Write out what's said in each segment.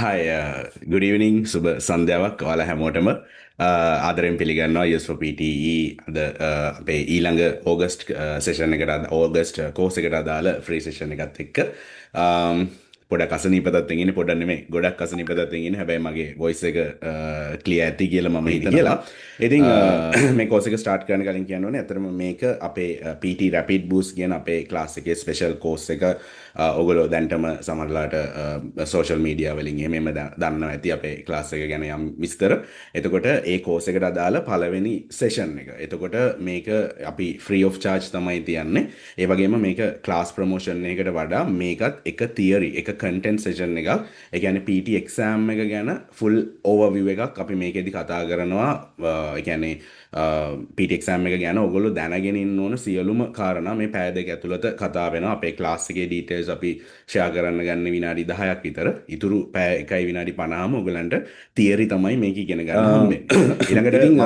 Hi, good evening. සුබ සන්ධ්‍යාවක් ඔයාලා හැමෝටම ආදරෙන් පිළිගන්නවා US for PTE අද අපේ ඊළඟ ඕගස්ට් සෙෂන් එකට ඕගස්ට් කෝස් එකට අදාළ ෆ්‍රී සෙෂන් එකත් එක්ක පොඩක් අසනීපතත් ඉන්නේ පොඩක් නෙමෙයි ගොඩක් අසනීපතත් ඉන්නේ හැබැයි මගේ වොයිස් එක ක්ලියර් ඇති කියලා මම හිතනවා. ඉතින් මේ කෝස් එක ස්ටාර්ට් කරන්න කලින් කියන්න ඕනේ අතරම මේක අපේ PT Rapid Boost කියන අපේ ක්ලාස් එකේ ස්පෙෂල් කෝස් එක ඔගොල්ලෝ දැන්ටම සමහරලාට සෝෂල් මීඩියා වලින් එහෙම දන්නවා ඇති අපේ ක්ලාස් එක ගැන යම් විස්තර. එතකොට ඒ කෝස් එකට අදාළ පළවෙනි සෙෂන් එක. එතකොට මේක අපි ෆ්‍රී ඔෆ් චාර්ජ් තමයි තියන්නේ. ඒ වගේම මේක ක්ලාස් ප්‍රොමෝෂන් එකකට වඩා මේකත් එක තියරි එක කන්ටෙන්ට් සෙෂන් එකක්. ඒ කියන්නේ PT එක්සෑම් එක ගැන ෆුල් ඕවර්විව් එකක් අපි මේකෙදි කතා කරනවා. ඒ කියන්නේ PT එක්සෑම් එක ගැන ඔයගොල්ලෝ දැනගෙන ඉන්න ඕන සියලුම කාරණා මේ පැය දෙක ඇතුළත කතා වෙනවා. අපේ ක්ලාස් එකේ ඩීටේල්ස් අපි ෂෙයා කරන්න ගන්න විනාඩි 10ක් විතර. ඉතුරු පැය 1යි විනාඩි 50ම ඔයගලන්ට තියරි තමයි මේක ඉගෙන ගන්න හම්බෙන්නේ. ඊළඟට ඉතින්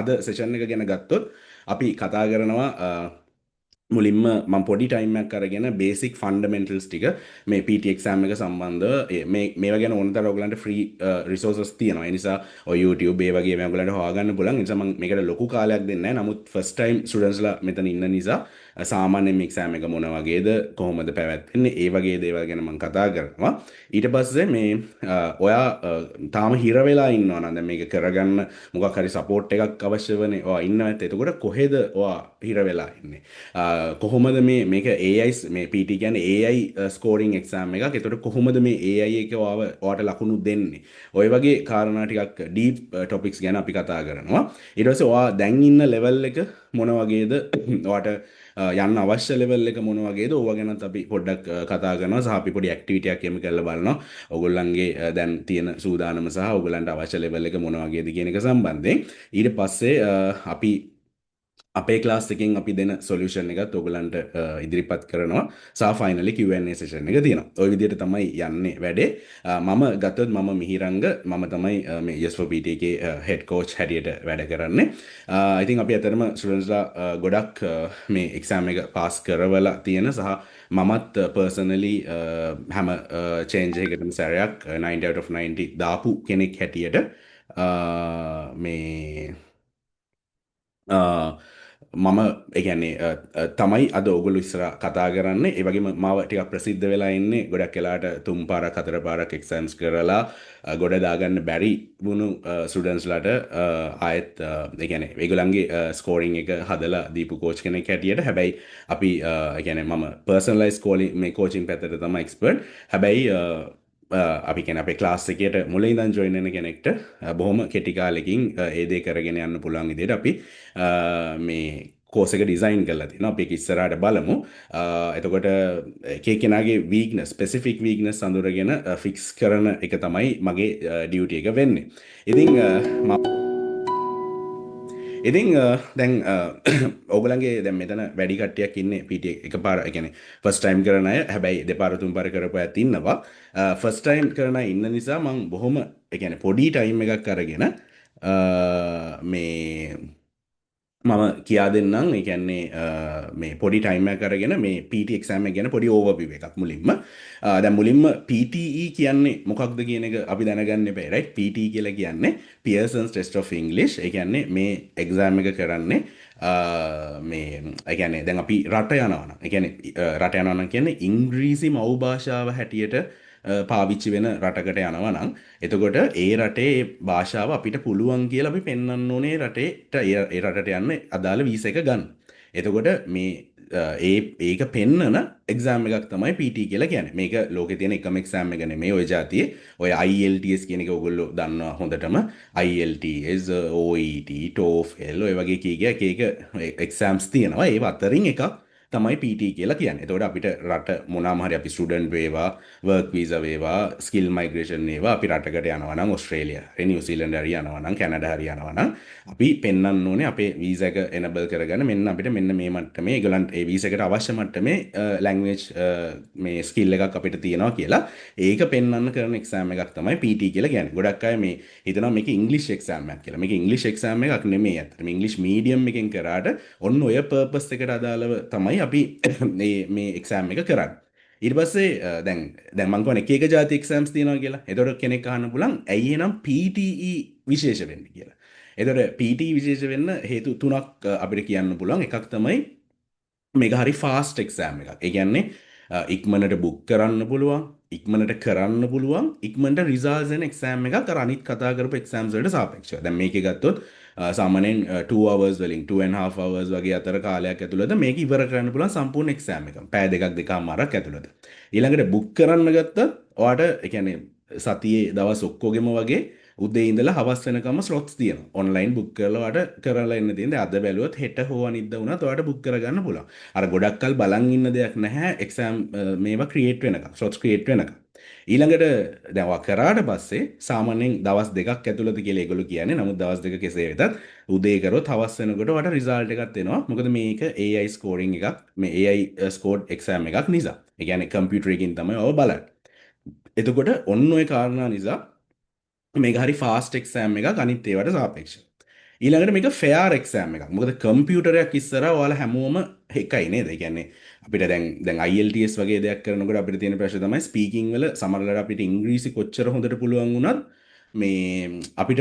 අද සෙෂන් එක ගැන ගත්තොත් අපි කතා කරනවා මුලින්ම මම පොඩි ටයිම් එකක් අරගෙන බේසික් ෆන්ඩමෙන්ටල්ස් ටික මේ PT එක්සෑම් එක සම්බන්ධව මේවා ගැන ඕනතරම් ඔයගලන්ට ෆ්‍රී රිසෝසස් තියෙනවා. ඒ නිසා ඔය YouTube ඒ වගේ මේවා ඔයගලන්ට හොයාගන්න පුළුවන්. ඒ නිසා මම මේකට ලොකු කාලයක් දෙන්නේ නැහැ. නමුත් ෆස්ට් ටයිම් ස්ටුඩන්ට්ස්ලා මෙතන ඉන්න නිසා සාමාන්‍යයෙන් එක්සෑම් එක මොන වගේද කොහොමද පැවැත්වෙන්නේ ඒ වගේ දේවල් ගැන මම කතා කරනවා. ඊට පස්සේ මේ ඔයා තාම හිර වෙලා ඉන්නවා නම් දැන් මේක කරගන්න මොකක් හරි සපෝට් එකක් අවශ්‍ය වෙන්නේ. ඔයා ඉන්නවා ඇත්ත. එතකොට කොහෙද ඔයා හිර වෙලා ඉන්නේ? කොහොමද මේක AI මේ PT කියන්නේ AI ස්කෝරිං එක්සෑම් එකක්. එතකොට කොහොමද මේ AI එක ඔයාට ලකුණු දෙන්නේ? ඔය වගේ කාරණා ටිකක් ඩීප් ටොපික්ස් ගැන අපි කතා කරනවා. ඊට පස්සේ ඔයා දැන් ඉන්න ලෙවල් එක මොන වගේද? ඔයාට යන්න අවශ්‍ය ලෙවල් එක මොන වගේද? ඕවා ගැනත් අපි පොඩ්ඩක් කතා කරනවා. සහ අපි පොඩි ඇක්ටිවිටි එකක් එමු කරලා බලනවා. ඔයගොල්ලන්ගේ දැන් තියෙන සූදානම සහ ඔයගොල්ලන්ට අවශ්‍ය ලෙවල් එක මොන වගේද කියන එක සම්බන්ධයෙන්. ඊට පස්සේ අපි අපේ ක්ලාස් එකෙන් අපි දෙන සොලියුෂන් එකත් ඔයගලන්ට ඉදිරිපත් කරනවා. සහ ෆයිනලි Q&A සෙෂන් එක තියෙනවා. ওই විදිහට තමයි යන්නේ වැඩේ. මම ගත්තොත් මම මිහිරංග මම තමයි මේ yes for PT එකේ හෙඩ් කෝච් හැටියට වැඩ කරන්නේ. ඉතින් අපි අතරම ස්ටුඩන්ට්ස්ලා ගොඩක් මේ එක්සෑම් එක පාස් කරවලා තියෙන සහ මමත් පර්සනලි හැම චේන්ජ් එකකටම සැරයක් 90 out of 90 දාපු කෙනෙක් හැටියට මේ මම එකන්නේ තමයි අද ඔගොලු ඉස්සර කතා කරන්න ඒවගේ මාව ටික ප්‍රසිද්ධ වෙලා ඉන්නේ ගොඩක් වෙලාට 3 පාරක් 4 පාරක් එක්සෑම්ස් කරලා ගොඩ දාගන්න බැරි වුණු ස්ටුඩන්ට්ස්ලාට ආයෙත් ඒ කියන්නේ ඒගොල්ලන්ගේ ස්කෝරින් එක හදලා දීපු කෝච් කෙනෙක් හැටියට හැබැයි අපි ඒ කියන්නේ මම පර්සනලයිස් මේ කෝචින් පැත්තට තමයි එක්ස්පර්ට් හැබැයි අපි කියන අපේ ක්ලාස් එකේට මුලින් ඉඳන් ජොයින් වෙන කෙනෙක්ට බොහොම කෙටි කාලෙකින් ඒ දේ කරගෙන යන්න පුළුවන් විදිහට අපි මේ කෝස් එක ඩිසයින් කරලා තියෙනවා. අපි ඒක ඉස්සරහට බලමු. එතකොට එක එක්කෙනාගේ වීක්නස් ස්පෙસિෆික් වීක්නස් අඳුරගෙන ෆික්ස් කරන එක තමයි මගේ ඩියුටි එක වෙන්නේ. ඉතින් දැන් ඕගලන්ගේ දැන් මෙතන වැඩි කට්ටියක් ඉන්නේ PT එකපාර ඒ කියන්නේ ෆස්ට් ටයිම් කරන අය හැබැයි දෙපාර තුන් පාර කරපු අයත් ඉන්නවා ෆස්ට් ටයිම් කරන අය ඉන්න නිසා මම බොහොම ඒ කියන්නේ පොඩි ටයිම් එකක් අරගෙන මේ මම කියා දෙන්නම් ඒ කියන්නේ මේ පොඩි ටයිම් එකක් අරගෙන මේ PT එක්සෑම් එක ගැන පොඩි ඕවර්විව් එකක් මුලින්ම දැන් මුලින්ම PTE කියන්නේ මොකක්ද කියන එක අපි දැනගන්න එපා right PTE කියලා කියන්නේ Pearson's Test of English ඒ කියන්නේ මේ එක්සෑම් එක කරන්නේ මේ ඒ කියන්නේ දැන් අපි රට යනවා නම් ඒ කියන්නේ රට යනවා නම් කියන්නේ ඉංග්‍රීසි මව් භාෂාව හැටියට පාවිච්චි වෙන රටකට යනවා නම් එතකොට ඒ රටේ භාෂාව අපිට පුළුවන් කියලා අපි පෙන්වන්න ඕනේ රටේට ඒ රටට යන්න අදාළ වීසා එක ගන්න. එතකොට මේ ඒක පෙන්නන එක්සෑම් එකක් තමයි PT කියලා කියන්නේ. මේක ලෝකේ තියෙන එකම එක්සෑම් එක නෙමෙයි ඔය જાතියේ. ඔය IELTS කියන එක ඔයගොල්ලෝ දන්නවා හොඳටම. IELTS, OET, TOEFL ඔය වගේ කීක එක එක්සෑම්ස් තියෙනවා. ඒව අතරින් එකක් තමයි PT කියලා කියන්නේ. එතකොට අපිට රට මොනවාම හරි අපි ස්ටුඩන්ට් වේවා, වර්ක් වීසා වේවා, ස්කිල් මයිග්‍රේෂන් වේවා අපි රටකට යනවා නම් ඕස්ට්‍රේලියා, නිව්සීලන්ත හරි යනවා නම් කැනඩා හරි යනවා නම් අපි පෙන්වන්න ඕනේ අපේ වීසා එක එනබල් කරගන්න මෙන්න අපිට මෙන්න මේ මට්ටමේ ඒගොල්ලන්ට ඒ වීසා එකට අවශ්‍ය මට්ටමේ ලැන්ග්වේජ් මේ ස්කිල් එකක් අපිට තියෙනවා කියලා. ඒක පෙන්වන්න කරන එක්සෑම් එකක් තමයි PT කියලා කියන්නේ. ගොඩක් අය මේ හිතනවා මේක ඉංග්‍රීසි එක්සෑම් එකක් කියලා. මේක ඉංග්‍රීසි එක්සෑම් එකක් නෙමෙයි අතට. මේ ඉංග්‍රීසි මීඩියම් එකෙන් කරාට ඔන්න ඔය පර්පස් එකට අදාළව තමයි අපි මේ එක්සෑම් එක කරන්නේ. ඊට පස්සේ දැන් මං කියවනේ එක එක ಜಾති එක්සෑම්ස් තියෙනවා කියලා. එතකොට කෙනෙක් අහන්න පුළුවන් ඇයි එහෙනම් PTE විශේෂ වෙන්නේ කියලා. එතකොට PTE විශේෂ වෙන්න හේතු තුනක් අපිට කියන්න පුළුවන්. එකක් තමයි මේක හරි ෆාස්ට් එක්සෑම් එකක්. ඒ කියන්නේ ඉක්මනට බුක් කරන්න පුළුවන්, ඉක්මනට කරන්න පුළුවන්, ඉක්මනට රිසල්ට්ස් එන එක්සෑම් එකක් අර අනිත් කතා කරපු එක්සෑම්ස් වලට සාපේක්ෂව. දැන් මේකේ ගත්තොත් සාමාන්‍යයෙන් 2 hours වලින් 2.5 hours වගේ අතර කාලයක් ඇතුළත මේක ඉවර කරන්න පුළුවන් සම්පූර්ණ එක්සෑම් එක. පැය දෙකක් දෙකමාරක් ඇතුළත. ඊළඟට බුක් කරන්න ගත්තත් ඔයාට ඒ කියන්නේ සතියේ දවස් ඔක්කොගෙම වගේ උදේ ඉඳලා හවස් වෙනකම්ම ස්ලොට්ස් තියෙනවා. ඔන්ලයින් බුක් කරලා ඔයාට කරලා එන්න තියෙන්නේ. අද බැලුවොත් හෙට හෝ අනිද්දා වුණත් ඔයාට බුක් කරගන්න පුළුවන්. අර ගොඩක් කල් බලන් ඉන්න දෙයක් නැහැ එක්සෑම් මේවා ක්‍රියේට් වෙනකම්. ස්ලොට්ස් ක්‍රියේට් වෙනකම්. ඊළඟට දැන් ඔයා කරාට පස්සේ සාමාන්‍යයෙන් දවස් දෙකක් ඇතුළත කියලා ඒගොල්ලෝ කියන්නේ. නමුත් දවස් දෙක කෙසේ වෙතත් උදේ කරොත් හවස් වෙනකොට ඔයාට රිසල්ට් එකක් එනවා. මොකද මේක AI ස්කෝරින් එකක්. මේ AI ස්කෝර්ඩ් එක්සෑම් එකක් නිසා. ඒ කියන්නේ කම්පියුටර් එකකින් තමයි ඔය බලන්නේ. එතකොට ඔන්න ඔය කාරණා නිසා මේක හරි ෆාස්ට් එක්සෑම් එකක් අනිත් ඒවාට සාපේක්ෂව. ඊළඟට මේක ෆෙයාර් එක්සෑම් එකක්. මොකද කම්පියුටරයක් ඉස්සරහා ඔයාලා හැමෝම එකයි නේද? ඒ කියන්නේ අපිට දැන් IELTS වගේ දෙයක් කරනකොට අපිට තියෙන ප්‍රශ්නේ තමයි ස්පීකිං වල සමහරවිට අපිට ඉංග්‍රීසි කොච්චර හොඳට පුළුවන් වුණත් මේ අපිට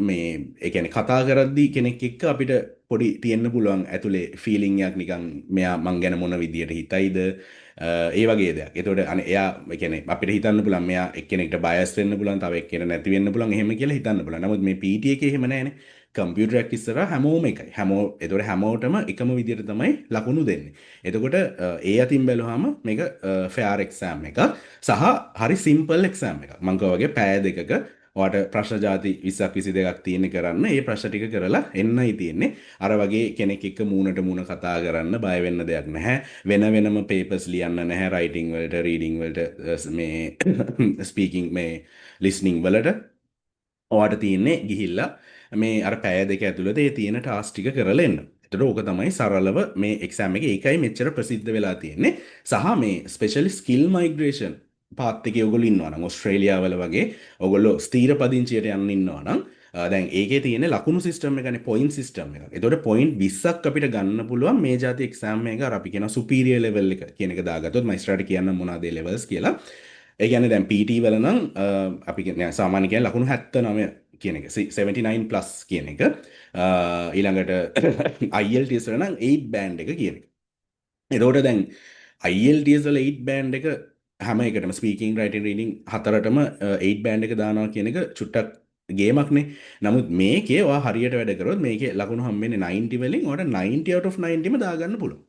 මේ ඒ කියන්නේ කතා කරද්දී කෙනෙක් එක්ක අපිට පොඩි තියෙන්න පුළුවන් ඇතුලේ ෆීලිං එකක් නිකන් මෙයා මං ගැන මොන විදියට හිතයිද ඒ වගේ දෙයක්. ඒතකොට අනේ එයා ඒ කියන්නේ අපිට හිතන්න පුළුවන් මෙයා එක්කෙනෙක්ට බයස් වෙන්න පුළුවන්, තව එක්කෙනෙක් නැති වෙන්න පුළුවන් එහෙම කියලා හිතන්න පුළුවන්. නමුත් මේ PT එකේ එහෙම නැහැනේ. කම්පියුටරයක් ඉස්සරහා හැමෝම එකයි. ඒතකොට හැමෝටම එකම විදියට තමයි ලකුණු දෙන්නේ. එතකොට ඒ අතින් බැලුවාම මේක ෆෙයාර් එක්සෑම් එකක් සහ හරි සිම්පල් එක්සෑම් එකක්. මං කව වගේ පැය දෙකක ඔයාට ප්‍රශ්න ಜಾති 20ක් 22ක් තියෙන කරන්න ඒ ප්‍රශ්න ටික කරලා එන්නයි තියෙන්නේ. අර වගේ කෙනෙක් එක්ක මූණට මූණ කතා කරන්න බය වෙන්න දෙයක් නැහැ. වෙන වෙනම පේපර්ස් ලියන්න නැහැ. රයිටිං වලට, රීඩිං වලට මේ ස්පීකිං මේ ලිස්නිං වලට ඔයාට තියෙන්නේ ගිහිල්ලා මේ අර පැය දෙක ඇතුළත ඒ තියෙන ටාස්ක් ටික කරලා එන්න. එතකොට ඕක තමයි සරලව මේ එක්සෑම් එකේ ඒකයි මෙච්චර ප්‍රසිද්ධ වෙලා තියෙන්නේ. සහ මේ ස්පෙෂලි ස්කිල් මයිග්‍රේෂන් පාත් එකේ ඔයගොල්ලෝ ඉන්නවා නම් ඕස්ට්‍රේලියාව වල වගේ ඔයගොල්ලෝ ස්ථීර පදිංචියට යන්න ඉන්නවා නම් දැන් ඒකේ තියෙන ලකුණු සිස්ටම් එකනේ පොයින්ට් සිස්ටම් එක. එතකොට පොයින්ට් 20ක් අපිට ගන්න පුළුවන් මේ જાති එක්සෑම් එක අර අපි කියන සුපීරියර් ලෙවල් එක කියන එක දාගත්තොත් මම ඉස්සරහට කියන්න මොනවාද ඒ ලෙවල්ස් කියලා. ඒ කියන්නේ දැන් PT වල නම් අපි කියන්නේ සාමාන්‍ය කියන්නේ ලකුණු 79 කියන එක 79 ප්ලස් කියන එක. ඊළඟට IELTS වල නම් 8 බෑන්ඩ් එක කියන එක. එතකොට දැන් IELTS වල 8 බෑන්ඩ් එක හැම එකටම ස්පීකින් රයිටින් රීඩින් හතරටම 8 බෑන්ඩ් එක දානවා කියන එක චුට්ටක් ගේමක්නේ. නමුත් මේකේ ඔයා හරියට වැඩ කරොත් මේකේ ලකුණු හම්බෙන්නේ 90 වලින් ඔයාට 90 out of 90ම දාගන්න පුළුවන්.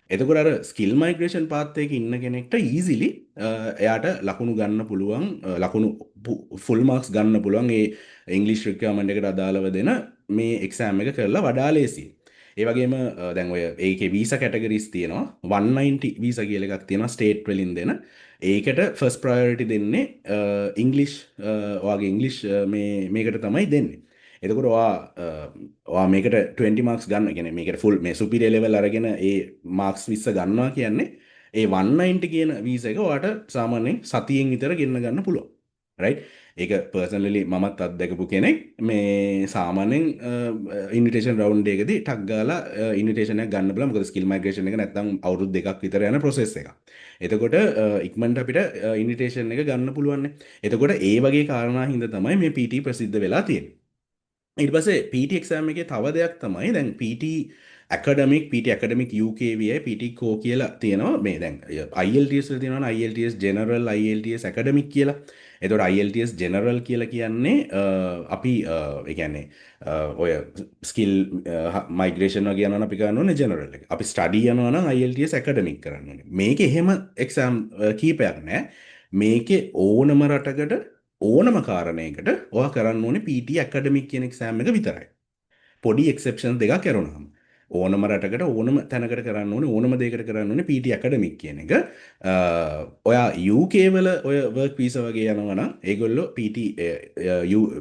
එතකොට අර ස්කිල් මයිග්‍රේෂන් පාත් එකේ ඉන්න කෙනෙක්ට ඊසිලි එයාට ලකුණු ගන්න පුළුවන් ලකුණු ෆුල් මාක්ස් ගන්න පුළුවන් ඒ ඉංග්ලිෂ් රික්වයර්මන්ට් එකට අදාළව දෙන මේ එක්සෑම් එක කරලා වඩා ලේසියි. ඒ වගේම දැන් ඔය ඒකේ වීසා කැටගරිස් තියෙනවා 190 වීසා කියලා එකක් තියෙනවා ස්ටේට් වලින් දෙන. ඒකට ෆස්ට් ප්‍රයොරිටි දෙන්නේ ඉංග්ලිෂ් ඔයාගේ ඉංග්ලිෂ් මේකට තමයි දෙන්නේ. එතකොට ඔයා මේකට 20 මාක්ස් ගන්න. කියන්නේ මේකට ෆුල් මේ සුපීරියර් ලෙවල් අරගෙන ඒ මාක්ස් 20 ගන්නවා කියන්නේ ඒ 190 කියන වීසා එක ඔයාට සාමාන්‍යයෙන් සතියෙන් විතර ගෙන්න ගන්න පුළුවන්. රයිට්? ඒක පර්සනලි මමත් අත්දැකපු කෙනෙක්. මේ සාමාන්‍යයෙන් ඉන්විටේෂන් රවුන්ඩ් එකකදී ටක් ගාලා ඉන්විටේෂන් එකක් ගන්න බලමු. මොකද ස්කිල් මයිග්‍රේෂන් එක නැත්තම් අවුරුදු දෙකක් විතර යන ප්‍රොසෙස් එකක්. එතකොට ඉක්මනට අපිට ඉන්විටේෂන් එක ගන්න පුළුවන්. එතකොට ඒ වගේ කාරණා හින්දා තමයි මේ PT ප්‍රසිද්ධ වෙලා තියෙන්නේ. ඊට පස්සේ PT එක්සෑම් එකේ තව දෙයක් තමයි දැන් PT ඇකඩමික් UKVI PT කෝ කියලා තියෙනවා. මේ දැන් IELTS වල තියෙනවා IELTS ජෙනරල් IELTS ඇකඩමික් කියලා. එතකොට IELTS ජෙනරල් කියලා කියන්නේ අපි ඒ කියන්නේ ඔය ස්කිල් මයිග්‍රේෂන් වගේ යනවා නම් අපි කරන්න ඕනේ ජෙනරල් එක. අපි ස්ටඩි යනවා නම් IELTS ඇකඩමික් කරන්න ඕනේ. මේකේ එහෙම එක්සෑම් කීපයක් නැහැ. මේකේ ඕනම රටකට ඕනම කාරණයකට ඔයා කරන්න ඕනේ PT ඇකඩමික් කියන එක්සෑම් එක විතරයි. පොඩි එක්සෙප්ෂන් දෙකක් කරනවා. ඕනම රටකට ඕනම තැනකට කරන්න ඕනේ ඕනම දෙයකට කරන්න ඕනේ PT ඇකඩමික් කියන එක. ඔයා UK වල ඔය වර්ක් වීසා වගේ යනවා නම් ඒගොල්ලෝ PT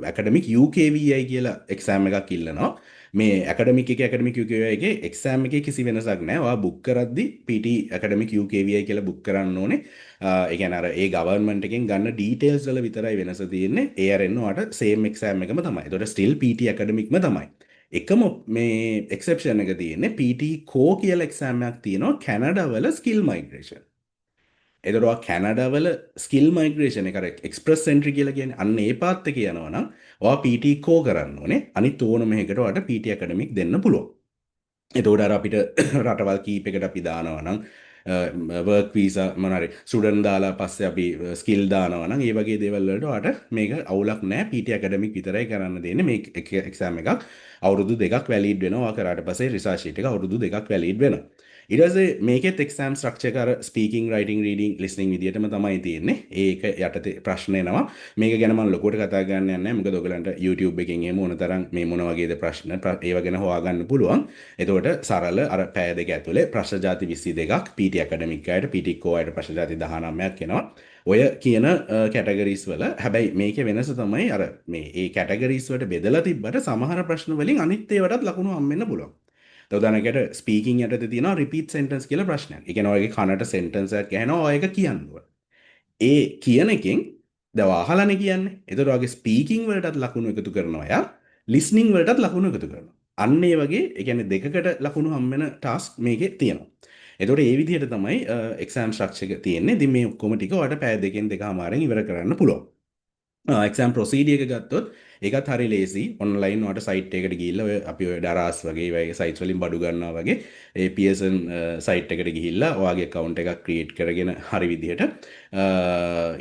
ඇකඩමික් UKVI කියලා එක්සෑම් එකක් ඉල්ලනවා. මේ ඇකඩමික් එකේ ඇකඩමික් UKVI එකේ එක්සෑම් එකේ කිසි වෙනසක් නැහැ. ඔයා බුක් කරද්දි PT ඇකඩමික් UKVI කියලා බුක් කරන්න ඕනේ. ඒ කියන්නේ අර ඒ ගවර්න්මන්ට් එකෙන් ගන්න ඩීටේල්ස් වල විතරයි වෙනස තියෙන්නේ. ඒ අරෙන්න ඔයාට සේම් එක්සෑම් එකම තමයි. ඒතකොට ස්ටිල් PT ඇකඩමික්ම තමයි. එකම මේ එක්සෙප්ෂන් එක තියෙන්නේ PT කෝ කියලා එක්සෑම් එකක් තියෙනවා කැනඩා වල ස්කිල් මයිග්‍රේෂන්. එතකොට කැනඩාවල ස්කිල් මයිග්‍රේෂන් එක එක්ස්ප්‍රස් සෙන්ට්‍රි කියලා කියන්නේ අන්න ඒ පාත් එකේ යනවා නම් ඔයා PT කෝ කරන්න ඕනේ. අනිත් ඕනම එකකට ඔයාට PT ඇකඩමික් දෙන්න පුළුවන්. එතකොට අර අපිට රටවල් කීපයකට අපි දානවා නම් වර්ක් වීසා මොනාරි ස්ටුඩන්ට් දාලා පස්සේ අපි ස්කිල් දානවා නම් ඒ වගේ දේවල් වලට ඔයාට මේක අවුලක් නැහැ. PT ඇකඩමික් විතරයි කරන්න දෙන්නේ. මේ එක්සෑම් එකක් අවුරුදු දෙකක් වැලිඩ් වෙනවා. ඔයා කරාට පස්සේ රිසර්ච් ෂීට් එක අවුරුදු දෙකක් වැලිඩ් වෙනවා. ඊට පස්සේ මේකෙත් එක්සෑම් ස්ට්‍රක්චර් එක අර ස්පීකින් රයිටින් රීඩින් ලිස්නින් විදියටම තමයි තියෙන්නේ. ඒක යටතේ ප්‍රශ්න එනවා. මේක ගැන මම ලොකුවට කතා කරන්න යන්නේ නැහැ. මොකද ඔයගලන්ට YouTube එකෙන් එහෙම ඕන තරම් මේ මොන වගේද ප්‍රශ්න ඒව ගැන හොයාගන්න පුළුවන්. එතකොට සරල අර පැය දෙක ඇතුලේ ප්‍රශ්න ಜಾති 22ක් PT ඇකඩමික් අයට PT කෝ අයට ප්‍රශ්න ಜಾති 19ක් එනවා. ඔය කියන කැටගරිස් වල හැබැයි මේකේ වෙනස තමයි අර මේ ඒ කැටගරිස් වලට බෙදලා තිබ්බට සමහර ප්‍රශ්න වලින් අනිත් ඒවාටත් ලකුණු හම්බෙන්න පුළුවන්. උදාහරණයකට ස්පීකින් යටතේ තියෙනවා රිපීට් සෙන්ටන්ස් කියලා ප්‍රශ්නයක්. ඒ කියන්නේ ඔයගේ කනට සෙන්ටන්ස් එකක් ඇහෙනවා ඔය එක කියන්න ඕන. ඒ කියන එකෙන් දැන් අහලානේ කියන්නේ. ඒතර ඔයගේ ස්පීකින් වලටත් ලකුණු එකතු කරනවා යා. ලිස්නින් වලටත් ලකුණු එකතු කරනවා. අන්න ඒ වගේ ඒ කියන්නේ දෙකකට ලකුණු හම්බෙන ටාස්ක් මේකේ තියෙනවා. එතකොට ඒ විදිහට තමයි එක්සෑම් ස්ට්‍රක්චර් එක තියෙන්නේ. ඉතින් මේ ඔක්කොම ටික ඔයාලට පැය දෙකෙන් දෙකමාරෙන් ඉවර කරන්න පුළුවන්. එක්සෑම් ප්‍රොසීඩියර් එක ගත්තොත් ඒකත් හරි ලේසි. ඔන්ලයින් ඔයාලට සයිට් එකකට ගිහිල්ලා ඔය අපි ඔය ඩරාස් වගේ වගේ සයිට්ස් වලින් බඩු ගන්නවා වගේ ඒ පියර්සන් සයිට් එකට ගිහිල්ලා ඔයාගේ account එකක් ක්‍රියේට් කරගෙන හරි විදිහට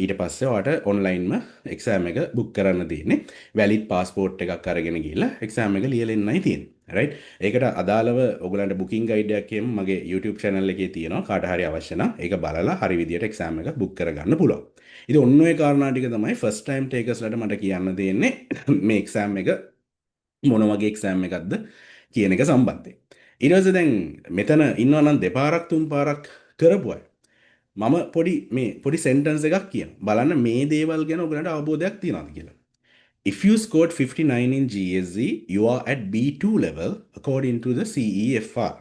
ඊට පස්සේ ඔයාලට ඔන්ලයින්ම එක්සෑම් එක බුක් කරන්න තියෙන්නේ. වැලිඩ් පාස්පෝර්ට් එකක් අරගෙන ගිහිල්ලා එක්සෑම් එක ලියලා එන්නයි තියෙන්නේ. රයිට්. ඒකට අදාළව ඔයගලන්ට බුකින් ගයිඩ් එකක් එහෙම මගේ YouTube channel එකේ තියෙනවා. කාට හරි අවශ්‍ය නම් ඒක බලලා හරි විදිහට එක්සෑම් එක බුක් කරගන්න පුළුවන්. ඉතින් ඔන්න ඔය කාරණා ටික තමයි ෆස්ට් ටයිම් ටේකර්ස්ලට මට කියන්න තියෙන්නේ මේ එක්සෑම් එක මොන වගේ එක්සෑම් එකක්ද කියන එක සම්බන්ධයෙන්. ඊට පස්සේ දැන් මෙතන ඉන්නවා නම් දෙපාරක් තුන් පාරක් කරපු අය. මම පොඩි සෙන්ටන්ස් එකක් කියනවා. බලන්න මේ දේවල් ගැන ඔයගලන්ට අවබෝධයක් තියනවාද කියලා. If you scored 59 in GSE, you are at B2 level according to the CEFR.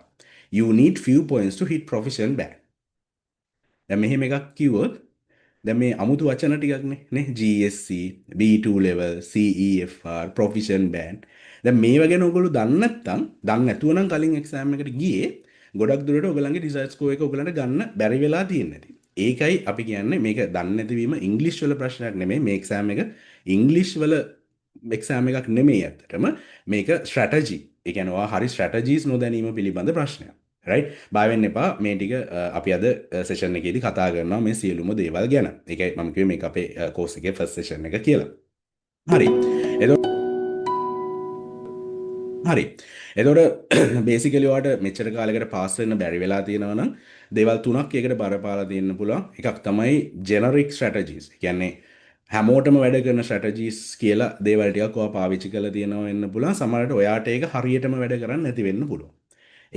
You need few points to hit proficient band. දැන් මෙහෙම එකක් කිව්වොත් දැන් මේ අමුතු වචන ටිකක්නේ නේ GSC B2 level CEFR proficient band. දැන් මේව ගැන ඔයගොල්ලෝ දන්නේ නැතුව නම් කලින් එක්සෑම් එකට ගියේ ගොඩක් දුරට ඔයගලන්ගේ රිසර්ච් ස්කෝර් එක ඔයගලන්ට ගන්න බැරි වෙලා තියෙන්නේ. ඒකයි අපි කියන්නේ මේක දන්නේ නැතිවීම ඉංග්‍රීසි වල ප්‍රශ්නයක් නෙමෙයි. මේ එක්සෑම් එක ඉංග්‍රීසි වල එක්සෑම් එකක් නෙමෙයි ඇත්තටම. මේක ස්ට්‍රැටජි. ඒ කියන්නේ ඔයා හරි ස්ට්‍රැටජිස් නොදැනීම පිළිබඳ ප්‍රශ්නයක්. රයිට්. බය වෙන්න එපා. මේ ටික අපි අද සෙෂන් එකේදී කතා කරනවා මේ සියලුම දේවල් ගැන. ඒකයි මම කිව්වේ මේක අපේ කෝස් එකේ ෆස්ට් සෙෂන් එක කියලා. හරි. හරි. එතකොට බේසිකලි ඔයාලට මෙච්චර කාලයකට පාස් වෙන්න බැරි වෙලා තියෙනවා නම් දේවල් තුනක් ඒකට බරපාලා දෙන්න පුළුවන්. එකක් තමයි ජෙනරික් ස්ට්‍රැටජිස්. කියන්නේ හැමෝටම වැඩ කරන ස්ට්‍රැටජිස් කියලා දේවල් ටිකක් ඔයා පාවිච්චි කරලා තියෙනවා වෙන්න පුළුවන්. සමහරවිට ඔයාට ඒක හරියටම වැඩ කරන්නේ නැති වෙන්න පුළුවන්.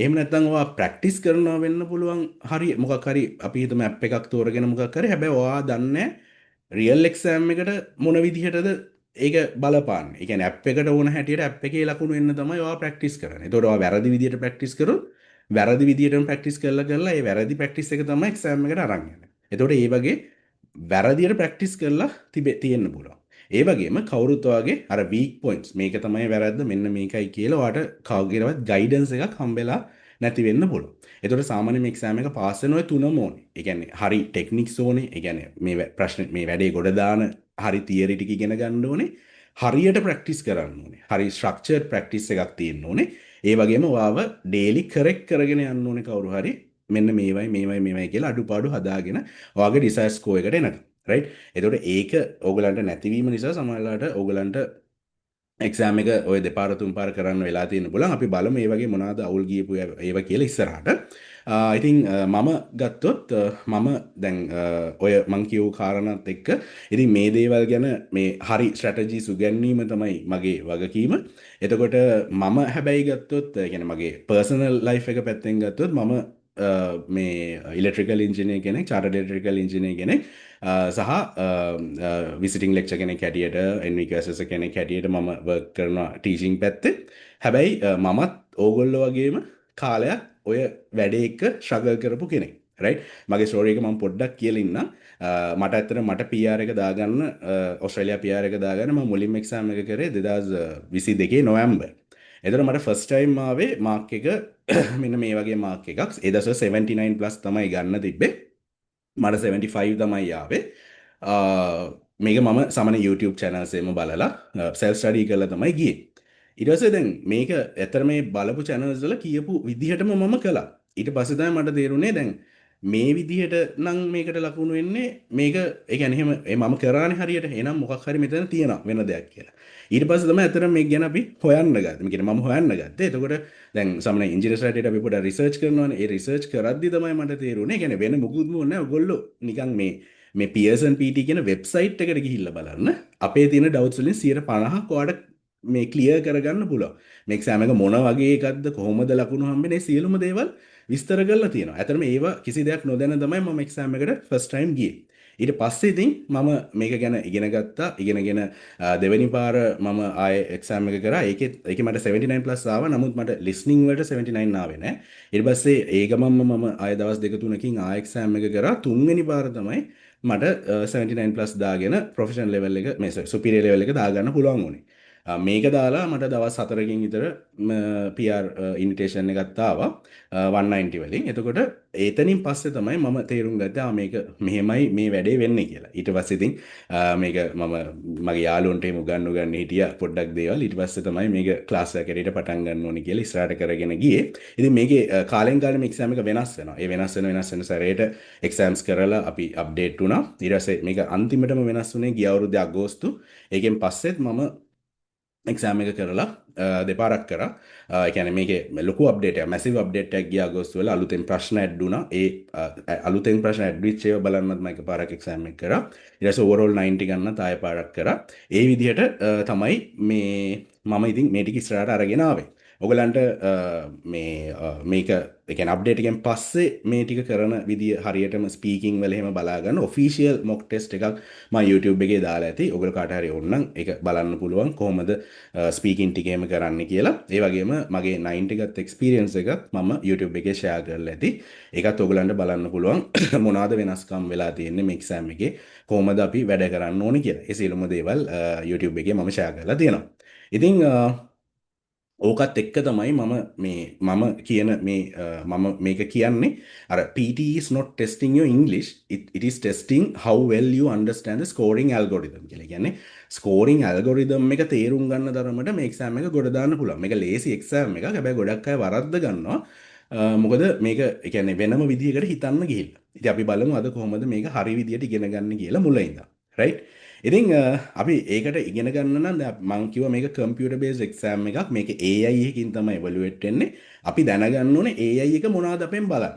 එහෙම නැත්නම් ඔයා ප්‍රැක්ටිස් කරනවා වෙන්න පුළුවන්. හරි මොකක් හරි අපි හිතමු ඇප් එකක් තෝරගෙන මොකක් හරි. හැබැයි ඔයා දන්නේ රියල් එක්සෑම් එකට මොන විදිහටද ඒක බලපාන්නේ. ඒ කියන්නේ ඇප් එකට ඕන හැටියට ඇප් එකේ ලකුණු එන්න තමයි ඔයා ප්‍රැක්ටිස් කරන්නේ. ඒතකොට ඔයා වැරදි විදිහට ප්‍රැක්ටිස් කරොත් වැරදි විදිහටම ප්‍රැක්ටිස් කරලා ඒ වැරදි ප්‍රැක්ටිස් එක තමයි එක්සෑම් එකට අරන් යන්නේ. ඒතකොට ඒ වගේ වැරදියට ප්‍රැක්ටිස් කරලා තියෙන්න පුළුවන්. ඒ වගේම කවුරුත් ඔයාගේ අර වීක් පොයින්ට්ස් මේක තමයි වැරද්ද මෙන්න මේකයි කියලා ඔයාට කවුරුගේවත් ගයිඩන්ස් එකක් හම්බෙලා නැති වෙන්න පුළුවන්. ඒතකොට සාමාන්‍ය මේ එක්සෑම් එක පාස් වෙන ඔය තුනම ඕනේ. ඒ කියන්නේ හරි ටෙක්නික්ස් ඕනේ. ඒ කියන්නේ මේ ප්‍රශ්න මේ වැඩේ ගොඩ දාන හරි තියරි ටික ඉගෙන ගන්න ඕනේ. හරියට ප්‍රැක්ටිස් කරන්න ඕනේ. හරි ස්ට්‍රක්චර්ඩ් ප්‍රැක්ටිස් එකක් තියෙන්න ඕනේ. ඒ වගේම ඔයාව ඩේලි කරෙක්ට් කරගෙන යන්න ඕනේ කවුරු හරි. මෙන්න මේවයි කියලා අඩුපාඩු හදාගෙන ඔයාගේ රිසර්ච් ස්කෝර් එකට එනකම්. රයිට්. එතකොට ඒක ඕගලන්ට නැතිවීම නිසා සමහරවිට ඕගලන්ට එක්සෑම් එක ඔය දෙපාර තුන් පාර කරන්න වෙලා තියෙන පුළුවන්. අපි බලමු මේ වගේ මොනවාද අවුල් ගියපු ඒවා කියලා ඉස්සරහට. ඉතින් මම ගත්තොත් මම දැන් ඔය මං කියූ කාරණාත් එක්ක ඉතින් මේ දේවල් ගැන මේ හරි ස්ට්‍රැටජිස් උගන්වීම තමයි මගේ වගකීම. එතකොට මම හැබැයි ගත්තොත් يعني මගේ පර්සනල් ලයිෆ් එක පැත්තෙන් ගත්තොත් මම මේ ඉලෙක්ට්‍රිකල් ඉන්ජිනියර් කෙනෙක්, චාර්ටර්ඩ් ඉලෙක්ට්‍රිකල් ඉන්ජිනියර් කෙනෙක් සහ විසිටිං ලෙක්චර් කෙනෙක් හැටියට එන්විකර්සස් කෙනෙක් හැටියට මම වර්ක් කරනවා ටීචිං පැත්තේ. හැබැයි මමත් ඕගොල්ලෝ වගේම කාලයක් ඔය වැඩේ එක්ක ස්ට්‍රගල් කරපු කෙනෙක්. රයිට්. මගේ ස්ටෝරි එක මම පොඩ්ඩක් කියලා ඉන්නම්. මට ඇත්තට මට PR එක දාගන්න ඕස්ට්‍රේලියා PR එක දාගන්න මම මුලින්ම එක්සෑම් එක කරේ 2022 නොවැම්බර්. එතකොට මට ෆස්ට් ටයිම් ආවේ මාක් එක මෙන්න මේ වගේ මාක් එකක්. ඒ දවස්වල 79+ තමයි ගන්න තිබ්බේ. මට 75 තමයි යාවේ. මේක මම සමන YouTube චැනල්සේම බලලා සෙල්ෆ් ස්ටඩී කරලා තමයි ගියේ. ඊට පස්සේ දැන් මේක ඇත්තට මේ බලපු channels වල කියපු විදිහටම මම කළා. ඊට පස්සේ තමයි මට තේරුනේ දැන් මේ විදිහට නම් මේකට ලකුණු වෙන්නේ මේක ඒ කියන්නේ එහෙම මම කරානේ හරියට. එහෙනම් මොකක් හරි මෙතන තියෙනවා වෙන දෙයක් කියලා. ඊට පස්සේ තමයි ඇත්තට මේක ගැන අපි හොයන්න ගත්තේ. මේ කියන්නේ මම හොයන්න ගත්තේ. එතකොට දැන් සමන ඉන්ජිනියර්ස් රටේට අපි පොඩ්ඩක් රිසර්ච් කරනවානේ. ඒ රිසර්ච් කරද්දි තමයි මට තේරුනේ. කියන්නේ වෙන මොකුත් නෑ. ඔයගොල්ලෝ නිකන් මේ Pearson PT කියන වෙබ්සයිට් එකට ගිහිල්ලා බලන්න. අපේ තියෙන ඩවුට්ස් වලින් 150ක් ඔයාලට මේ ක්ලියර් කරගන්න පුළුවන්. මේ එක්සෑම් එක මොන වගේ එකක්ද කොහොමද ලකුණු හම්බෙන්නේ සියලුම දේවල් විස්තර කරලා තියෙනවා. ඇත්තටම ඒවා කිසි දෙයක් නොදැන තමයි මම එක්සෑම් එකට ෆස්ට් ටයිම් ගියේ. ඊට පස්සේ ඉතින් මම මේක ගැන ඉගෙන ගත්තා. ඉගෙනගෙන දෙවෙනි පාර මම ආයේ එක්සෑම් එක කරා. ඒකේ මට 79+ ආවා. නමුත් මට ලිස්නින් වලට 79 ආවේ නැහැ. ඊට පස්සේ ඒ ගමන්ම මම ආයේ දවස් දෙක තුනකින් ආයෙ එක්සෑම් එක කරා. තුන්වෙනි පාර තමයි මට 79+ දාගෙන ප්‍රොෆෙෂනල් ලෙවල් එක මේ සුපීරියර් ලෙවල් එක දාගන්න පුළුවන් වුණේ. මේක දාලා මට දවස් 4කින් විතර PR ඉන්විටේෂන් එකක් ආවා 190 වලින්. එතකොට එතනින් පස්සේ තමයි මම තේරුම් ගත්තේ මේක මෙහෙමයි මේ වැඩේ වෙන්නේ කියලා. ඊට පස්සේ ඉතින් මේක මම මගේ යාළුවන්ට එහෙම උගන්වන්න හිටියා පොඩ්ඩක් දේවල්. ඊට පස්සේ තමයි මේක ක්ලාස් එකකට පටන් ගන්න ඕනේ කියලා ඉස්සරහට කරගෙන ගියේ. ඉතින් මේකේ කාලෙන් කාලෙම එක්සෑම් එක වෙනස් වෙනවා. ඒ වෙනස් වෙන සැරේට එක්සෑම්ස් කරලා අපි අප්ඩේට් වුණා. ඊට පස්සේ මේක අන්තිමටම වෙනස් වුණේ ගිය අවුරුද්දේ අගෝස්තු. ඒකෙන් පස්සෙත් මම එක්සෑම් එක කරලා දෙපාරක් කරා. ඒ කියන්නේ මේකේ ලොකු අප්ඩේට් එකක් මැසිව් අප්ඩේට් එකක් ගිය අගෝස්තු වල අලුතෙන් ප්‍රශ්න ඇඩ් වුණා. ඒ අලුතෙන් ප්‍රශ්න ඇඩ් වෙච්ච ඒවා බලන්නත් මම එකපාරක් එක්සෑම් එක කරා. ඊට පස්සේ ඕවරෝල් 90 ගන්නත් ආයෙ පාරක් කරා. ඒ විදිහට තමයි මම ඉතින් මේ ටික ඉස්සරහට අරගෙන ආවේ. ඔයගලන්ට මේක ඒ කියන්නේ අප්ඩේට් එකෙන් පස්සේ මේ ටික කරන විදිය හරියටම ස්පීකින් වල එහෙම බලා ගන්න ඔෆිෂියල් මොක් ටෙස්ට් එකක් මම YouTube එකේ දාලා ඇති. ඔයගොල්ලෝ කාට හරි ඕන නම් ඒක බලන්න පුළුවන් කොහොමද ස්පීකින් ටික එහෙම කරන්න කියලා. ඒ වගේම මගේ 90 ගත් එක්ස්පීරියන්ස් එකත් මම YouTube එකේ ෂෙයා කරලා ඇති. ඒකත් ඔයගලන්ට බලන්න පුළුවන් මොනවාද වෙනස්කම් වෙලා තියෙන්නේ මේ එක්සෑම් එකේ කොහොමද අපි වැඩ කරන්න ඕනේ කියලා. ඒ සියලුම දේවල් YouTube එකේ මම ෂෙයා කරලා තියෙනවා. ඉතින් ඕකත් එක්ක තමයි මම කියන මම මේක කියන්නේ අර PT is not testing your English, it is testing how well you understand the scoring algorithm කියලා. කියන්නේ scoring algorithm එක තේරුම් ගන්න තරමට මේ exam එක ගොඩ දාන්න පුළුවන්. මේක ලේසි exam එකක්. හැබැයි ගොඩක් අය වරද්ද ගන්නවා. මොකද මේක ඒ කියන්නේ වෙනම විදිහකට හිතන්න ගිහිල්ලා. ඉතින් අපි බලමු අද කොහොමද මේක හරි විදිහට ඉගෙන ගන්න කියලා මුල ඉඳන්. right? ඉතින් අපි ඒකට ඉගෙන ගන්න නම් මම කිව්වා මේක කම්පියුටර් බේස්ඩ් එක්සෑම් එකක්. මේක AI එකකින් තමයි ඉවැලුවේට් වෙන්නේ. අපි දැනගන්න ඕනේ AI එක මොනවද අපෙන් බලන්නේ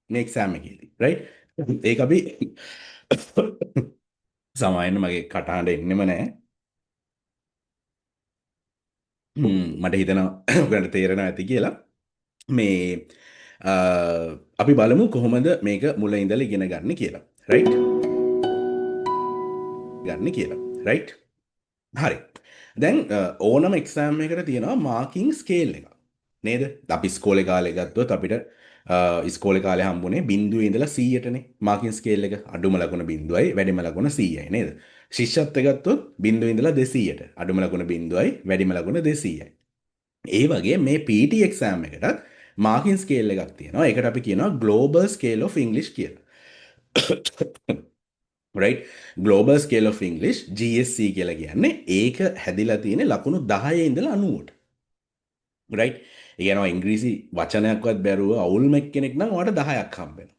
මේ එක්සෑම් එකේදී. right? ඒක අපි සමායන්න මගේ කටහඬ එන්නෙම නැහැ. මට හිතෙනවා ඔයගලන්ට තේරෙනවා ඇති කියලා. මේ අපි බලමු කොහොමද මේක මුල ඉඳලා ඉගෙන ගන්න කියලා. right? ගන්න කියලා. right? හරි. දැන් ඕනම එක්සෑම් එකකට තියෙනවා මාකින් ස්කේල් එකක්. නේද? අපි ඉස්කෝලේ කාලේ ගත්තොත් අපිට ඉස්කෝලේ කාලේ හම්බුනේ බිංදුවේ ඉඳලා 100ටනේ මාකින් ස්කේල් එක. අඩුම ලකුණ 0යි වැඩිම ලකුණ 100යි නේද? ශිෂ්‍යත්වය ගත්තොත් බිංදුවේ ඉඳලා 200ට. අඩුම ලකුණ 0යි වැඩිම ලකුණ 200යි. ඒ වගේ මේ PT එක්සෑම් එකටත් මාකින් ස්කේල් එකක් තියෙනවා. ඒකට අපි කියනවා Global Scale of English කියලා. right? Global Scale of English GSC කියලා කියන්නේ ඒක හැදිලා තියෙන්නේ ලකුණු 10 ඉඳලා 90ට. right? ඒ කියනවා ඉංග්‍රීසි වචනයක්වත් බැරුව අවුල්මෙක් කෙනෙක් නම් ඔයාලට 10ක් හම්බෙනවා.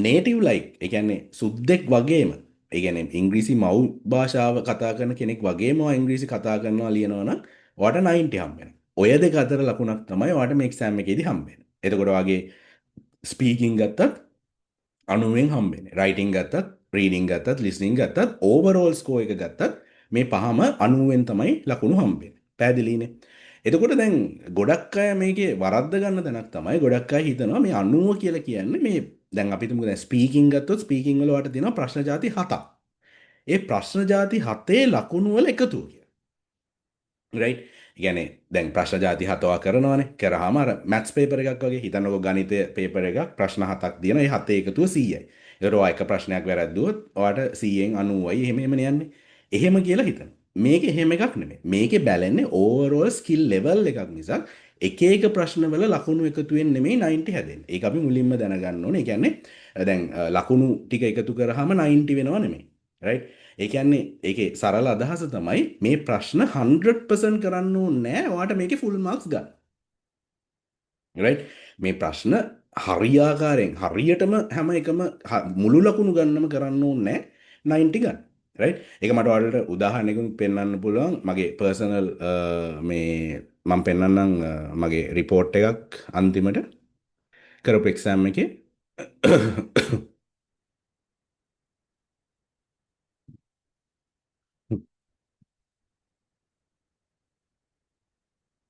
native like ඒ කියන්නේ සුද්දෙක් වගේම ඒ කියන්නේ ඉංග්‍රීසි මව් භාෂාව කතා කරන කෙනෙක් වගේම ඔයා ඉංග්‍රීසි කතා කරනවා ලියනවා නම් ඔයාලට 90 හම්බෙනවා. ඔය දෙක අතර ලකුණක් තමයි ඔයාලට මේ එක්සෑම් එකේදී හම්බෙන්නේ. එතකොට ඔයාගේ ස්පීකින් ගත්තත් 90න් හම්බෙන්නේ. රයිටින් ගත්තත්, රීඩින් ගත්තත්, ලිස්නින් ගත්තත්, ඕවරෝල් ස්කෝර් එක ගත්තත් මේ පහම 90න් තමයි ලකුණු හම්බෙන්නේ. පැහැදිලිනේ? එතකොට දැන් ගොඩක් අය මේකේ වරද්ද ගන්න තැනක් තමයි ගොඩක් අය හිතනවා මේ 90 කියලා කියන්නේ මේ දැන් අපි හිතමු දැන් ස්පීකින් ගත්තොත් ස්පීකින් වල වට තියෙනවා ප්‍රශ්න ಜಾති 7ක්. ඒ ප්‍රශ්න ಜಾති 7 ලකුණු වල එකතුව කියලා. right? කියන්නේ දැන් ප්‍රශ්න ಜಾති 7වා කරනවානේ. කරාම අර මැත්ස් පේපර් එකක් වගේ හිතන්නකෝ ගණිතය පේපර් එකක් ප්‍රශ්න 7ක් දිනන. ඒ 7 එකතුව 100යි. ඒතර ඔය එක ප්‍රශ්නයක් වැරද්දුවොත් ඔයාට 100න් 90යි එහෙම යන්නේ. එහෙම කියලා හිතන්න. මේක එහෙම එකක් නෙමෙයි. මේකේ බැලන්නේ ඕවරෝල් ස්කිල් ලෙවල් එකක් මිසක් එක එක ප්‍රශ්නවල ලකුණු එකතුවෙන් නෙමෙයි 90 හැදෙන්නේ. ඒක අපි මුලින්ම දැනගන්න ඕනේ. ඒ කියන්නේ දැන් ලකුණු ටික එකතු කරාම 90 වෙනව නෙමෙයි. රයිට්? ඒ කියන්නේ ඒකේ සරල අදහස තමයි මේ ප්‍රශ්න 100% කරන්න ඕනේ නෑ. ඔයාට මේකේ ෆුල් මාක්ස් ගන්න. රයිට්? මේ ප්‍රශ්න හරියාකාරයෙන් හරියටම හැම එකම මුළු ලකුණු ගන්නම කරන්න ඕනේ නෑ 90 ගන්න. රයිට්? ඒක මට ඔයාලට උදාහරණයකින් පෙන්වන්න පුළුවන්. මගේ පර්සනල් මේ මම පෙන්වන්නම් මගේ රිපෝට් එකක් අන්තිමට කරපු එක්සෑම් එකේ.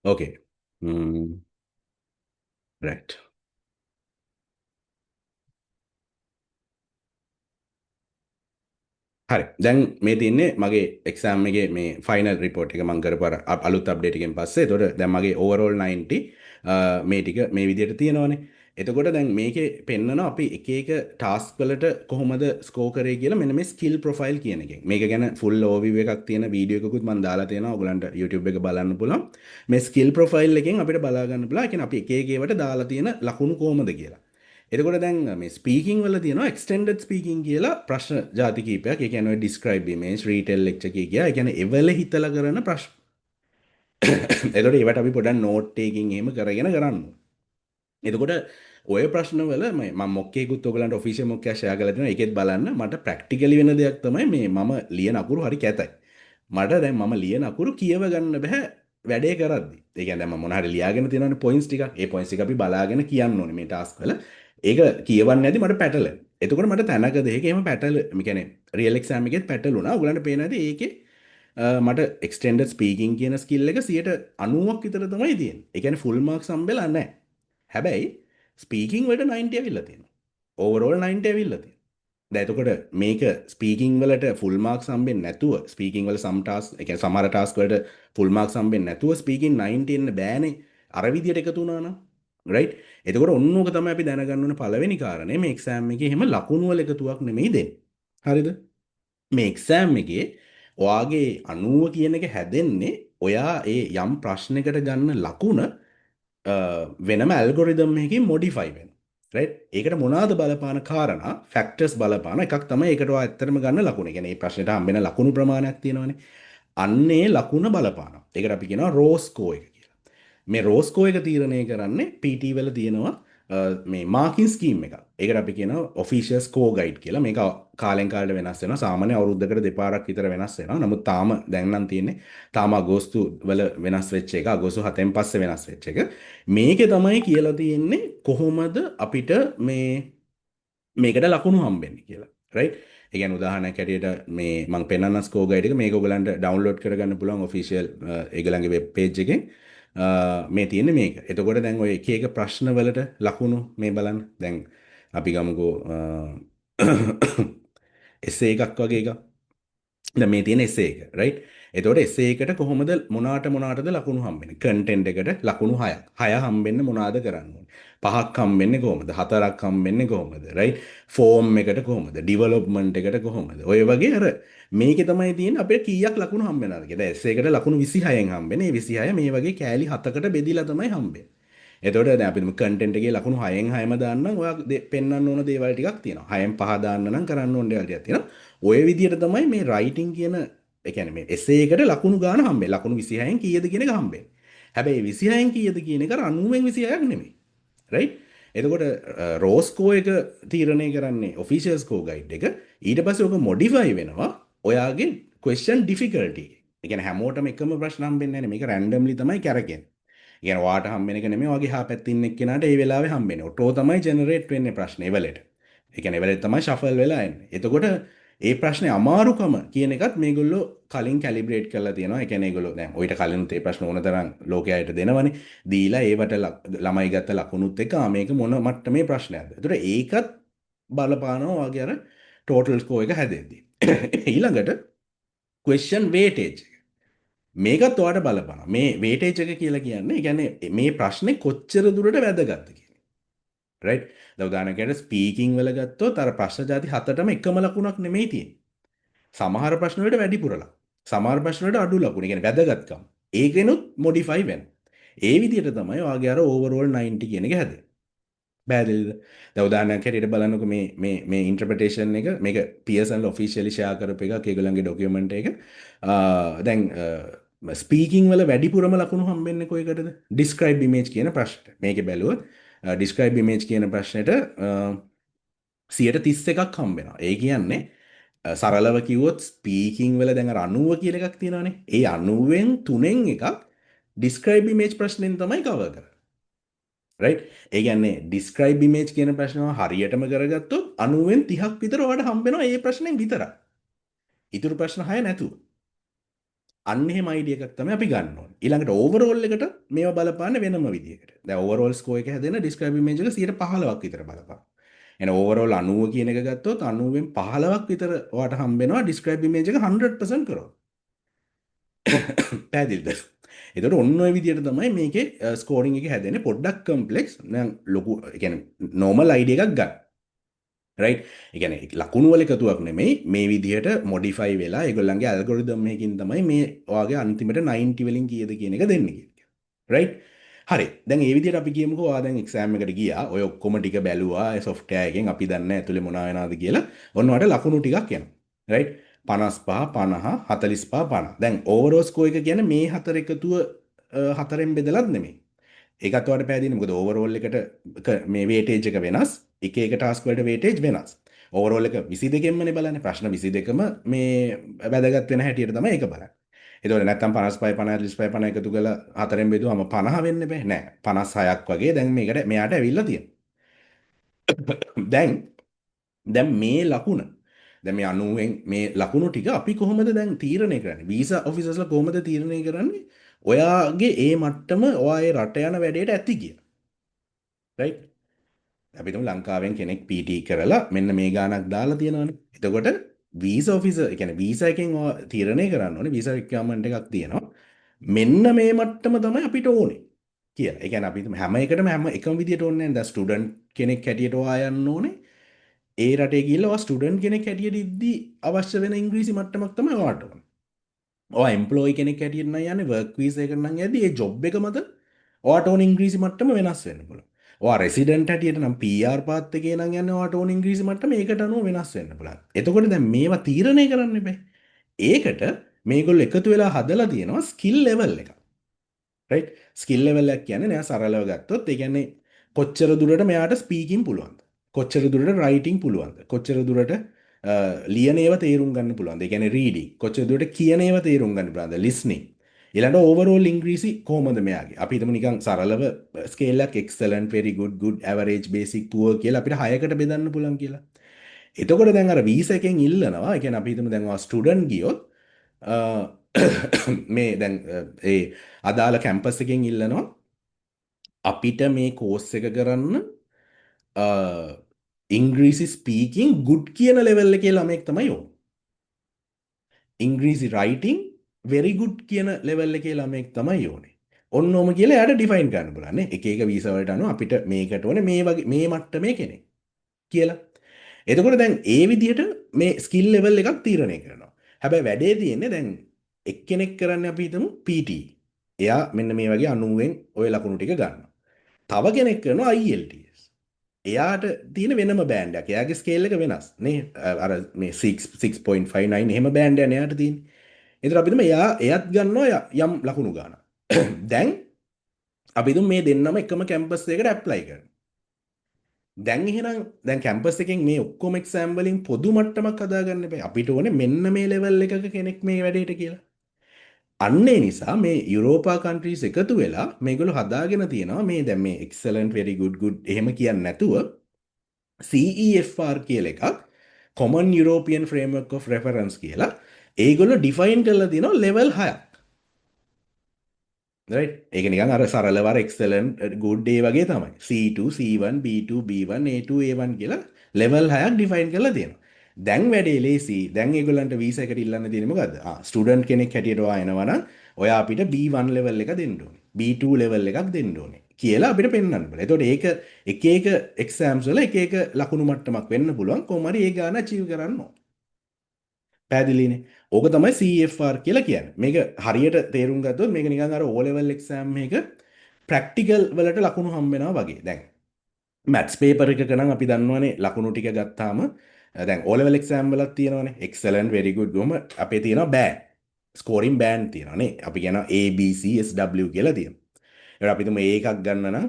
ඕකේ. රයිට්. හරි. දැන් මේ තියන්නේ මගේ එක්සෑම් එකේ මේ ෆයිනල් රිපෝට් එක මම කරපු අර අලුත් අප්ඩේට් එකෙන් පස්සේ. ඒතකොට දැන් මගේ ඕවරෝල් 90 මේ ටික මේ විදිහට තියෙනවනේ. එතකොට දැන් මේකේ පෙන්නනවා අපි එක එක ටාස්ක් වලට කොහොමද ස්කෝර් කරේ කියලා මෙන්න මේ ස්කිල් ප්‍රොෆයිල් කියන එකෙන්. මේක ගැන ෆුල් ඕවර්විව් එකක් තියෙන වීඩියෝ එකකුත් මම දාලා තියෙනවා. ඔයගලන්ට YouTube එක බලන්න පුළුවන්. මේ ස්කිල් ප්‍රොෆයිල් එකෙන් අපිට බලා ගන්න පුළුවන්. ඒ කියන්නේ අපි එක එක ඒවාට දාලා තියෙන ලකුණු කොහොමද කියලා. එතකොට දැන් මේ ස්පීකින් වල තියෙනවා එක්ස්ටෙන්ඩඩ් ස්පීකින් කියලා ප්‍රශ්න ಜಾති කීපයක්. ඒ කියන්නේ ඩිස්ක්‍රයිබ් ඉමේජ්, රීටෙල් ලෙක්චර් කිය. ඒ කියන්නේ එවල හිතලා කරන ප්‍රශ්න. එතකොට ඒවට අපි පොඩක් නෝට් ටේකින් එහෙම කරගෙන කරන්න. එතකොට ඔය ප්‍රශ්නවල මම මොක්කේකුත් ඔයගලන්ට ඔෆිෂියල් මොක්කයක් ෂෙයා කරලා දෙනවා. ඒකෙත් බලන්න මට ප්‍රැක්ටිකලි වෙන දෙයක් තමයි මේ මම ලියන අකුරු හරි කැතයි. මට දැන් මම ලියන අකුරු කියව ගන්න බෑ වැඩේ කරද්දි. ඒ කියන්නේ දැන් මම මොන හරි ලියාගෙන තියෙනවනේ පොයින්ට්ස් ටික. ඒ පොයින්ට්ස් ටික අපි බලාගෙන කියන්න ඕනේ මේ ටාස්ක් වල. ඒක කියවන්නේ නැති මට පැටල. එතකොට මට තැනක දෙක එහෙම පැටල, මේ කියන්නේ රියල් එක්සෑම් එකෙත් පැටලුණා. ඔයගලන්ට පේන ඇති ඒකේ මට එක්ස්ටෙන්ඩඩ් ස්පීකින් කියන ස්කිල් එක 90ක් විතර තමයි තියෙන්නේ. ඒ කියන්නේ ෆුල් මාක්ස් හම්බෙලා නැහැ. හැබැයි ස්පීකින් වලට 90 ඇවිල්ලා තියෙනවා. ඕවරෝල් 90 ඇවිල්ලා තියෙනවා. දැන් එතකොට මේක ස්පීකින් වලට ෆුල් මාක්ස් හම්බෙන්නේ නැතුව, ස්පීකින් වල සම් ටාස්ක්, ඒ කියන්නේ සමහර ටාස්ක් වලට ෆුල් මාක්ස් හම්බෙන්නේ නැතුව ස්පීකින් 90 එන්න බෑනේ. අර විදියට එකතු වුණා නම්. රයිට්? එතකොට ඔන්න ඕක තමයි අපි දැනගන්න ඕන පළවෙනි කාරණේ. මේ එක්සෑම් එකේ එහෙම ලකුණු වල එකතුවක් නෙමෙයි දෙන්නේ. හරිද? මේ එක්සෑම් එකේ ඔයාගේ 90 කියන එක හැදෙන්නේ ඔයා ඒ යම් ප්‍රශ්නයකට ගන්න ලකුණ වෙනම ඇල්ගොරිදම් එකකින් මොඩිෆයි වෙනවා. රයිට්? ඒකට මොනවාද බලපාන කාරණා? ෆැක්ටර්ස් බලපාන එකක් තමයි ඒකට ඔයා ඇත්තටම ගන්න ලකුණ. ඒ කියන්නේ මේ ප්‍රශ්නෙට හම්බෙන ලකුණු ප්‍රමාණයක් තියෙනවනේ. අන්නේ ලකුණ බලපානවා. ඒකට අපි කියනවා රෝ ස්කෝර් එක කියලා. මේ රෝ ස්කෝර් එක තීරණය කරන්නේ PT වල තියෙනවා මේ මාකින් ස්කීම් එක. ඒකට අපි කියනවා ඔෆිෂියල් ස්කෝර් ගයිඩ් කියලා. මේක කාලෙන් කාලට වෙනස් වෙනවා. සාමාන්‍ය අවුරුද්දකට දෙපාරක් විතර වෙනස් වෙනවා. නමුත් තාම දැන් නම් තියෙන්නේ තාම අගෝස්තු වල වෙනස් වෙච්ච එක. අගෝස්තු 7න් පස්සේ වෙනස් වෙච්ච එක. මේකේ තමයි කියලා තියෙන්නේ කොහොමද අපිට මේකට ලකුණු හම්බෙන්නේ කියලා. රයිට්? ඒ කියන්නේ උදාහරණයක් ඇටියට මේ මම පෙන්නන ස්කෝර් ගයිඩ් එක මේක ඔයගලන්ට ඩවුන්ලෝඩ් කරගන්න පුළුවන් ඔෆිෂියල් ඒගොල්ලන්ගේ වෙබ් පේජ් එකෙන්. මේ තියෙන්නේ මේක. එතකොට දැන් ඔය එක එක ප්‍රශ්න වලට ලකුණු මේ බලන්න. දැන් අපි ගමුකෝ එසේ එකක් වගේ එකක්. දැන් මේ තියෙන එසේ එක, රයිට්? එතකොට එසේ එකට කොහොමද මොනටද ලකුණු හම්බෙන්නේ? කන්ටෙන්ට් එකට ලකුණු 6ක්. 6 හම්බෙන්න මොනවාද කරන්න ඕනේ? 5ක් හම්බෙන්නේ කොහොමද? 4ක් හම්බෙන්නේ කොහොමද? රයිට්? ෆෝම් එකට කොහොමද? ඩිවෙලොප්මන්ට් එකට කොහොමද? ඔය වගේ අර මේකේ තමයි තියෙන්නේ අපිට කීයක් ලකුණු හම්බෙනවද කියලා. එසේ එකට ලකුණු 26න් හම්බෙන්නේ. මේ 26 මේ වගේ කෑලි 7කට බෙදිලා තමයි හම්බෙන්නේ. එතකොට දැන් අපි කන්ටෙන්ට් එකේ ලකුණු 6න් 6ම දාන්න නම් ඔයා පෙන්වන්න ඕන දේවල් ටිකක් තියෙනවා. 6න් 5 දාන්න නම් කරන්න ඕන දේවල් ටිකක් තියෙනවා. ඔය විදිහට තමයි මේ රයිටින් කියන, ඒ කියන්නේ මේ එසේ එකට ලකුණු ගාන හම්බෙන්නේ. ලකුණු 26න් කීයද කියන එක හම්බෙන්නේ. හැබැයි 26න් කීයද කියන එක 90න් 26ක් නෙමෙයි. රයිට්? එතකොට රෝස්කෝ එක තීරණය කරන්නේ ඔෆිෂියල් ස්කෝර් ගයිඩ් එක. ඊට පස්සේ ඔක මොඩිෆයි වෙනවා ඔයාගේ ක්වෙස්චන් ඩිෆිකල්ටි එක. ඒ කියන්නේ හැමෝටම එකම ප්‍රශ්න හම්බෙන්නේ නැහැ. මේක රැන්ඩම්ලි තමයි කරකෙන්නේ. ඒ කියන්නේ ඔයාට හම්බෙන එක නෙමෙයි ඔයාගේ හා පැත්තේ ඉන්න එක්කෙනාට ඒ වෙලාවේ හම්බෙන්නේ. ඔටෝ තමයි ජෙනරේට් වෙන්නේ ප්‍රශ්නේ එවලට. ඒ කියන්නේ එවලට තමයි ෂෆල් වෙලා එන්නේ. එතකොට ඒ ප්‍රශ්නේ අමාරුකම කියන එකත් මේගොල්ලෝ කලින් කැලිබ්‍රේට් කරලා තියෙනවා. ඒ කියන්නේ ඒගොල්ලෝ දැන් ඔයිට කලිනුත් ඒ ප්‍රශ්න ඕන තරම් ලෝකයට දෙනවනේ. දීලා ඒවට ළමයි ගත්ත ලකුණුත් එක්ක මේක මොන මට්ටමේ ප්‍රශ්නයක්ද. ඒතර ඒකත් බලපානවා වගේ අර ටෝටල් ස්කෝර් එක හැදෙද්දී. ඊළඟට question weightage එක. මේකත් ඔයාලට බලපානවා. මේ weightage එක කියලා කියන්නේ ඒ කියන්නේ මේ ප්‍රශ්නේ කොච්චර දුරට වැදගත්ද කියලා. රයිට්? දැන් උදාහරණයකට ස්පීකින් වල ගත්තොත් අර ප්‍රශ්න ಜಾති හතටම එකම ලකුණක් නෙමෙයි තියෙන්නේ. සමහර ප්‍රශ්න වලට වැඩිපුර ලකුණු. සමහර ප්‍රශ්න වලට අඩු ලකුණු. ඒ කියන්නේ වැදගත්කම. ඒකෙනුත් මොඩිෆයි වෙනවා. ඒ විදිහට තමයි ඔයාගේ අර ඕවරෝල් 90 කියන එක හැදෙන්නේ. පැහැදිලිද? දැන් උදාහරණයක් හැටියට බලන්නකො මේ ඉන්ටර්ප්‍රිටේෂන් එක මේක පියර්සන්ලා ඔෆිෂියලි ෂෙයා කරපු එකක් ඒගොල්ලන්ගේ ඩොකියුමන්ට් එක. දැන් ස්පීකින් වල වැඩිපුරම ලකුණු හම්බෙන්නේ කොයිකටද? ඩිස්ක්‍රයිබ් ඉමේජ් කියන ප්‍රශ්නෙට. මේකේ බැලුවොත් ඩිස්ක්‍රයිබ් ඉමේජ් කියන ප්‍රශ්නෙට 131ක් හම්බෙනවා. ඒ කියන්නේ සරලව කිව්වොත් ස්පීකින් වල දැන් අර 90 කියලා එකක් තියෙනවානේ. ඒ 90න් 3න් එකක් ඩිස්ක්‍රයිබ් ඉමේජ් ප්‍රශ්නෙන් තමයි කවර් කරන්නේ. රයිට්? ඒ කියන්නේ ඩිස්ක්‍රයිබ් ඉමේජ් කියන ප්‍රශ්නව හරියටම කරගත්තොත් 90න් 30ක් විතර ඔයාලට හම්බෙනවා ඒ ප්‍රශ්නෙන් විතරයි. ඉතුරු ප්‍රශ්න 6 නැතුව. අන්න එහෙම අයිඩියා එකක් තමයි අපි ගන්න ඕනේ. ඊළඟට ඕවරෝල් එකට මේවා බලපාන්න වෙනම විදියකට. දැන් ඕවරෝල් ස්කෝර් එක හැදෙන ඩිස්ක්‍රයිබ් ඉමේජ් එක 15ක් විතර බලපාන. එන ඕවරෝල් 90 කියන එක ගත්තොත් 90න් 15ක් විතර ඔයාට හම්බෙනවා ඩිස්ක්‍රයිබ් ඉමේජ් එක 100% කරොත්. පැහැදිලිද? එතකොට ඔන්න ඔය විදිහට තමයි මේකේ ස්කෝරින් එක හැදෙන්නේ. පොඩ්ඩක් කම්ප්ලෙක්ස්. දැන් ලොකු ඒ කියන්නේ නෝමල් අයිඩියා එකක් ගන්න. රයිට්? ඒ කියන්නේ ලකුණු වල එකතුවක් නෙමෙයි මේ විදිහට මොඩිෆයි වෙලා ඒගොල්ලන්ගේ ඇල්ගොරිතම් එකකින් තමයි මේ ඔයාගේ අන්තිමට 90 වලින් කීයද කියන එක දෙන්නේ කියලා. රයිට්? හරි. දැන් මේ විදිහට අපි කියමුකෝ ඔයා දැන් එක්සෑම් එකට ගියා. ඔය ඔක්කොම ටික බැලුවා. ඒ සොෆ්ට්වෙයාර් එකෙන් අපි දන්නේ ඇතුලේ මොනවා වෙනවද කියලා. ඔන්න ඔයාලට ලකුණු ටිකක් එනවා. රයිට්? 55 50 45 50. දැන් ඕවරෝල් ස්කෝර් එක කියන්නේ මේ හතර එකතුව හතරෙන් බෙදලත් නෙමෙයි. ඒකත් ඔයාලට පැහැදිලි. මොකද ඕවරෝල් එකට මේ වේටේජ් එක වෙනස්. එක එක ටාස්ක් වලට වේටේජ් වෙනස්. ඕවරෝල් එක 22න්මනේ බලන්නේ. ප්‍රශ්න 22ම මේ වැදගත් වෙන හැටියට තමයි ඒක බලන්නේ. එතකොට නැත්තම් 55 50 35 50 එකතු කරලා හතරෙන් බෙදුවම 50 වෙන්න බෑ. නෑ. 56ක් වගේ දැන් මේකට මෙයාට ඇවිල්ලා තියෙනවා. දැන් මේ ලකුණ දැන් මේ 90න් මේ ලකුණු ටික අපි කොහොමද දැන් තීරණය කරන්නේ? වීසා ඔෆිසර්ස්ලා කොහොමද තීරණය කරන්නේ? ඔයාගේ ඒ මට්ටම ඔයා ඒ රට යන වැඩේට ඇති කියලා. රයිට්? අපි හිතමු ලංකාවෙන් කෙනෙක් PT කරලා මෙන්න මේ ගාණක් දාලා තියෙනවනේ. එතකොට වීසා ඔෆිසර් ඒ කියන්නේ වීසා එකෙන් ඔයා තීරණය කරන්න ඕනේ වීසා රික්වයර්මන්ට් එකක් තියෙනවා. මෙන්න මේ මට්ටම තමයි අපිට ඕනේ කියලා. ඒ කියන්නේ අපි හිතමු හැම එකටම හැම එකම විදියට ඕනේ නැහැ. දැන් ස්ටුඩන්ට් කෙනෙක් හැටියට ඔයා යන්න ඕනේ. ඒ රටේ ගිහිල්ලා ඔයා ස්ටුඩන්ට් කෙනෙක් හැටියට ඉද්දි අවශ්‍ය වෙන ඉංග්‍රීසි මට්ටමක් තමයි ඔයාට ඕනේ. ඔයා එම්ප්ලොයි කෙනෙක් හැටියට නම් යන්නේ වර්ක් වීසා එකට නම් යද්දි ඒ ජොබ් එක මත ඔයාට ඕන ඉංග්‍රීසි මට්ටම වෙනස් වෙන්න පුළුවන්. ඔයා රෙසිඩන්ට් හැටියට නම් PR පාත් එකේ නම් යන්නේ ඔයාට ඕන ඉංග්‍රීසි මට්ටම ඒකට අනුව වෙනස් වෙන්න පුළුවන්. එතකොට දැන් මේවා තීරණය කරන්න බෑ. ඒකට මේගොල්ලෝ එකතු වෙලා හදලා තියෙනවා ස්කිල් ලෙවල් එකක්. රයිට්? ස්කිල් ලෙවල් එකක් කියන්නේ නෑ සරලව ගත්තොත් ඒ කියන්නේ කොච්චර දුරට මෙයාට ස්පීකින් පුළුවන්ද? කොච්චර දුරට රයිටිං පුළුවන්ද? කොච්චර දුරට ලියන ඒවා තේරුම් ගන්න පුළුවන්ද? ඒ කියන්නේ රීඩින්. කොච්චර දුරට කියන ඒවා තේරුම් ගන්න පුළුවන්ද? ලිස්නින්. ඊළඟ ඕවරෝල් ඉංග්‍රීසි කොහොමද මෙයාගේ? අපි හිතමු නිකන් සරලව ස්කේල් එකක් excellent, very good, good, average, basic, poor කියලා අපිට 6කට බෙදන්න පුළුවන් කියලා. එතකොට දැන් අර වීසා එකෙන් ඉල්ලනවා. ඒ කියන්නේ අපි හිතමු දැන් ඔයා ස්ටුඩන්ට් ගියොත් මේ දැන් ඒ අදාළ කැම්පස් එකෙන් ඉල්ලනවා අපිට මේ කෝස් එක කරන්න ඉංග්‍රීසි ස්පීකින් ගුඩ් කියන ලෙවල් එකේ ළමෙක් තමයි ඕන. ඉංග්‍රීසි රයිටිං වෙරි ගුඩ් කියන ලෙවල් එකේ ළමෙක් තමයි ඕනේ. ඔන්නෝම කියලා එයාට ඩිෆයින් කරන්න බලන්න. එක එක වීසා වලට අනුව අපිට මේකට ඕනේ මේ වගේ මේ මට්ටමේ කෙනෙක් කියලා. එතකොට දැන් ඒ විදිහට මේ ස්කිල් ලෙවල් එකක් තීරණය කරනවා. හැබැයි වැඩේ තියෙන්නේ දැන් එක්කෙනෙක් කරන්නේ අපි හිතමු PT. එයා මෙන්න මේ වගේ 90න් ওই ලකුණු ටික ගන්නවා. තව කෙනෙක් කරනවා IELTS. එයාට තියෙන වෙනම බෑන්ඩ් එකක්. එයාගේ ස්කේල් එක වෙනස් නේ. අර මේ 6.59 එහෙම බෑන්ඩ් එකක් එයාට තියෙන්නේ. එතකොට අපි හිතමු එයාත් ගන්නවා යම් ලකුණු ගන්න. දැන් අපි හිතමු මේ දෙන්නම එකම කැම්පස් එකකට ඇප්ලයි කරනවා. දැන් එහෙනම් දැන් කැම්පස් එකෙන් මේ ඔක්කොම එක්සෑම් වලින් පොදු මට්ටමක් හදාගන්න බෑ. අපිට ඕනේ මෙන්න මේ ලෙවල් එකක කෙනෙක් මේ වැඩේට කියලා. අන්න ඒ නිසා මේ යුරෝපා කන්ට්‍රීස් එකතු වෙලා මේගොල්ලෝ හදාගෙන තියෙනවා මේ දැන් මේ excellent, very good, good එහෙම කියන්නේ නැතුව CEFR කියලා එකක් Common European Framework of Reference කියලා ඒගොල්ලෝ ඩිෆයින් කරලා තියෙනවා ලෙවල් 6ක්. right? ඒක නිකන් අර සරලව අර excellent, good ඒ වගේ තමයි. C2, C1, B2, B1, A2, A1 කියලා ලෙවල් 6ක් ඩිෆයින් කරලා තියෙනවා. දැන් වැඩේ ලේසි. දැන් ඒගොල්ලන්ට වීසා එකට ඉල්ලන්න තියෙන්නේ මොකද්ද? ස්ටුඩන්ට් කෙනෙක් හැටියට ඔයා එනවා නම් ඔයා අපිට B1 ලෙවල් එක දෙන්න ඕනේ. B2 ලෙවල් එකක් දෙන්න ඕනේ කියලා අපිට පෙන්වන්න බෑ. එතකොට ඒක එක එක එක්සෑම්ස් වල එක එක ලකුණු මට්ටමක් වෙන්න පුළුවන්. කොහොම හරි ඒ ගාන අචීව් කරන්න ඕන. පැහැදිලිනේ. ඕක තමයි CFR කියලා කියන්නේ. මේක හරියට තේරුම් ගත්තොත් මේක නිකන් අර O level exam එක ප්‍රැක්ටිකල් වලට ලකුණු හම්බ වෙනවා වගේ. දැන් මැත්ස් පේපර් එකක නම් අපි දන්නවනේ ලකුණු ටික ගත්තාම දැන් O level exam වලත් තියෙනවනේ excellent very good ගොම අපේ තියෙනවා බෑ ස්කෝරින් බෑන් තියෙනවානේ අපි කියන ABCSW කියලා තියෙනවා. ඒකට අපි තුමු A එකක් ගන්න නම්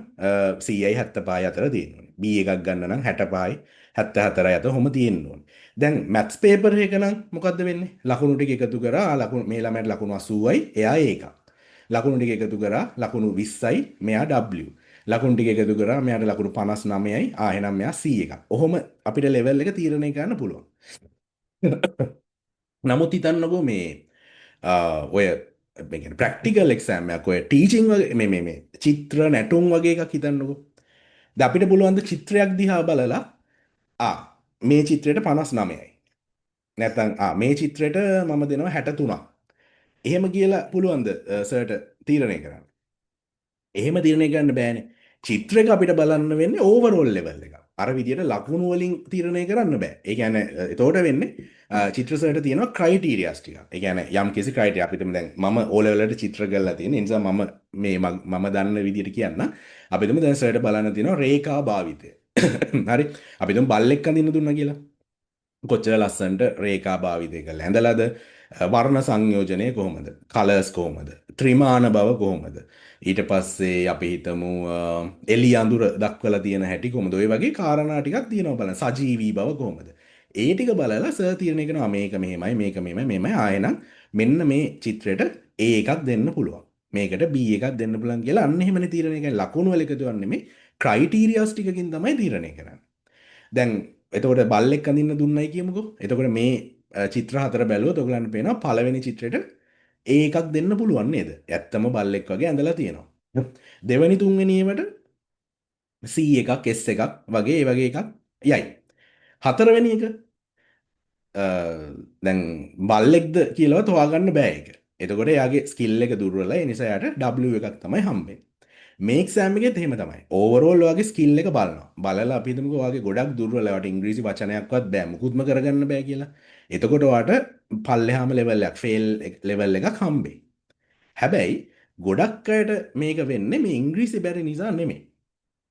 CI 75 අතර තියෙන්න ඕනේ. B එකක් ගන්න නම් 65යි 74යි අතර ඔහොම තියෙන්න ඕනේ. දැන් මැත්ස් පේපර් එක නම් මොකද්ද වෙන්නේ? ලකුණු ටික එකතු කරා ලකුණු මේ ළමයට ලකුණු 80යි එයා A එකක්. ලකුණු ටික එකතු කරා ලකුණු 20යි මෙයා W. ලකුණු ටික එකතු කරා මෙයාට ලකුණු 59යි එහෙනම් මෙයා C එකක්. ඔහොම අපිට ලෙවල් එක තීරණය කරන්න පුළුවන්. නමුත් හිතන්නකෝ මේ ඔය ප්‍රක්ටිකල් එක්සෑම්යක් ඔය ටීචිං වගේ මේ චිත්‍ර නැටුම් වගේ එකක් හිතන්නකෝ. ද අපිට පුළුවන්ද චිත්‍රයක් දිහා බලලා මේ චිත්‍රයට 59යි. නැත්නම් මේ චිත්‍රයට මම දෙනවා 63ක්. එහෙම කියලා පුළුවන්ද සර්ට තීරණය කරන්න? එහෙම තීරණය කරන්න බෑනේ. චිත්‍ර එක අපිට බලන්න වෙන්නේ ඕවරෝල් ලෙවල් එක. අර විදියට ලකුණු වලින් තීරණය කරන්න බෑ. ඒ කියන්නේ එතකොට වෙන්නේ චිත්‍රසයට තියෙනවා ක්‍රයිටීරියාස් ටික. ඒ කියන්නේ යම් කිසි ක්‍රයිටීරියා අපිටම දැන් මම O level වලට චිත්‍ර කරලා තියෙන නිසා මම දන්න විදියට කියන්න. අපිටම දැන් සර්ට බලන්න තියෙනවා රේඛා භාවිතය. හරි. අපිටම බල්ලෙක් අඳින්න දුන්නා කියලා. කොච්චර ලස්සන්ට රේඛා භාවිතය කරලා ඇඳලාද වර්ණ සංයෝජනය කොහොමද කලර්ස් කොහොමද ත්‍රිමාන බව කොහොමද ඊට පස්සේ අපි හිතමු එළි අඳුර දක්වලා තියෙන හැටි කොහොමද ඔය වගේ කාරණා ටිකක් තියෙනවා බලන්න සජීවී බව කොහොමද ඒ ටික බලලා සර් තීරණය කරනවා මේක මෙහෙමයි මේක මෙහෙමයි ආයෙනම් මෙන්න මේ චිත්‍රයට A එකක් දෙන්න පුළුවන් මේකට B එකක් දෙන්න පුළුවන් කියලා අන්න එහෙමනේ තීරණය කරන්නේ ලකුණු වල එකතුවක් නෙමෙයි ක්‍රයිටීරියාස් ටිකකින් තමයි තීරණය කරන්නේ දැන් එතකොට බල්ලෙක් අඳින්න දුන්නයි කියමුකෝ. එතකොට මේ චිත්‍ර හතර බැලුවොත් ඔයගලන්ට පේනවා පළවෙනි චිත්‍රෙට එකක් දෙන්න පුළුවන් නේද? ඇත්තම බල්ලෙක් වගේ ඇඳලා තියෙනවා. දෙවෙනි තුන්වෙනි ඒවට C එකක් S එකක් වගේ ඒ වගේ එකක් යයි. හතරවෙනි එක දැන් බල්ලෙක්ද කියලාවත් හොයාගන්න බෑ ඒක. එතකොට එයාගේ ස්කිල් එක දුර්වලයි. ඒ නිසා එයාට W එකක් තමයි හම්බෙන්නේ. මේ එක්සෑම් එකෙත් එහෙම තමයි. ඕවරෝල් ඔයාගේ ස්කිල් එක බලනවා. බලලා අපි හිතමුකෝ ඔයාගේ ගොඩක් දුර්වල ඔයාට ඉංග්‍රීසි වචනයක්වත් බෑ. මුකුත්ම කරගන්න බෑ කියලා. එතකොට ඔයාට පල්ලෙහාම ලෙවල් එකක් ෆේල් ලෙවල් එකක් හම්බෙයි. හැබැයි ගොඩක් අයට මේක වෙන්නේ මේ ඉංග්‍රීසි බැරි නිසා නෙමෙයි.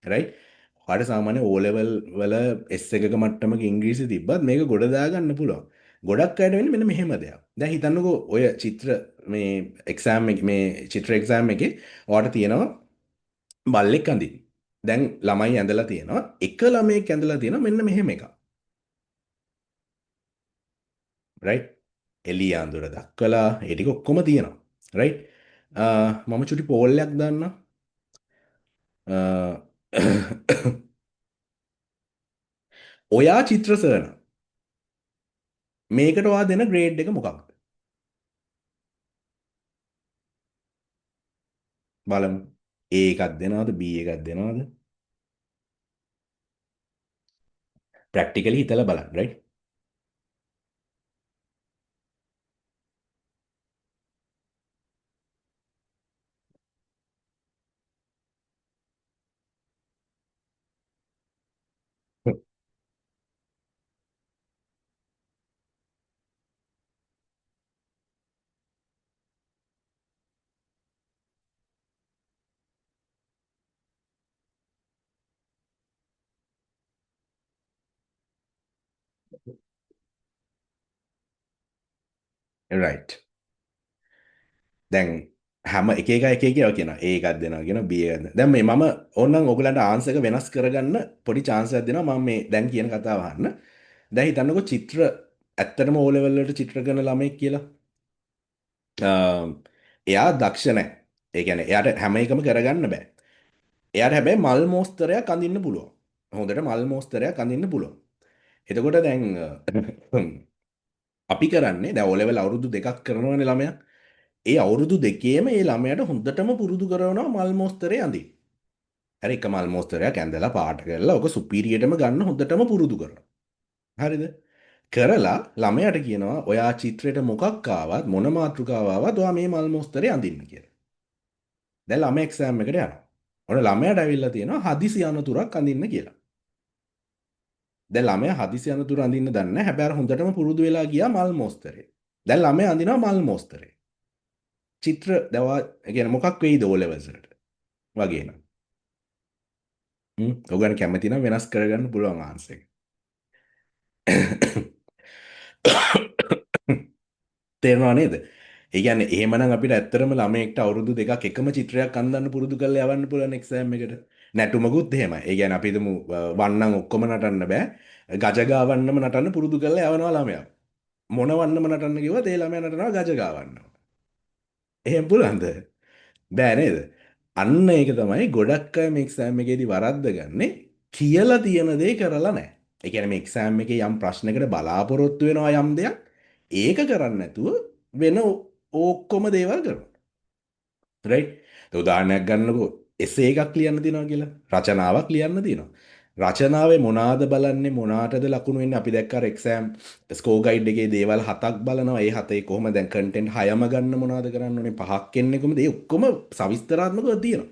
රයිට්? ඔයාට සාමාන්‍ය O level වල S එකක මට්ටමක ඉංග්‍රීසි තිබ්බත් මේක ගොඩ දාගන්න පුළුවන්. ගොඩක් අයට වෙන්නේ මෙන්න මෙහෙම දෙයක්. දැන් හිතන්නකෝ ඔය චිත්‍ර මේ එක්සෑම් එක මේ චිත්‍ර එක්සෑම් එකේ ඔයාට තියෙනවා බල්ලෙක් අඳින්න. දැන් ළමයි ඇඳලා තියෙනවා. එක ළමයෙක් ඇඳලා තියෙනවා මෙන්න මෙහෙම එකක්. රයිට්? එළිය අඳුර දක්වලා ඒ ටික ඔක්කොම තියෙනවා. රයිට්? මම චුටි පෝල් එකක් දාන්නම්. ඔයා චිත්‍ර සර්න මේකට ඔයා දෙන ග්‍රේඩ් එක මොකක්ද? බලමු. A එකක් දෙනවද B එකක් දෙනවද? ප්‍රැක්ටිකලි හිතලා බලන්න. රයිට්? රයිට්. දැන් හැම එක එක ඒවා කියනවා A එකක් දෙනවා කියනවා B එකක් දෙනවා. දැන් මේ මම ඕනනම් ඔයගලන්ට ආන්සර් එක වෙනස් කරගන්න පොඩි chance එකක් දෙනවා මම මේ දැන් කියන කතාව අහන්න. දැන් හිතන්නකෝ චිත්‍ර ඇත්තටම O level වලට චිත්‍ර කරන ළමෙක් කියලා. එයා දක්ෂ නැහැ. ඒ කියන්නේ එයාට හැම එකම කරගන්න බෑ. එයාට හැබැයි මල් මෝස්තරයක් අඳින්න පුළුවන්. හොඳට මල් මෝස්තරයක් අඳින්න පුළුවන්. එතකොට දැන් අපි කරන්නේ දැන් O level අවුරුදු දෙකක් කරනවනේ ළමයා. ඒ අවුරුදු දෙකේම ඒ ළමයාට හොඳටම පුරුදු කරනවා මල් මෝස්තරේ අඳින්න. හරි එක මල් මෝස්තරයක් ඇඳලා පාට කරලා ඔක සුපීරියටම ගන්න හොඳටම පුරුදු කරනවා. හරිද? කරලා ළමයාට කියනවා ඔයා චිත්‍රයට මොකක් ආවත් මොන මාතෘකාව ආවත් ඔයා මේ මල් මෝස්තරේ අඳින්න කියලා. දැන් ළමයා එක්සෑම් එකට යනවා. ඔන්න ළමයාට ඇවිල්ලා තියෙනවා හදිසි අනතුරක් අඳින්න කියලා. දැන් ළමයා හදිසි අනතුර අඳින්න දන්නේ නැහැ. හැබැයි අර හොඳටම පුරුදු වෙලා ගියා මල් මෝස්තරේ. දැන් ළමයා අඳිනවා මල් මෝස්තරේ. චිත්‍ර දවා කියන්නේ මොකක් වෙයිද O levels වලට වගේ නේද? ඔගන් කැමති නම් වෙනස් කරගන්න පුළුවන් ආන්සර් එක. තේරෙනව නේද? ඒ කියන්නේ එහෙමනම් අපිට ඇත්තටම ළමයෙක්ට අවුරුදු දෙකක් එකම චිත්‍රයක් අන්දන්න පුරුදු කරලා යවන්න පුළුවන් එක්සෑම් එකට. නැටුමකුත් එහෙමයි. ඒ කියන්නේ අපි හිතමු වන්නම් ඔක්කොම නටන්න බෑ. ගජගා වන්නම නටන්න පුරුදු කරලා යවනවා ළමයා. මොන වන්නම නටන්න කිව්වද ඒ ළමයා නටනවා ගජගා වන්නම. එහෙම පුළුවන්ද? බෑ නේද? අන්න ඒක තමයි ගොඩක් අය මේ එක්සෑම් එකේදී වරද්දගන්නේ කියලා තියෙන දේ කරලා නැහැ. ඒ කියන්නේ මේ එක්සෑම් එකේ යම් ප්‍රශ්නයකට බලාපොරොත්තු වෙනවා යම් දෙයක් ඒක කරන්නේ නැතුව වෙන ඔක්කොම දේවල් කරනවා. රයිට්? උදාහරණයක් ගන්නකො එසේ එකක් ලියන්න තියෙනවා කියලා. රචනාවක් ලියන්න තියෙනවා. රචනාවේ මොනවාද බලන්නේ මොනකටද ලකුණු වෙන්නේ අපි දැක්ක අර එක්සෑම් ස්කෝ ගයිඩ් එකේ දේවල් හතක් බලනවා. ඒ හතේ කොහොම දැන් කන්ටෙන්ට් හයම ගන්න මොනවද කරන්න ඕනේ පහක් එන්නේ කොහොමද? ඒ ඔක්කොම සවිස්තරාත්මකව තියෙනවා.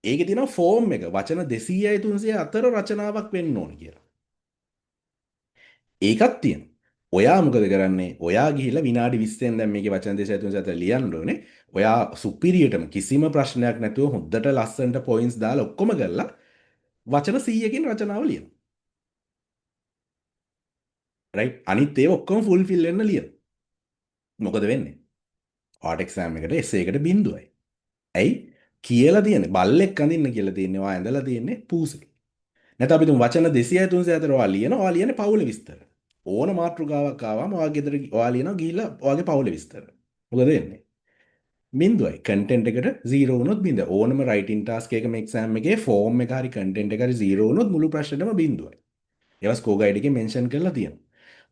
ඒකේ තියෙනවා ෆෝම් එක වචන 200යි 300 අතර රචනාවක් වෙන්න ඕනේ කියලා. ඒකත් තියෙනවා. ඔයා මොකද කරන්නේ? ඔයා ගිහිල්ලා විනාඩි 20ෙන් දැන් මේකේ වචන 200යි 300 අතර ලියන්න ඕනේ. ඔයා සුපිරියටම කිසිම ප්‍රශ්නයක් නැතුව හොඳට ලස්සනට පොයින්ට්ස් දාලා ඔක්කොම කරලා වචන 100කින් රචනාව ලියනවා. රයිට්? අනිත් ඒවා ඔක්කොම ෆුල්ෆිල් වෙන්න ලියනවා. මොකද වෙන්නේ? ආර්ට් එක්සෑම් එකට එසේ එකට බිඳුවයි. ඇයි? කියලා තියෙන්නේ බල්ලෙක් අඳින්න කියලා තියෙන්නේ. ඔයා ඇඳලා තියෙන්නේ පූසෙක්. නැත්නම් අපි තුමු වචන 200 300 අතර ඔයා ලියනවා. ඔයා ලියන්නේ පවුල විස්තර. ඕන මාතෘකාවක් ආවම ඔයා ගෙදර ඔයා ලියනවා ගිහිල්ලා ඔයාගේ පවුල විස්තර. මොකද වෙන්නේ? බිඳුවයි. කන්ටෙන්ට් එකට 0 වුණොත් බිඳ. ඕනම රයිටින් ටාස්ක් එකක මේ එක්සෑම් එකේ ෆෝම් එක හරි කන්ටෙන්ට් එක හරි 0 වුණොත් මුළු ප්‍රශ්නෙටම බිඳුවයි. ඒවා ස්කෝ ගයිඩ් එකේ මෙන්ෂන් කරලා තියෙනවා.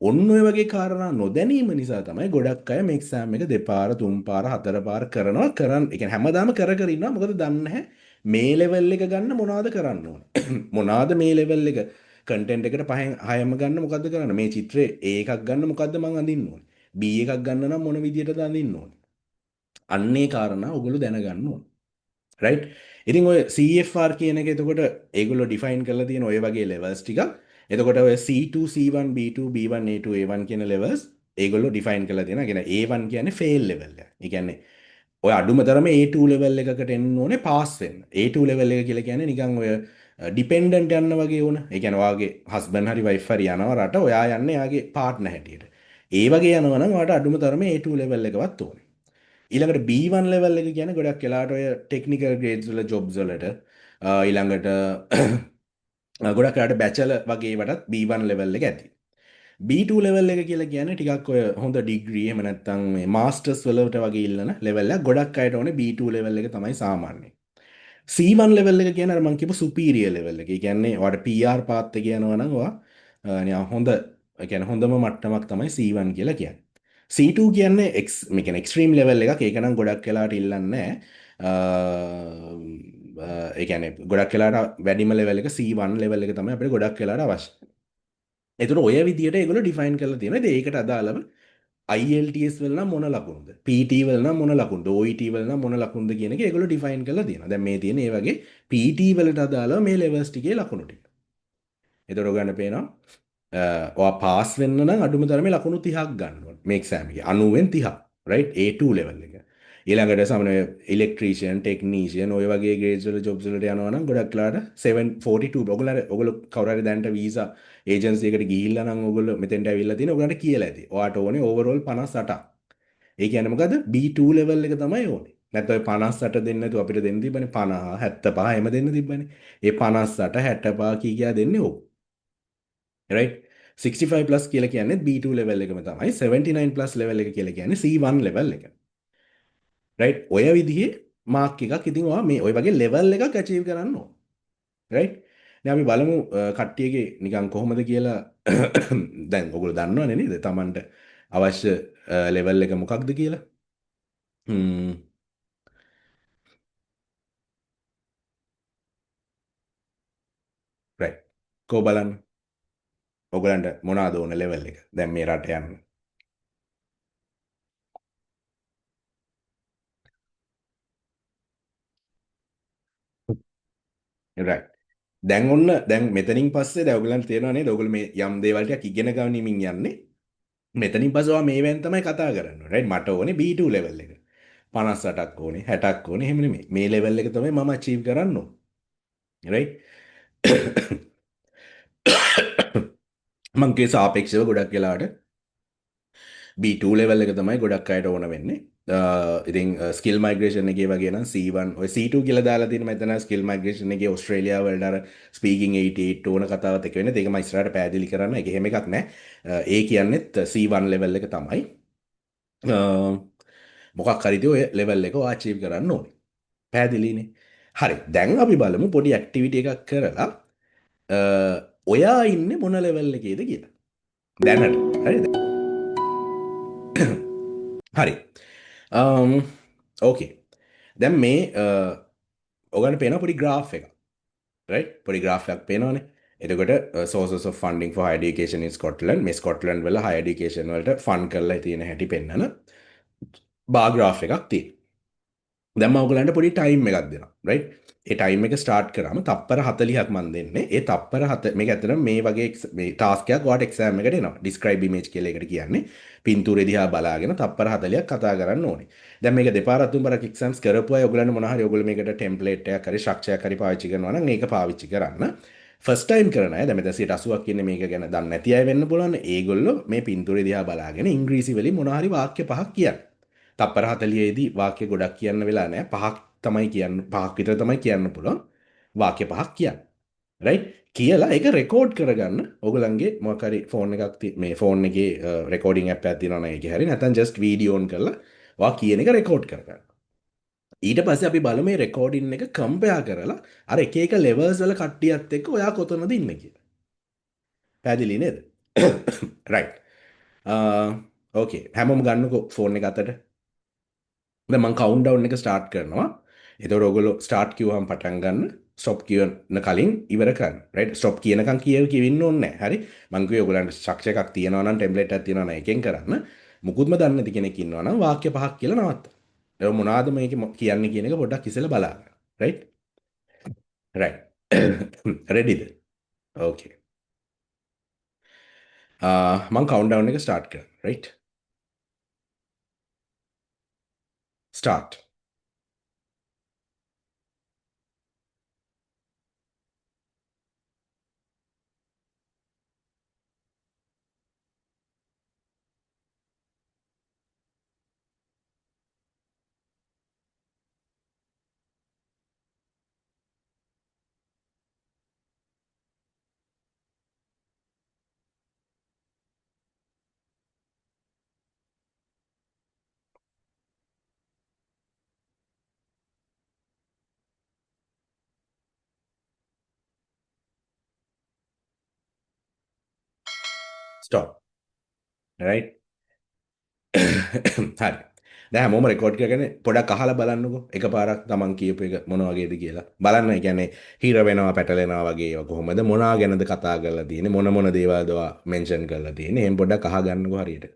ඔන්න ඔය වගේ කාරණා නොදැනීම නිසා තමයි ගොඩක් අය මේ එක්සෑම් එක දෙපාර තුන් පාර හතර පාර කරනවා කරන් ඒ කියන්නේ හැමදාම කර කර ඉන්නවා මොකද දන්නේ නැහැ මේ ලෙවල් එක ගන්න මොනවද කරන්න ඕනේ මොනවද මේ ලෙවල් එක කන්ටෙන්ට් එකට පහෙන් හයම ගන්න මොකද්ද කරන්න මේ චිත්‍රේ A එකක් ගන්න මොකද්ද මං අඳින්න ඕනේ B එකක් ගන්න නම් මොන විදියටද අඳින්න ඕනේ අන්නේ කාරණා ඔයගොල්ලෝ දැනගන්න ඕනේ රයිට් ඉතින් ඔය CFR කියන එක එතකොට ඒගොල්ලෝ ඩිෆයින් කරලා තියෙන ඔය වගේ ලෙවල්ස් ටිකක් එතකොට ඔය C2 C1 B2 B1 A2 A1 කියන ලෙවල්ස් ඒගොල්ලෝ ඩිෆයින් කරලා තියෙනවා. කියන A1 කියන්නේ ෆේල් ලෙවල් එක. ඒ කියන්නේ ඔය අඩුම තරම A2 ලෙවල් එකකට එන්න ඕනේ පාස් වෙන්න. A2 ලෙවල් එක කියලා කියන්නේ නිකන් ඔය ඩිපෙන්ඩන්ට් යන්න වගේ ඕන. ඒ කියන්නේ ඔයාගේ හස්බන්ඩ් හරි වයිෆ් හරි යනවා රට ඔයා යන්නේ යාගේ පාර්ට්නර් හැටියට. ඒ වගේ යනවා නම් ඔයාට අඩුම තරම A2 ලෙවල් එකවත් ඕනේ. ඊළඟට B1 ලෙවල් එක කියන්නේ ගොඩක් වෙලාවට ඔය ටෙක්නිකල් ග්‍රේඩ්ස් වල ජොබ්ස් වලට ඊළඟට ගොඩක් වෙලාවට බැචලර් වගේ වටත් B1 ලෙවල් එක ඇති. B2 ලෙවල් එක කියලා කියන්නේ ටිකක් ඔය හොඳ ඩිග්‍රී එහෙම නැත්නම් මේ මාස්ටර්ස් වලට වගේ ඉල්ලන ලෙවල් එක ගොඩක් අයට ඕනේ B2 ලෙවල් එක තමයි සාමාන්‍යයෙන්. C1 ලෙවල් එක කියන්නේ අර මම කියපු සුපීරියර් ලෙවල් එක. ඒ කියන්නේ ඔයාලට PR පාත් එක යනවා නම් ඔයා නිකන් හොඳ ඒ කියන්නේ හොඳම මට්ටමක් තමයි C1 කියලා කියන්නේ. C2 කියන්නේ මේ කියන්නේ එක්ස්ට්‍රීම් ලෙවල් එකක්. ඒක නම් ගොඩක් වෙලාවට ඉල්ලන්නේ ඒ කියන්නේ ගොඩක් වෙලාවට වැඩිම ලෙවල් එක C1 ලෙවල් එක තමයි අපිට ගොඩක් වෙලාවට අවශ්‍ය. ඒතර ඔය විදියට ඒගොල්ලෝ ඩිෆයින් කරලා තියෙනවා. ඉතින් ඒකට අදාළව IELTS වල නම් මොන ලකුණුද? PT වල නම් මොන ලකුණුද? OET වල නම් මොන ලකුණුද කියන එක ඒගොල්ලෝ ඩිෆයින් කරලා තියෙනවා. දැන් මේ තියෙන මේ වගේ PT වලට අදාළව මේ ලෙවල්ස් ටිකේ ලකුණු ටික. ඒතර ඔයගොල්ලන්ට පේනවා ඔයා පාස් වෙන්න නම් අඩුම තරමේ ලකුණු 30ක් ගන්න ඕනේ මේ එක්සෑම් එකේ 90න් 30 රයිට් A2 ලෙවල් එක ඊළඟට සමන ඉලෙක්ට්‍රීෂියන් ටෙක්නීෂියන් ඔය වගේ ග්‍රේඩ්ස් වල ජොබ්ස් වලට යනවා නම් ගොඩක් වෙලාට 742 ඔයගොල්ලෝ කවුරු හරි දැනට වීසා ඒජන්සි එකට ගිහිල්ලා නම් ඔයගොල්ලෝ මෙතෙන්ට ඇවිල්ලා තියෙන ඔයගොල්ලන්ට කියලා ඇති ඔයාට ඕනේ ඕවරෝල් 58ක් ඒ කියන්නේ මොකද B2 ලෙවල් එක තමයි ඕනේ නැත්නම් 58 දෙන්න නැතුව අපිට දෙන්න තිබ්බනේ 50 75 එහෙම දෙන්න තිබ්බනේ ඒ 58 65 කී කියා දෙන්නේ ඕක right 65 plus කියලා කියන්නේ B2 level එකම තමයි 79 plus level එක කියලා කියන්නේ C1 level එක right ඔය විදිහේ මාක් එකක් ඉතින් ඔයා මේ ඔය වගේ level එකක් achieve කරන්න ඕන right දැන් අපි බලමු කට්ටියගේ නිකන් කොහොමද කියලා දැන් ඔයගොල්ලෝ දන්නවනේ නේද Tamanට අවශ්‍ය level එක මොකක්ද කියලා right කො බලන්න ඔයගලන්ට මොනවාද ඕන level එක දැන් මේ රට යන්න right දැන් ඔන්න දැන් මෙතනින් පස්සේ දැන් ඔයගලන්ට තේරෙනව නේද ඔයගොල්ලෝ මේ යම් දේවල් ටිකක් ඉගෙන ගනිමින් යන්නේ මෙතනින් පස්සේ ඔයා මේවෙන් තමයි කතා කරන්නේ රයිට් මට ඕනේ B2 level එක 58ක් ඕනේ 60ක් ඕනේ එහෙම නෙමෙයි මේ level එක තමයි මම achieve කරන්න ඕනේ right? මංගේ සාපේක්ෂව ගොඩක් වෙලාට B2 ලෙවල් එක තමයි ගොඩක් අයට ඕන වෙන්නේ. ඉතින් ස්කිල් මයිග්‍රේෂන් එකේ වගේ නම් C1 ඔය C2 කියලා දාලා තියෙන මෙතන ස්කිල් මයිග්‍රේෂන් එකේ ඕස්ට්‍රේලියාව වලට අර ස්පීකින් 88 ඕන කතාවත් එක වෙන්නේ. ඒක මම ඉස්සරහට පැහැදිලි කරන්න. ඒක එහෙම එකක් නෑ. ඒ කියන්නේත් C1 ලෙවල් එක තමයි. මොකක් හරිද ඔය ලෙවල් එක අචීව් කරන්න ඕනේ. පැහැදිලිනේ. හරි. දැන් අපි බලමු පොඩි ඇක්ටිවිටි එකක් කරලා ඔයා ඉන්නේ මොන ලෙවල් එකේද කියලා. දැනට. හරිද? හරි. ඕකේ. දැන් මේ ඔගන්න පේන පොඩි ග්‍රාෆ් එක. right? පොඩි ග්‍රාෆ් එකක් පේනවනේ. එතකොට sources of funding for higher education in Scotland මේ ස්කොට්ලන්ඩ් වල higher education වලට ෆන්ඩ් කරලා තියෙන හැටි පෙන්නන බාර් ග්‍රාෆ් එකක් තියෙනවා. දැන් මම ඔයගලන්ට පොඩි ටයිම් එකක් දෙනවා right ඒ ටයිම් එක ස්ටාර්ට් කරාම තප්පර 40ක් මම දෙන්නේ ඒ තප්පර 7 මේක ඇත්තටම මේ වගේ මේ ටාස්ක් එකක් ඔයාලට එක්සෑම් එකට එනවා describe image කියලා එකට කියන්නේ පින්තූරේ දිහා බලාගෙන තප්පර 40ක් කතා කරන්න ඕනේ දැන් මේක දෙපාරක් තුන්පාරක් එක්සෑම්ස් කරපු අය ඔයගලන්ට මොනවා හරි ඔයගොල්ලෝ මේකට ටෙම්ප්ලේට් එකක් හරි ස්ට්‍රක්චර් එකක් හරි පාවිච්චි කරනවා නම් ඒක පාවිච්චි කරන්න ෆස්ට් ටයිම් කරන අය දැන් මෙතන 80ක් ඉන්නේ මේක ගැන දන්නේ නැති අය වෙන්න පුළුවන් ඒගොල්ලෝ මේ පින්තූරේ දිහා බලාගෙන ඉංග්‍රීසි වලින් මොනවා හරි වාක්‍ය පහක් කියන්නේ තප්පර 40ේදී වාක්‍ය ගොඩක් කියන්න වෙලා නැහැ. පහක් තමයි කියන්න පහක් විතර තමයි කියන්න පුළුවන්. වාක්‍ය පහක් කියන්න. රයිට්? කියලා ඒක රෙකෝඩ් කරගන්න. ඔයගලන්ගේ මොකක් හරි ෆෝන් එකක් මේ ෆෝන් එකේ රෙකෝඩින් ඇප් එකක් තියෙනවා නම් ඒකේ හරි නැත්නම් ජස්ට් වීඩියෝ ඔන් කරලා ඔයා කියන එක රෙකෝඩ් කරගන්න. ඊට පස්සේ අපි බලමු මේ රෙකෝඩින් එක කම්පෙයාර් කරලා අර එක එක ලෙවල්ස් වල කට්ටියත් එක්ක ඔයා කොතනද ඉන්නේ කියලා. පැහැදිලි නේද? රයිට්. ඕකේ. හැමෝම ගන්නකො ෆෝන් එක අතට. දැන් මම කවුන්ට්ඩවුන් එක ස්ටාර්ට් කරනවා. එතකොට ඔයගොල්ලෝ ස්ටාර්ට් කිව්වම පටන් ගන්න. ස්ටොප් කියන කලින් ඉවර කරන්න. රයිට්? ස්ටොප් කියනකම් කියවින්න ඕනේ නැහැ. හරි? මම කිව්වේ ඔයගොල්ලන්ට ස්ට්‍රක්චර් එකක් තියෙනවා නම් ටෙම්ප්ලේට් එකක් තියෙනවා නම් එකෙන් කරන්න. මුකුත්ම දන්නේ නැති කෙනෙක් ඉන්නවා නම් වාක්‍ය පහක් කියලා නවත්තන්න. ඒක මොනවාද මේක කියන්නේ කියන එක පොඩ්ඩක් ඉස්සෙල්ලා බලන්න. රයිට්? රයිට්. රෙඩිද? ඕකේ. මම කවුන්ට්ඩවුන් එක ස්ටාර්ට් කරනවා. රයිට්? ස්ටාර්ට්. ස්ටොප්. රයිට්? හරි. දැන් හැමෝම රෙකෝඩ් කරගෙන පොඩක් අහලා බලන්නකෝ එකපාරක් තමන් කියපු එක මොන වගේද කියලා. බලන්න ඒ කියන්නේ හිර වෙනවා පැටලෙනවා වගේ ඒවා කොහොමද මොනවා ගැනද කතා කරලා තියෙන්නේ මොන මොන දේවල්ද මෙන්ෂන් කරලා තියෙන්නේ. එහෙන් පොඩ්ඩක් අහගන්නකෝ හරියට.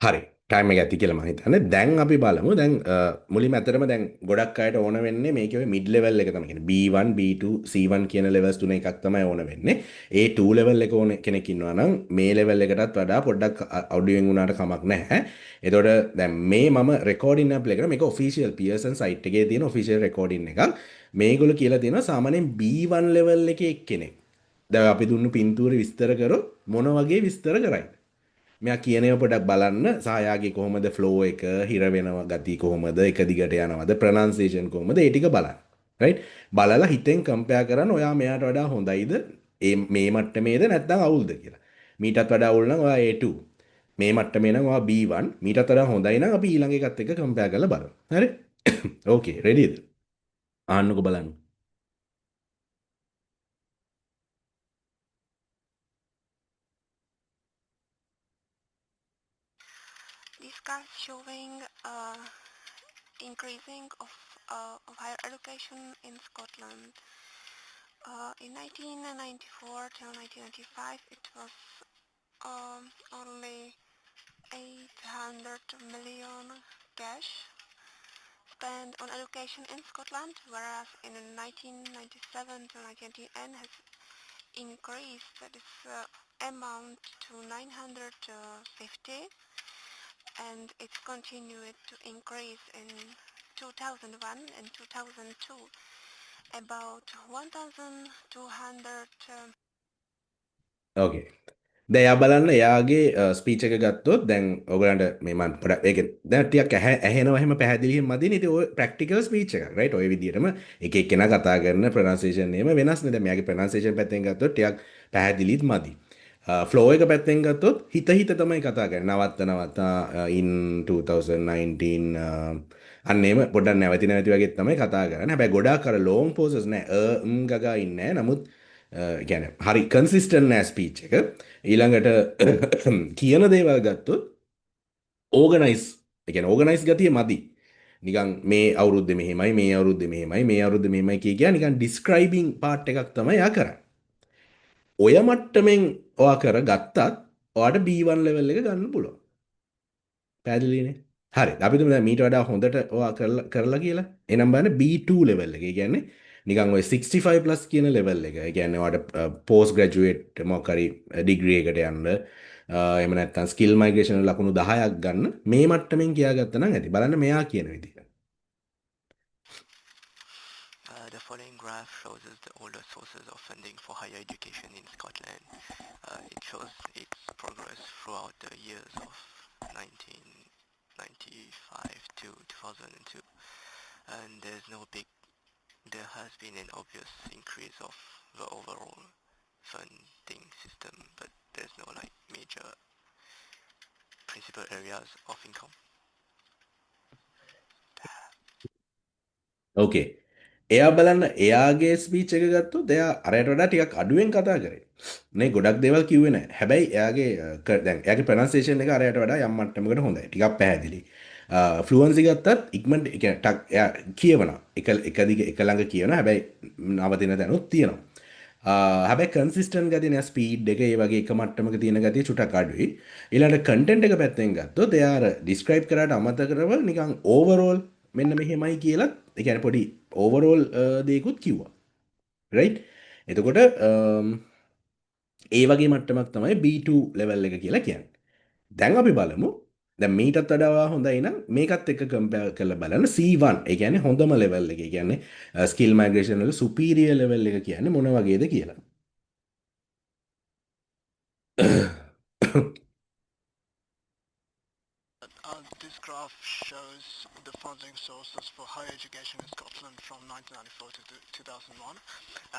හරි ටයිම් එක ඇති කියලා මම හිතන්නේ. දැන් අපි බලමු. දැන් මුලින්ම ඇත්තටම දැන් ගොඩක් අයට ඕන වෙන්නේ මේකේ ඔය මිඩ් ලෙවල් එක තමයි. කියන්නේ B1, B2, C1 කියන ලෙවල්ස් තුන එකක් තමයි ඕන වෙන්නේ. A2 ලෙවල් එක ඕන කෙනෙක් ඉන්නවා නම් මේ ලෙවල් එකටත් වඩා පොඩ්ඩක් අඩුවෙන් වුණාට කමක් නැහැ. එතකොට දැන් මේ මම රෙකෝඩින් ඇප් එකේ මේක ඔෆිෂියල් පියර්සන් සයිට් එකේ තියෙන ඔෆිෂියල් රෙකෝඩින් එකක්. මේගොල්ලෝ කියලා තියෙනවා සාමාන්‍යයෙන් B1 ලෙවල් එකේ එක්කෙනෙක්. දැන් අපි දුන්නු පින්තූරේ විස්තර කරොත් මොන වගේ විස්තර කරයිද? මෙයා කියනව පොඩක් බලන්න සහයාගේ කොහොමද ෆ්ලෝ එක හිර වෙනවා ගති කොහොමද එක දිගට යනවද ප්‍රනන්සේෂන් කොහොමද ඒ ටික බලන්න රයිට් බලලා හිතෙන් කම්පෙයාර් කරන්න ඔයා මෙයාට වඩා හොඳයිද මේ මට්ටමේද නැත්නම් අවුල්ද කියලා මීටත් වඩා අවුල් නම් ඔයා A2 මේ මට්ටමේ නම් ඔයා B1 මීටත් වඩා හොඳයි නම් අපි ඊළඟ එකත් එක්ක කම්පෙයාර් කරලා බලමු හරි ඕකේ රෙඩිද ආන්නකෝ බලන්න This graph showing increasing of higher education in Scotland. In 1994 till 1995, it was only 800 million cash spent on education in Scotland, whereas in 1997 to 1910 has increased this amount to 950, and it's continued to increase in 2001 and 2002, about 1,200. ඕකේ. දැන් එයා බලන්න එයාගේ speech එක ගත්තොත් දැන් ඔයගලන්ට මේ මම පොඩක් ඒක දැන් ටිකක් ඇහෙනවා එහෙම පැහැදිලිවම මදිනේ. ඉතින් ඔය ප්‍රැක්ටිකල් ස්පීච් එකක් රයිට්. ඔය විදිහටම එක එක්කෙනා කතා කරන ප්‍රොනන්සියේෂන් එහෙම වෙනස්නේ. දැන් මෙයාගේ ප්‍රොනන්සියේෂන් පැත්තෙන් ගත්තොත් ටිකක් පැහැදිලිත් මදි. ෆ්ලෝ එක පැත්තෙන් ගත්තොත් හිත හිත තමයි කතා කරන්නේ. නවත්ත in 2019 අන්නේම පොඩ්ඩක් නැවති වගේ තමයි කතා කරන්නේ. හැබැයි ගොඩාක් අර ලෝන් පෝසස් නෑ. ගගා ඉන්නේ නෑ. නමුත් ගැන හරි කන්සිස්ටන් නෑ ස්පීච් එක. ඊළඟට කියන දේවල් ගත්තොත් ඕගනයිස් එකන ඕගනයිස් ගතිය මදි. නිකන් මේ අවුරුද්ද මෙහෙමයි මේ අවුරුද්ද මෙහෙමයි මේ අවුරුද්ද මෙහෙමයි කිය නිකන් ඩිස්ක්‍රයිබිං පාර්ට් එකක් තමයි යා කරන්නේ. ඔය මට්ටමින් ඔයා කර ගත්තත් ඔයාට B1 ලෙවල් එක ගන්න පුළුවන්. පැහැදිලිනේ? හරි. අපි තුමු දැන් මීට වඩා හොඳට ඔයා කරලා කියලා. එහෙනම් බලන්න B2 ලෙවල් එක. ඒ කියන්නේ නිකන් ඔය 65 ප්ලස් කියන ලෙවල් එක. ඒ කියන්නේ ඔයාට පෝස්ට් ග්‍රැජුවේට් මොකක් හරි ඩිග්‍රී එකට යන්න එහෙම නැත්නම් ස්කිල් මයිග්‍රේෂන් ලකුණු 10ක් ගන්න මේ මට්ටමින් කියාගත්තා නම් ඇති. බලන්න මෙයා කියන විදිහ. The following graph shows us all the sources of funding for higher education in Scotland. It shows its progress throughout the years of 1995 to 2002. And there has been an obvious increase of the overall funding system, but there's no major principal areas of income. ඕකේ. එයා බලන්න එයාගේ speech එක ගත්තොත් එයා අරයට වඩා ටිකක් අඩුවෙන් කතා කරේ. නේ ගොඩක් දේවල් කිව්වේ නැහැ. හැබැයි එයාගේ දැන් එයාගේ ප්‍රොනන්සියේෂන් එක අරයට වඩා යම් මට්ටමකට හොඳයි. ටිකක් පැහැදිලි. ෆ්ලුවන්සි ගත්තත් ඉක්මනට ඒ කියන්නේ ටක් එයා කියවනවා. එක දිග එක ළඟ කියනවා. හැබැයි නවතින තැනුත් තියෙනවා. හැබැයි කන්සිස්ටන්ට් ගතිය නෑ ස්පීඩ් එක ඒ වගේ එක මට්ටමක තියෙන ගතිය චුටක් අඩුයි. ඊළඟට කන්ටෙන්ට් එක පැත්තෙන් ගත්තොත් එයා අර ඩිස්ක්‍රයිබ් කරාට අමතකව නිකන් ඕවරෝල් මෙන්න මෙහෙමයි කියලා ඒ කියන්නේ පොඩි ඕවරෝල් දෙයක්ත් කිව්වා. රයිට්? එතකොට ඒ වගේ මට්ටමක් තමයි B2 ලෙවල් එක කියලා කියන්නේ. දැන් අපි බලමු දැන් මීටත් වඩා හොඳයි නම් මේකත් එක්ක කම්පෙයාර් කරලා බලන්න C1 ඒ කියන්නේ හොඳම ලෙවල් එක. ඒ කියන්නේ ස්කිල් මයිග්‍රේෂන් වල සුපීරියර් ලෙවල් එක කියන්නේ මොන වගේද කියලා. This graph shows the funding sources for higher education in Scotland from 1994 to 2001,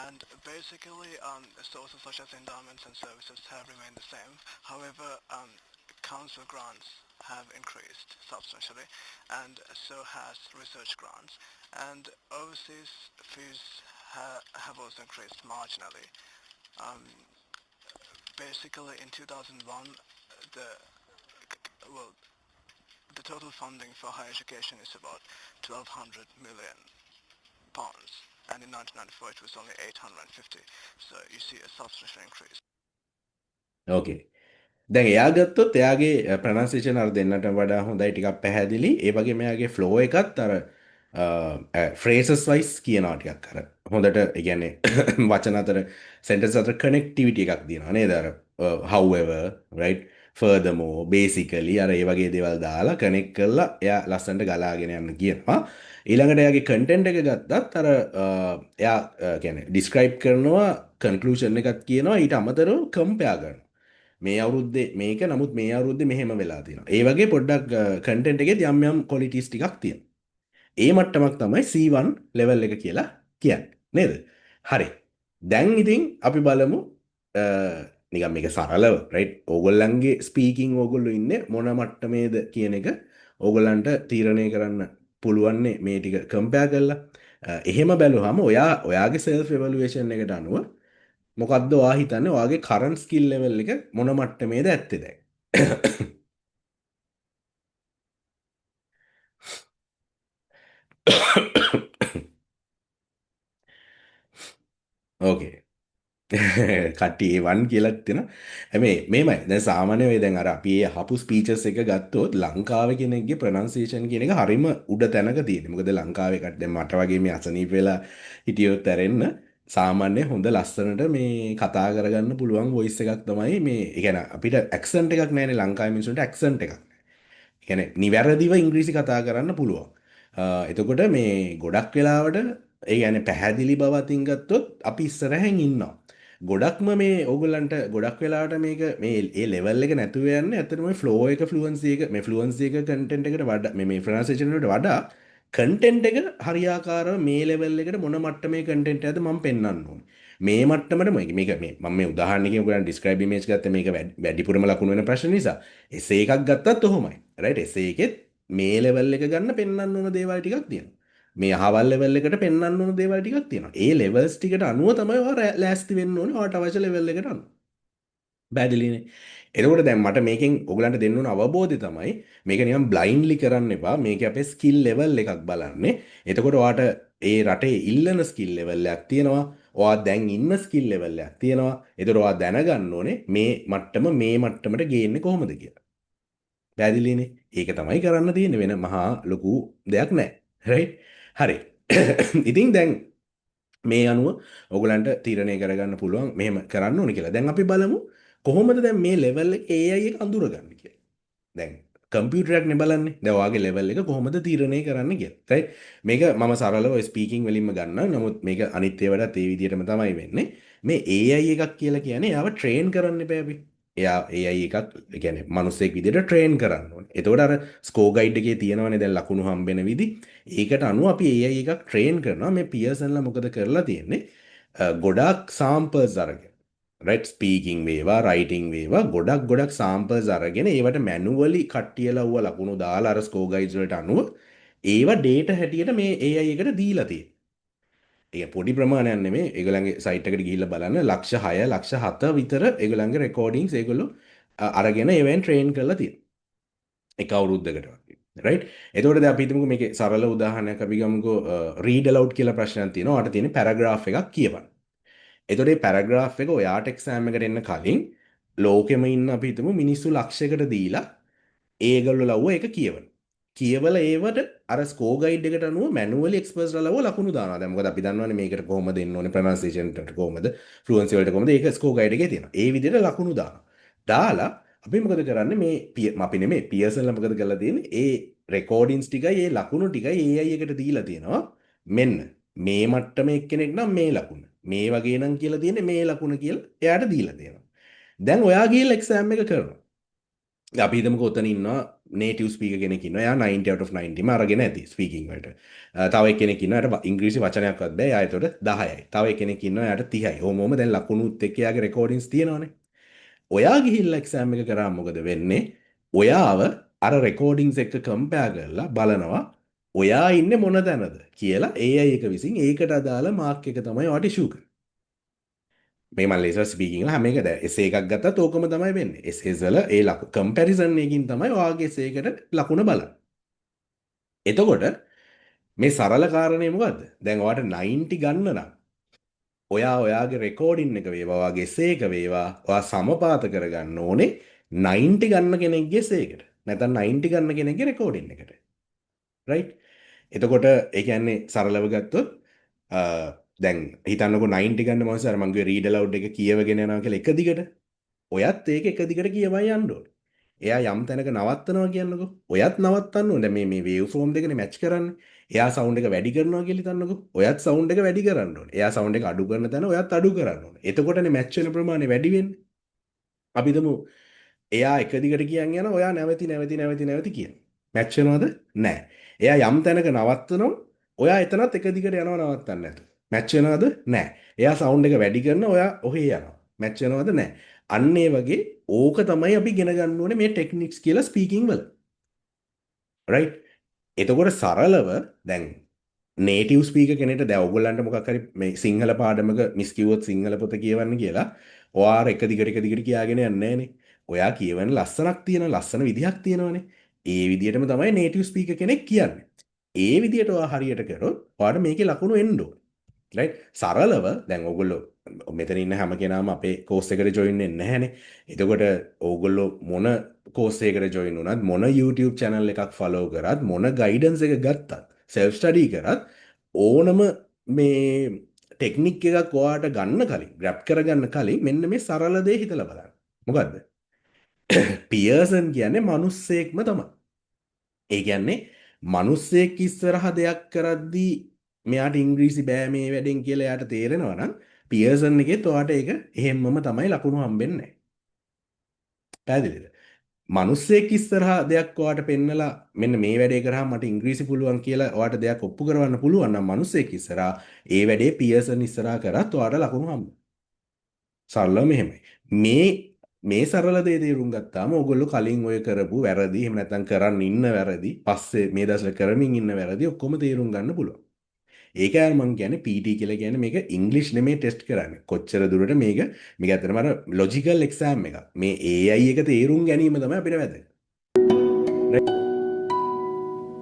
and basically sources such as endowments and services have remained the same. However, council grants have increased substantially, and so has research grants, and overseas fees have also increased marginally. Basically in 2001, the well, the total funding for higher education is about 1,200 million pounds, and in 1994 it was only 850. So you see a substantial increase. ඕකේ. දැන් එයා ගත්තොත් එයාගේ pronunciation අර දෙන්නට වඩා හොඳයි ටිකක් පැහැදිලි. ඒ වගේම එයාගේ ෆ්ලෝ එකත් අර ෆ්‍රේසස් වයිස් කියනවා ටිකක් අර හොඳට ඒ කියන්නේ වචන අතර සෙන්ටෙන්ස් අතර කනෙක්ටිවිටි එකක් දිනනවා නේද? අර however right furthermore basically අර ඒ වගේ දේවල් දාලා කනෙක්ට් කරලා එයා ලස්සනට ගලාගෙන යන්න කියනවා. ඊළඟට එයාගේ කන්ටෙන්ට් එක ගත්තත් අර එයා කියන්නේ ඩිස්ක්‍රයිබ් කරනවා කන්ක්ලූෂන් එකක් කියනවා ඊට අමතරව කම්පෙයාර් කරනවා. මේ අවුරුද්දේ මේක නමුත් මේ අවුරුද්දේ මෙහෙම වෙලා තියෙනවා. ඒ වගේ පොඩ්ඩක් කන්ටෙන්ට් එකේ යම් යම් ක්වොලිටිස් ටිකක් තියෙනවා. ඒ මට්ටමක් තමයි C1 ලෙවල් එක කියලා කියන්නේ. නේද? හරි. දැන් ඉතින් අපි බලමු නිකන් මේක සරලව රයිට් ඕගොල්ලන්ගේ ස්පීකින් ඕගොල්ලෝ ඉන්නේ මොන මට්ටමේද කියන එක ඕගොල්ලන්ට තීරණය කරන්න පුළුවන්නේ මේ ටික කම්පෙයාර් කරලා. එහෙම බැලුවම ඔයාගේ සෙල්ෆ් එවලුවේෂන් එකට අනුව මොකක්ද ඔයා හිතන්නේ ඔයාගේ කරන්ට් ස්කිල් ලෙවල් එක මොන මට්ටමේද ඇත්තේ දැන්? ඕකේ. කට්ටිය A1 කියලා තියෙනවා. හැබැයි මේමයි. දැන් සාමාන්‍ය වෙයි දැන් අර අපි ඒ අහපු ස්පීචස් එක ගත්තොත් ලංකාවේ කෙනෙක්ගේ ප්‍රොනන්සියේෂන් කියන එක හරිම උඩ තැනක තියෙනවා. මොකද ලංකාවේ කට දැන් මට වගේ මේ අසනීප වෙලා හිටියොත් ඇරෙන්න සාමාන්‍ය හොඳ ලස්සනට මේ කතා කරගන්න පුළුවන් වොයිස් එකක් තමයි මේ. ඒ කියන්නේ අපිට ඇක්සන්ට් එකක් නැහැනේ ලංකාවේ මිනිස්සුන්ට ඇක්සන්ට් එකක්. ගැන නිවැරදිව ඉංග්‍රීසි කතා කරන්න පුළුවන්. එතකොට මේ ගොඩක් වෙලාවට ඒ ගැන පැහැදිලි බවතින් ගත්තොත් අපි ඉස්සරහැන් ඉන්නවා. ගොඩක්ම මේ ඕගලන්ට ගොඩක් වෙලාට මේක මේ ඒ ලෙවල් එක නැතුව යන්නේ ඇත්තටම ෆ්ලෝ එක ෆ්ලුවන්සි එක මේ ෆ්ලුවන්සි එක කන්ටෙන්ට් එකට වඩා මේ ප්‍රොනන්සියේෂන් එකට වඩා කන්ටෙන්ට් එක හරියාකාරව මේ ලෙවල් එකට මොන මට්ටමේ කන්ටෙන්ට් එකද මම පෙන්වන්න ඕනේ. මේ මට්ටමට මේක මේ මම මේ උදාහරණයකින් ඔයගලන්ට ඩිස්ක්‍රයිබ් ඉමේජ් ගත්ත මේක වැඩිපුරම ලකුණු වෙන ප්‍රශ්න නිසා එසේ එකක් ගත්තත් ඔහොමයි. රයිට් එසේ එකෙත් මේ ලෙවල් එක ගන්න පෙන්වන්න ඕන දේවල් ටිකක් තියෙනවා. මේ අහවල් ලෙවල් එකට පෙන්වන්න ඕන දේවල් ටිකක් තියෙනවා. ඒ ලෙවල්ස් ටිකට අනුව තමයි ඔයා ලෑස්ති වෙන්න ඕනේ ඔයාට අවශ්‍ය ලෙවල් එකට අනුව. බැදලිනේ. එතකොට දැන් මට මේකෙන් ඔයගලන්ට දෙන්න ඕන අවබෝධය තමයි මේක නිකන් බ්ලයින්ඩ්ලි කරන්න එපා. මේක අපේ ස්කිල් ලෙවල් එකක් බලන්නේ. එතකොට ඔයාට ඒ රටේ ඉල්ලන ස්කිල් ලෙවල් එකක් තියෙනවා. ඔයා දැන් ඉන්න ස්කිල් ලෙවල් එකක් තියෙනවා. එතකොට ඔයා දැනගන්න ඕනේ මේ මට්ටමට ගේන්නේ කොහොමද කියලා. පැහැදිලිනේ. ඒක තමයි කරන්න තියෙන්නේ වෙන මහා ලොකු දෙයක් නැහැ. රයිට්? හරි. ඉතින් දැන් මේ අනුව ඔයගලන්ට තීරණය කරගන්න පුළුවන් මෙහෙම කරන්න ඕනේ කියලා. දැන් අපි බලමු කොහොමද දැන් මේ ලෙවල් එක AI එක අඳුරගන්නේ කියලා. දැන් කම්පියුටරයක් නේ බලන්නේ. දැන් ඔයාගේ ලෙවල් එක කොහොමද තීරණය කරන්න කියලා. රයිට්? මේක මම සරලව ස්පීකින් වලින්ම ගන්නවා. නමුත් මේක අනිත් ඒවාටත් ඒ විදිහටම තමයි වෙන්නේ. මේ AI එකක් කියලා කියන්නේ යාව ට්‍රේන් කරන්න එපා අපි. එයා AI එකක් ඒ කියන්නේ මිනිස්සෙක් විදිහට ට්‍රේන් කරන්න ඕනේ. එතකොට අර ස්කෝ ගයිඩ් එකේ තියෙනවනේ දැන් ලකුණු හම්බෙන විදි. ඒකට අනුව අපි AI එකක් ට්‍රේන් කරනවා. මේ පියර්සන්ලා මොකද කරලා තියෙන්නේ? ගොඩක් සාම්පල්ස් අරගෙන රයිට් ස්පීකින් වේවා රයිටිං වේවා ගොඩක් සාම්පල්ස් අරගෙන ඒවට මැනුවලි කට්ටියලා වුව ලකුණු දාලා අර ස්කෝ ගයිඩ්ස් වලට අනුව ඒවා ඩේටා හැටියට මේ AI එකට දීලා තියෙනවා. ඒ පොඩි ප්‍රමාණයක් නෙමෙයි. ඒගොල්ලන්ගේ සයිට් එකට ගිහිල්ලා බලන්න ලක්ෂ 6 ලක්ෂ 7 විතර ඒගොල්ලන්ගේ රෙකෝඩින්ග්ස් ඒගොල්ලෝ අරගෙන ඒවෙන් ට්‍රේන් කරලා තියෙනවා. එක අවුරුද්දකට වගේ. රයිට්? එතකොට දැන් අපි හිතමුකෝ මේකේ සරල උදාහරණයක් අපි ගමුකෝ රීඩ් අලවුඩ් කියලා ප්‍රශ්නයක් තියෙනවා. ඔයාට තියෙන පැරග්‍රාෆ් එකක් කියවන්න. එතකොට මේ පැරග්‍රාෆ් එක ඔයාට එක්සෑම් එකට එන්න කලින් ලෝකෙම ඉන්න අපි හිතමු මිනිස්සු ලක්ෂයකට දීලා ඒගොල්ලෝ ලව්ව ඒක කියවන. කියවල ඒවට අර ස්කෝ ගයිඩ් එකට අනුව මැනුවලි එක්ස්පර්ට්ස්ලා ලව්ව ලකුණු දානවා. දැන් මොකද අපි දන්නවනේ මේකට කොහොමද දෙන්න ඕනේ ප්‍රොනන්සියේෂන් එකට කොහොමද ෆ්ලුවන්සි වලට කොහොමද ඒක ස්කෝ ගයිඩ් එකේ තියෙනවා. ඒ විදිහට ලකුණු දානවා. දාලා අපි මොකද කරන්නේ මේ අපි නෙමෙයි පියර්සන්ලා මොකද කරලා තියෙන්නේ ඒ රෙකෝඩින්ග්ස් ටිකයි ඒ ලකුණු ටිකයි AI එකට දීලා තියෙනවා. මෙන්න මේ මට්ටමේ එක්කෙනෙක් නම් මේ ලකුණ මේ වගේ නම් කියලා තියෙන්නේ මේ ලකුණ කියලා එයාට දීලා තියෙනවා. දැන් ඔයා ගිහලා එක්සෑම් එක කරනවා. අපි හිතමුකෝ ඔතන ඉන්නවා නේටිව් ස්පීකර් කෙනෙක් ඉන්නවා. එයා 90 out of 90ම අරගෙන ඇති ස්පීකින් වලට. තව එක්කෙනෙක් ඉන්නවා එයාට ඉංග්‍රීසි වචනයක්වත් බෑ. එයා ඒතකොට 10යි. තව එක්කෙනෙක් ඉන්නවා එයාට 30යි. ඕමෝම දැන් ලකුණුත් එක්ක එයාගේ රෙකෝඩින්ග්ස් තියෙනවනේ. ඔයා ගිහිල්ලා එක්සෑම් එක කරාම මොකද වෙන්නේ? ඔයාව අර රෙකෝඩින්ග්ස් එක්ක කම්පෙයාර් කරලා බලනවා ඔයා ඉන්නේ මොන තැනද කියලා AI එක විසින් ඒකට අදාළ මාක් එක තමයි ඔයාට ඉෂුව කරන්නේ. මේ මම ලේසර් ස්පීකින් වල හැම එක දැන් එසේ එකක් ගත්තත් ඕකම තමයි වෙන්නේ. එසේස් වල ඒ ලකුණු කම්පැරිසන් එකකින් තමයි ඔයාගේ එසේ එකට ලකුණ බලන්නේ. එතකොට මේ සරල කාරණේ මොකද්ද? දැන් ඔයාට 90 ගන්න නම් ඔයාගේ රෙකෝඩින් එක වේවා ඔයාගේ එසේ එක වේවා ඔයා සමපාත කරගන්න ඕනේ 90 ගන්න කෙනෙක්ගේ එසේ එකට. නැත්නම් 90 ගන්න කෙනෙක්ගේ රෙකෝඩින් එකට. රයිට්? එතකොට ඒ කියන්නේ සරලව ගත්තොත් දැන් හිතන්නකෝ 90 ගන්න මොනවද අර මං රීඩ් අලවුඩ් එක කියවගෙන යනවා කියලා එක දිගට. ඔයත් ඒක එක දිගට කියවයි යන්න ඕනේ. එයා යම් තැනක නවත්තනවා කියන්නකෝ. ඔයත් නවත්තන්න ඕනේ. දැන් මේ වේව් ෆෝම් දෙකනේ මැච් කරන්නේ. එයා සවුන්ඩ් එක වැඩි කරනවා කියලා හිතන්නකෝ. ඔයත් සවුන්ඩ් එක වැඩි කරන්න ඕනේ. එයා සවුන්ඩ් එක අඩු කරන තැන ඔයත් අඩු කරන්න ඕනේ. එතකොටනේ මැච් වෙන ප්‍රමාණය වැඩි වෙන්නේ. අපි හිතමු එයා එක දිගට කියන් යනවා. ඔයා නැවති කියන. මැච් වෙනවද? නැහැ. එයා යම් තැනක නවත්තනවා. ඔයා එතනත් එක දිගට යනවා නවත්තන්න නැතුව. මැච් වෙනවද? නැහැ. එයා සවුන්ඩ් එක වැඩි කරනවා. ඔයා ඔහේ යනවා. මැච් වෙනවද? නැහැ. අන්න ඒ වගේ ඕක තමයි අපි ඉගෙන ගන්න ඕනේ මේ ටෙක්නික්ස් කියලා ස්පීකින් වල. රයිට්? එතකොට සරලව දැන් නේටිව් ස්පීකර් කෙනෙක්ට දැන් ඔයගොල්ලන්ට මොකක් හරි මේ සිංහල පාඩමක මිස් කිව්වොත් සිංහල පොත කියවන්න කියලා ඔයාර එක දිගට කියාගෙන යන්නේ නැහනේ. ඔයා කියවන ලස්සනක් තියෙන ලස්සන විදිහක් තියෙනවනේ. ඒ විදිහටම තමයි නේටිව් ස්පීකර් කෙනෙක් කියන්නේ. ඒ විදිහට ඔයා හරියට කරොත් ඔයාට මේකේ ලකුණු එන්න ඕනේ. රයිට්? සරලව දැන් ඔයගොල්ලෝ මෙතන ඉන්න හැම කෙනාම අපේ කෝස් එකට ජොයින් වෙන්නේ නැහැනේ. එතකොට ඕගොල්ලෝ මොන කෝස් එකකට ජොයින් වුණත් මොන YouTube channel එකක් follow කරත් මොන guidance එක ගත්තත් self study කරත් ඕනම මේ ටෙක්නික් එකක් ඔයාට ගන්න කලින් grab කරගන්න කලින් මෙන්න මේ සරල දේ හිතලා බලන්න. මොකද්ද? පියර්සන් කියන්නේ මිනිස්සෙක්ම තමයි. ඒ කියන්නේ මිනිස්සෙක් ඉස්සරහ දෙයක් කරද්දී මෙයාට ඉංග්‍රීසි බෑ මේ වැඩෙන් කියලා එයාට තේරෙනවා නම් පියර්සන් එකෙත් ඔයාට ඒක එහෙම්මම තමයි ලකුණු හම්බෙන්නේ නැහැ. පැහැදිලිද? මිනිස්සෙක් ඉස්සරහා දෙයක් ඔයාට පෙන්නලා මෙන්න මේ වැඩේ කරාම මට ඉංග්‍රීසි පුළුවන් කියලා ඔයාට දෙයක් ඔප්පු කරවන්න පුළුවන් නම් මිනිස්සෙක් ඉස්සරහා ඒ වැඩේ පියර්සන් ඉස්සරහා කරත් ඔයාට ලකුණු හම්බෙනවා. සරලව මෙහෙමයි. මේ සරල දේ තේරුම් ගත්තාම ඕගොල්ලෝ කලින් ඔය කරපු වැරදි එහෙම නැත්නම් කරන්න ඉන්න වැරදි පස්සේ මේ දවස්වල කරමින් ඉන්න වැරදි ඔක්කොම තේරුම් ගන්න පුළුවන්. ඒකයි මම කියන්නේ PT කියලා කියන්නේ මේක ඉංග්‍රීසි නෙමෙයි ටෙස්ට් කරන්නේ. කොච්චර දුරට මේක ඇත්තටම අර ලොජිකල් එක්සෑම් එකක්. මේ AI එක තේරුම් ගැනීම තමයි අපිට වැදගත්.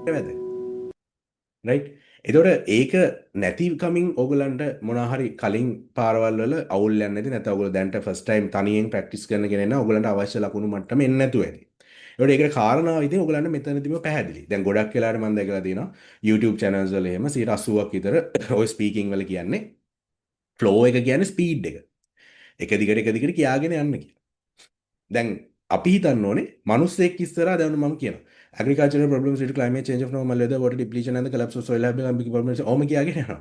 වැදගත්. රයිට්. එතකොට ඒක නැති කමින් ඕගලන්ට මොනවා හරි කලින් පාරවල් වල අවුල් යන්නේ නැති නැත්නම් ඕගොල්ලෝ දැන්ට ෆස්ට් ටයිම් තනියෙන් ප්‍රැක්ටිස් කරන කෙනෙක් නම් ඕගලන්ට අවශ්‍ය ලකුණු මට්ටම එන්නේ නැතුව ඇති. ඒකට ඒකට කාරණාව ඉතින් ඕගලන්ට මෙතනදිම පැහැදිලි. දැන් ගොඩක් වෙලාවට මම දැකලා තියෙනවා YouTube channels වල එහෙම 80ක් විතර ඔය ස්පීකින් වල කියන්නේ ෆ්ලෝ එක කියන්නේ ස්පීඩ් එක. එක දිගට කියාගෙන යන්න කියලා. දැන් අපි හිතන්න ඕනේ මිනිස්සෙක් ඉස්සරහා දැන් මම කියනවා agricultural problems due to climate change of normal weather water depletion and the collapse of soil have become big problems. ඕම කියාගෙන යනවා.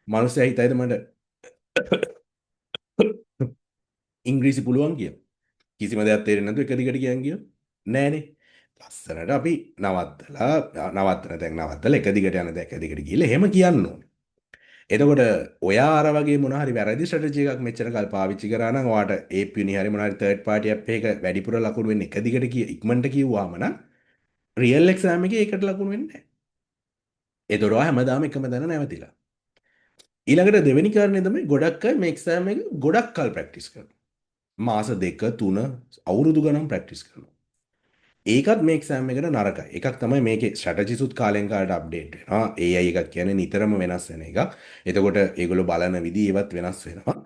මිනිස්සයා හිතයිද මට ඉංග්‍රීසි පුළුවන් කියලා. කිසිම දෙයක් තේරෙන්නේ නැතුව එක දිගට කියන් ගියෝ නෑනේ. ලස්සනට අපි නවත්තලා එක දිගට යන දෙයක් එක දිගට ගිහලා එහෙම කියන්න ඕනේ. එතකොට ඔයා අර වගේ මොන හරි වැරදි ස්ට්‍රැටජි එකක් මෙච්චර කල් පාවිච්චි කරා නම් ඔයාට ඒ පියුනි හරි මොන හරි තර්ඩ් පාර්ටි ඇප් එකක වැඩිපුර ලකුණු වෙන්නේ එක දිගට ඉක්මනට කිව්වාම නම් රියල් එක්සෑම් එකේ ඒකට ලකුණු වෙන්නේ නැහැ. ඒතකොට ඔයා හැමදාම එකම තැන නැවතිලා. ඊළඟට දෙවෙනි කාරණේ තමයි ගොඩක් අය මේ එක්සෑම් එක ගොඩක් කල් ප්‍රැක්ටිස් කරනවා. මාස 2 3 අවුරුදු ගණන් ප්‍රැක්ටිස් කරනවා. ඒකත් මේ එක්සෑම් එකට නරකයි. එකක් තමයි මේකේ ස්ට්‍රැටජිසුත් කාලෙන් කාලට අප්ඩේට් වෙනවා. AI එකක් කියන්නේ නිතරම වෙනස් වෙන එකක්. එතකොට ඒගොල්ලෝ බලන විදිහ ඒවත් වෙනස් වෙනවා.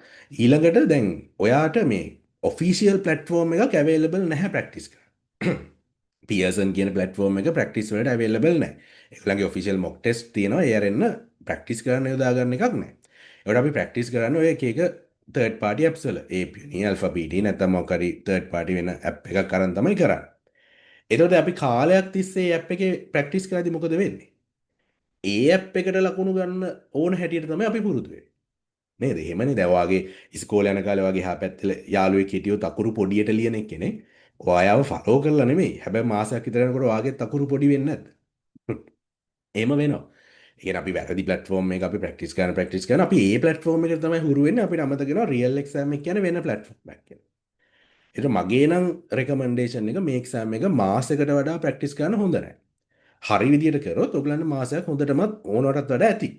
ඊළඟට දැන් ඔයාට මේ ඔෆිෂියල් ප්ලැට්ෆෝම් එකක් අවైలබල් නැහැ ප්‍රැක්ටිස් කරන්න. පියර්සන් කියන ප්ලැට්ෆෝම් එක ප්‍රැක්ටිස් වලට අවైలබල් නැහැ. ඒගොල්ලන්ගේ ඔෆිෂියල් මොක් ටෙස්ට් තියෙනවා. ඒ අරෙන්න ප්‍රැක්ටිස් කරන්න යොදා ගන්න එකක් නැහැ. ඒකට අපි ප්‍රැක්ටිස් කරන්නේ ඔය එක තර්ඩ් පාර්ටි ඇප්ස් වල. APN, Alphabet නැත්නම් මොකක් හරි තර්ඩ් පාර්ටි වෙන ඇප් එකක් අරන් තමයි කරන්නේ. එතකොට අපි කාලයක් තිස්සේ ඇප් එකේ ප්‍රැක්ටිස් කරද්දි මොකද වෙන්නේ? ඒ ඇප් එකට ලකුණු ගන්න ඕන හැටියට තමයි අපි පුරුදු වෙන්නේ. නේද? එහෙමනේ දැන් වාගේ ඉස්කෝලේ යන කාලේ වාගේ හාපැත්තල යාළුවෙක් හිටියොත් අකුරු පොඩියට ලියන කෙනෙක් ඔයාව ෆලෝ කරලා නෙමෙයි. හැබැයි මාසයක් විතර යනකොට වාගෙත් අකුරු පොඩි වෙන්නේ නැද්ද? එහෙම වෙනවා. ඒ කියන්නේ අපි වැරදි ප්ලැට්ෆෝම් එක අපි ප්‍රැක්ටිස් කරන අපි ඒ ප්ලැට්ෆෝම් එකට තමයි හුරු වෙන්නේ. අපිට අමතක වෙනවා රියල් එක්සෑම් එක කියන්නේ වෙන ප්ලැට්ෆෝම් එකක් කියලා. ඒක මගේ නම් රෙකමෙන්ඩේෂන් එක මේ එක්සෑම් එක මාසයකට වඩා ප්‍රැක්ටිස් කරන්න හොඳ නැහැ. හරි විදියට කරොත් ඔයගලන්ට මාසයක් හොඳටම ඕනටත් වඩා ඇති.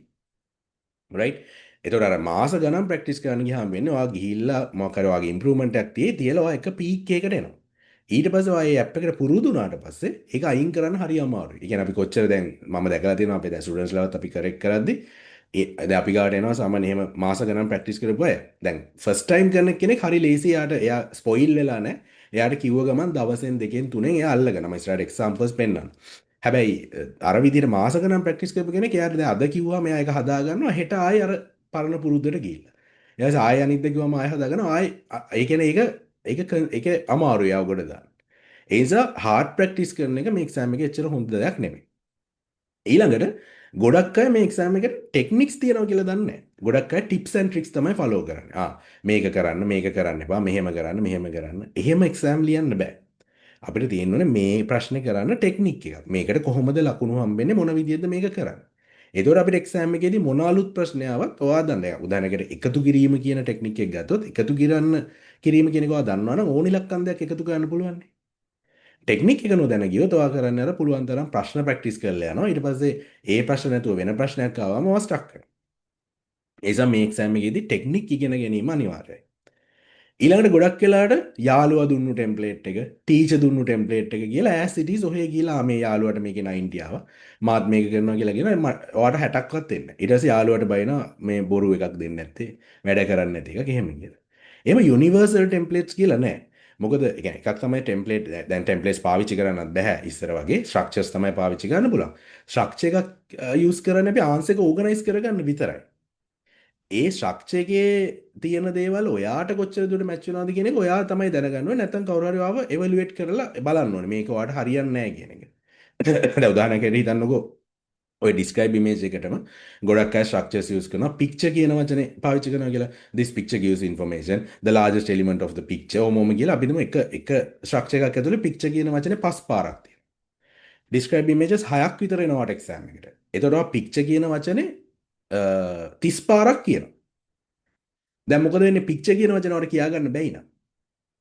රයිට්? එතකොට අර මාස ගණන් ප්‍රැක්ටිස් කරන්න ගියාම වෙන්නේ ඔයා ගිහිල්ලා මොකක් හරි ඔයාගේ ඉම්ප්‍රූව්මන්ට් එකක් තියලා ඔයා එක පීක් එකකට එනවා. ඊට පස්සේ ඔයා මේ ඇප් එකට පුරුදු වුණාට පස්සේ ඒක අයින් කරන්න හරි අමාරුයි. ඒ කියන්නේ අපි කොච්චර දැන් මම දැකලා තියෙනවා අපේ දැන් ස්ටුඩන්ට්ස් ලවත් අපි කරෙක්ට් කරද්දි දැන් අපි ගාවට එනවා සාමාන්‍ය එහෙම මාස ගණන් ප්‍රැක්ටිස් කරපු අය. දැන් ෆස්ට් ටයිම් කරන කෙනෙක් හරි ලේසි. එයා ස්පොයිල් වෙලා නැහැ. එයාට කිව්ව ගමන් දවසෙන් දෙකෙන් තුනෙන් එයා අල්ලගෙන මම ඉස්සරහට එක්සැම්පල්ස් පෙන්නනවා. හැබැයි අර විදිහට මාස ගණන් ප්‍රැක්ටිස් කරපු කෙනෙක් එයාට දැන් අද කිව්වා මෙයා ඒක හදා ගන්නවා හෙට ආයෙ අර පරණ පුරුද්දට ගිහිල්ලා. ඊට ආයෙ අනිද්ද කිව්වම ආයෙ හදා ගන්නවා ආයෙ ඒ කියන්නේ ඒක අමාරුයි ආව ගොඩ දාන්න. ඒ නිසා හાર્ඩ් ප්‍රැක්ටිස් කරන එක මේ එක්සෑම් එකේ එච්චර හොඳ දෙයක් නෙමෙයි. ඊළඟට ගොඩක් අය මේ එක්සෑම් එකට ටෙක්නික්ස් තියනවා කියලා දන්නේ නැහැ. ගොඩක් අය ටිප්ස් ඇන්ඩ් ට්‍රික්ස් තමයි ෆලෝ කරන්නේ. මේක කරන්න එපා, මෙහෙම කරන්න. එහෙම එක්සෑම් ලියන්න බෑ. අපිට තියෙන්න ඕනේ මේ ප්‍රශ්නේ කරන්න ටෙක්නික් එකක්. මේකට කොහොමද ලකුණු හම්බෙන්නේ, මොන විදිහද මේක කරන්නේ. එතකොට අපිට එක්සෑම් එකේදී මොන අලුත් ප්‍රශ්න ආවත් ඔයා දන්නේ. උදාහරණයකට එකතු කිරීම කියන ටෙක්නික් එක ගත්තොත් එකතු කිරීම කියන එක ඔයා දන්නවනම් ඕන ඉලක්කම් දෙක එකතු කරන්න පුළුවන්. ටෙක්නික් එක නොදැන ගියොත් ඔයා කරන්නේ අර පුළුවන් තරම් ප්‍රශ්න ප්‍රැක්ටිස් කරලා යනවා. ඊට පස්සේ ඒ ප්‍රශ්න නැතුව වෙන ප්‍රශ්නයක් ආවම ඔයා ස්ටක් කරනවා. ඒ නිසා මේ එක්සෑම් එකේදී ටෙක්නික් ඉගෙන ගැනීම අනිවාර්යයි. ඊළඟට ගොඩක් වෙලාට යාළුවා දුන්නු ටෙම්ප්ලේට් එක, ටීචර් දුන්නු ටෙම්ප්ලේට් එක කියලා as it is ඔහේ ගිහලා මේ යාළුවාට මේකේ 90 ආවා. මාත් මේක කරනවා කියලා කියන ඔයාට 60ක්වත් දෙන්න. ඊට පස්සේ යාළුවාට බයිනවා මේ බොරු එකක් දෙන්නේ නැත්තේ, වැඩ කරන්නේ නැති එකක් එහෙම කියලා. එහෙම යුනිවර්සල් ටෙම්ප්ලේට්ස් කියලා නැහැ. මොකද ඒ කියන්නේ එකක් තමයි ටෙම්ප්ලේට් දැන් ටෙම්ප්ලේට්ස් පාවිච්චි කරන්නත් බෑ ඉස්සර වගේ ස්ට්‍රක්චර්ස් තමයි පාවිච්චි කරන්න පුළුවන්. ස්ට්‍රක්චර් එකක් යූස් කරන්නේ අපි ආන්සර් එක ඕගනයිස් කරගන්න විතරයි. ඒ ශක්ෂ එකේ තියෙන දේවල් ඔයාට කොච්චර දුරට මැච් වෙනවද කියන එක ඔයා තමයි දැනගන්න ඕනේ. නැත්නම් කවුරු හරි ආව එවලුවේට් කරලා බලන්න ඕනේ. මේක ඔයාට හරියන්නේ නැහැ කියන එක. දැන් උදාහරණයක් හිතන්නකෝ. ඔය describe image එකටම ගොඩක් අය structures use කරනවා. picture කියන වචනේ පාවිච්චි කරනවා කියලා. This picture gives information. The largest element of the picture. ඔමොම කියලා අපි දුමු එක structure එකක් ඇතුලේ picture කියන වචනේ 5 පාරක් තියෙනවා. describe images 6ක් විතර එනවාට exam එකට. එතකොට picture කියන වචනේ 30 පාරක් කියනවා. දැන් මොකද වෙන්නේ පික්චර් කියන වචනවට කියාගන්න බැයි නම්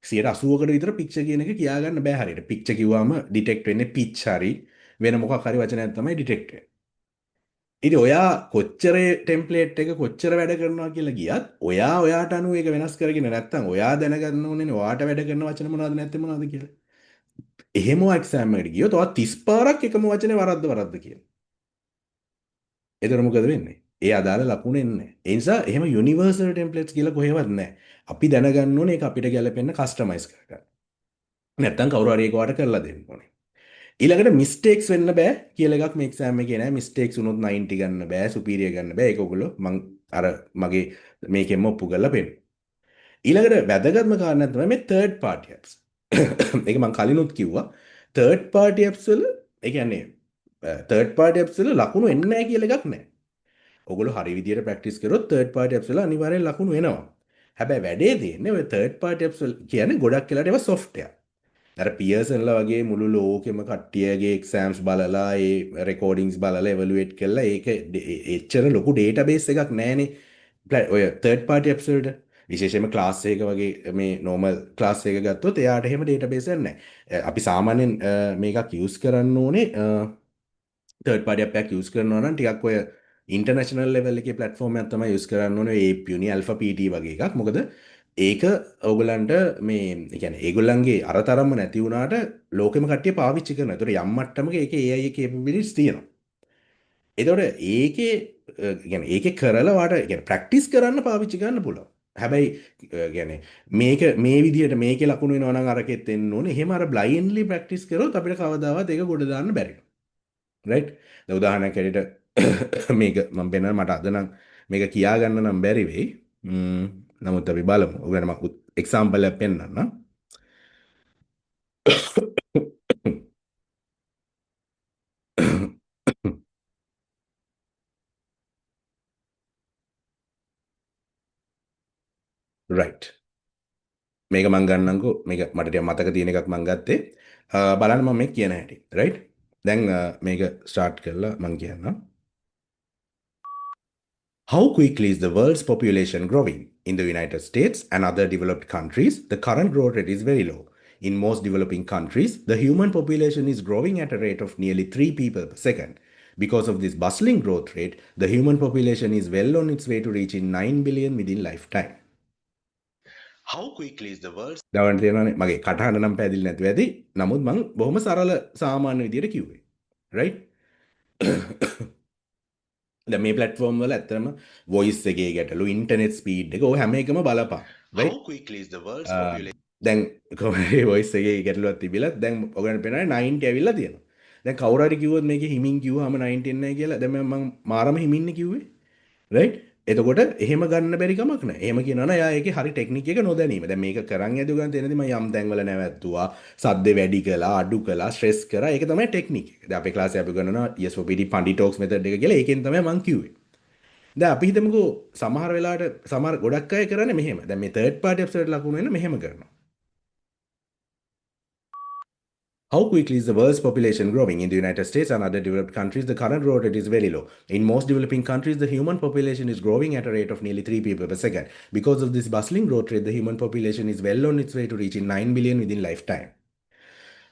80%කට විතර පික්චර් කියන එක කියාගන්න බෑ හරියට. පික්චර් කිව්වම ඩිටෙක්ට් වෙන්නේ පිච් හරි වෙන මොකක් හරි වචනයක් තමයි ඩිටෙක්ට් වෙන්නේ. ඉතින් ඔයා කොච්චර ටෙම්ප්ලේට් එක කොච්චර වැඩ කරනවා කියලා ගියත් ඔයාට අනුව ඒක වෙනස් කරගෙන නැත්තම් ඔයා දැනගන්න ඕනේ ඔයාට වැඩ කරන වචන මොනවද නැත්නම් මොනවද කියලා. එහෙම එක්සෑම් එකට ගියොත් ඔයා 30 පාරක් එකම වචනේ වරද්ද කියලා. එතකොට මොකද වෙන්නේ? ඒ අදාළ ලකුණ එන්නේ. ඒ නිසා එහෙම යුනිවර්සල් ටෙම්ප්ලේට්ස් කියලා කොහෙවත් නැහැ. අපි දැනගන්න ඕනේ ඒක අපිට ගැලපෙන්න කස්ටමයිස් කරගන්න. නැත්තම් කවුරු හරි ඒක වට කරලා දෙන්න ඕනේ. ඊළඟට මිස්ටේක්ස් වෙන්න බෑ කියලා එකක් මේ එක්සෑම් එකේ නෑ. මිස්ටේක්ස් වුණොත් 90 ගන්න බෑ, සුපීරියර් ගන්න බෑ. ඒක ඔයගොල්ලෝ මං අර මගේ මේකෙන්ම ඔප්පු කරලා පෙන්නනවා. ඊළඟට වැදගත්ම කාරණා තමයි මේ third party apps. ඒක මං කලිනුත් කිව්වා. third party apps වල ඒ කියන්නේ third party apps වල ලකුණු එන්නේ නැහැ කියලා එකක් නැහැ. ඔගොල්ලෝ හරි විදියට ප්‍රැක්ටිස් කරොත් third party apps වල අනිවාර්යෙන් ලකුණු එනවා. හැබැයි වැඩේ තියෙන්නේ ඔය third party apps වල කියන්නේ ගොඩක් වෙලාට ඒවා software. අර පියර්සන්ලා වගේ මුළු ලෝකෙම කට්ටියගේ එක්සෑම්ස් බලලා ඒ රෙකෝඩින්ග්ස් බලලා එවලුවේට් කරලා ඒක එච්චර ලොකු ඩේටාබේස් එකක් නැහැනේ. ඔය third party apps වලට විශේෂයෙන්ම ක්ලාස් එක වගේ මේ normal ක්ලාස් එක ගත්තොත් එයාට එහෙම ඩේටාබේස් එකක් නැහැ. අපි සාමාන්‍යයෙන් මේකක් යූස් කරන්න ඕනේ third party app එකක් යූස් කරනවා නම් ටිකක් ඔය ඉන්ටර්නැෂනල් ලෙවල් එකේ ප්ලැට්ෆෝම් එකක් තමයි යූස් කරන්න ඕනේ APUනි Alpha PT වගේ එකක්. මොකද ඒක ඕගොල්ලන්ට මේ ඒ කියන්නේ ඒගොල්ලන්ගේ අර තරම්ම නැති වුණාට ලෝකෙම කට්ටිය පාවිච්චි කරනවා. ඒතකොට යම් මට්ටමක ඒකේ AI capabilities තියෙනවා. ඒතකොට ඒකේ කරලා වාට කියන්නේ ප්‍රැක්ටිස් කරන්න පාවිච්චි කරන්න පුළුවන්. හැබැයි කියන්නේ මේක මේ විදිහට මේකේ ලකුණු වෙනවා නම් අරකෙත් එන්න ඕනේ. එහෙම අර බ්ලයින්ඩ්ලි ප්‍රැක්ටිස් කරොත් අපිට කවදාවත් ඒක ගොඩ දාන්න බැරි වෙනවා. රයිට්? දැන් උදාහරණයක් ඇරෙට මේක මම පෙන්නන මට අද නම් මේක කියා ගන්න නම් බැරි වෙයි. නමුත් අපි බලමු. ඔයගොල්ලෝ මම එක්සැම්පල් එකක් පෙන්නන්නම්. රයිට්. මේක මම ගන්නම්කෝ. මේක මට ටික මතක තියෙන එකක් මම ගත්තේ. බලන්න මම මේක කියන හැටි. රයිට්? දැන් මේක ස්ටාර්ට් කරලා මම කියන්නම්. How quickly is the world's population growing? In the United States and other developed countries, the current growth rate is very low. In most developing countries, the human population is growing at a rate of nearly 3 people per second. Because of this bustling growth rate, the human population is well on its way to reaching 9 billion within lifetime. How quickly is the world's... දවන්න තියෙනවානේ මගේ කටහඬ නම් පැහැදිලි නැතුව ඇති. නමුත් මම බොහොම සරල සාමාන්‍ය විදියට කිව්වේ. right? දැන් මේ platform වල ඇත්තටම voice එකේ ගැටලු, internet speed එක ඔය හැම එකම බලපන්. right? How quickly is the world's population... දැන් කොහේ voice එකේ ගැටලුවක් තිබිලා දැන් ඔයගොල්ලන්ට පේනවා 90 ඇවිල්ලා තියෙනවා. දැන් කවුරු හරි කිව්වොත් මේකේ හිමින් කිව්වම 90 නැහැ කියලා දැන් මම මාරම හිමින්නේ කිව්වේ. right? එතකොට එහෙම ගන්න බැරි කමක් නැහැ. එහෙම කියනවනම් එයා ඒකේ හරි ටෙක්නික් එක නොදැනීම. දැන් මේක කරන් යද්දී ගන්න තේරෙනදී මම යම් තැන්වල නැවැත්තුවා, සද්ද වැඩි කළා, අඩු කළා, ස්ට්‍රෙස් කරා. ඒක තමයි ටෙක්නික් එක. දැන් අපේ ක්ලාස් එකේ අපි කරනවා ESOPD Pandi Talks method එක කියලා. ඒකෙන් තමයි මම කිව්වේ. දැන් අපි හිතමුකෝ සමහර වෙලාවට සමහර ගොඩක් අය කරන්නේ මෙහෙම. දැන් මේ third party apps වලට ලකුණු වෙන මෙහෙම කරනවා. How quickly is the world's population growing? In the United States and other developed countries, the current growth rate is very low. In most developing countries, the human population is growing at a rate of nearly 3 people per second. Because of this bustling growth rate, the human population is well on its way to reaching 9 billion within lifetime.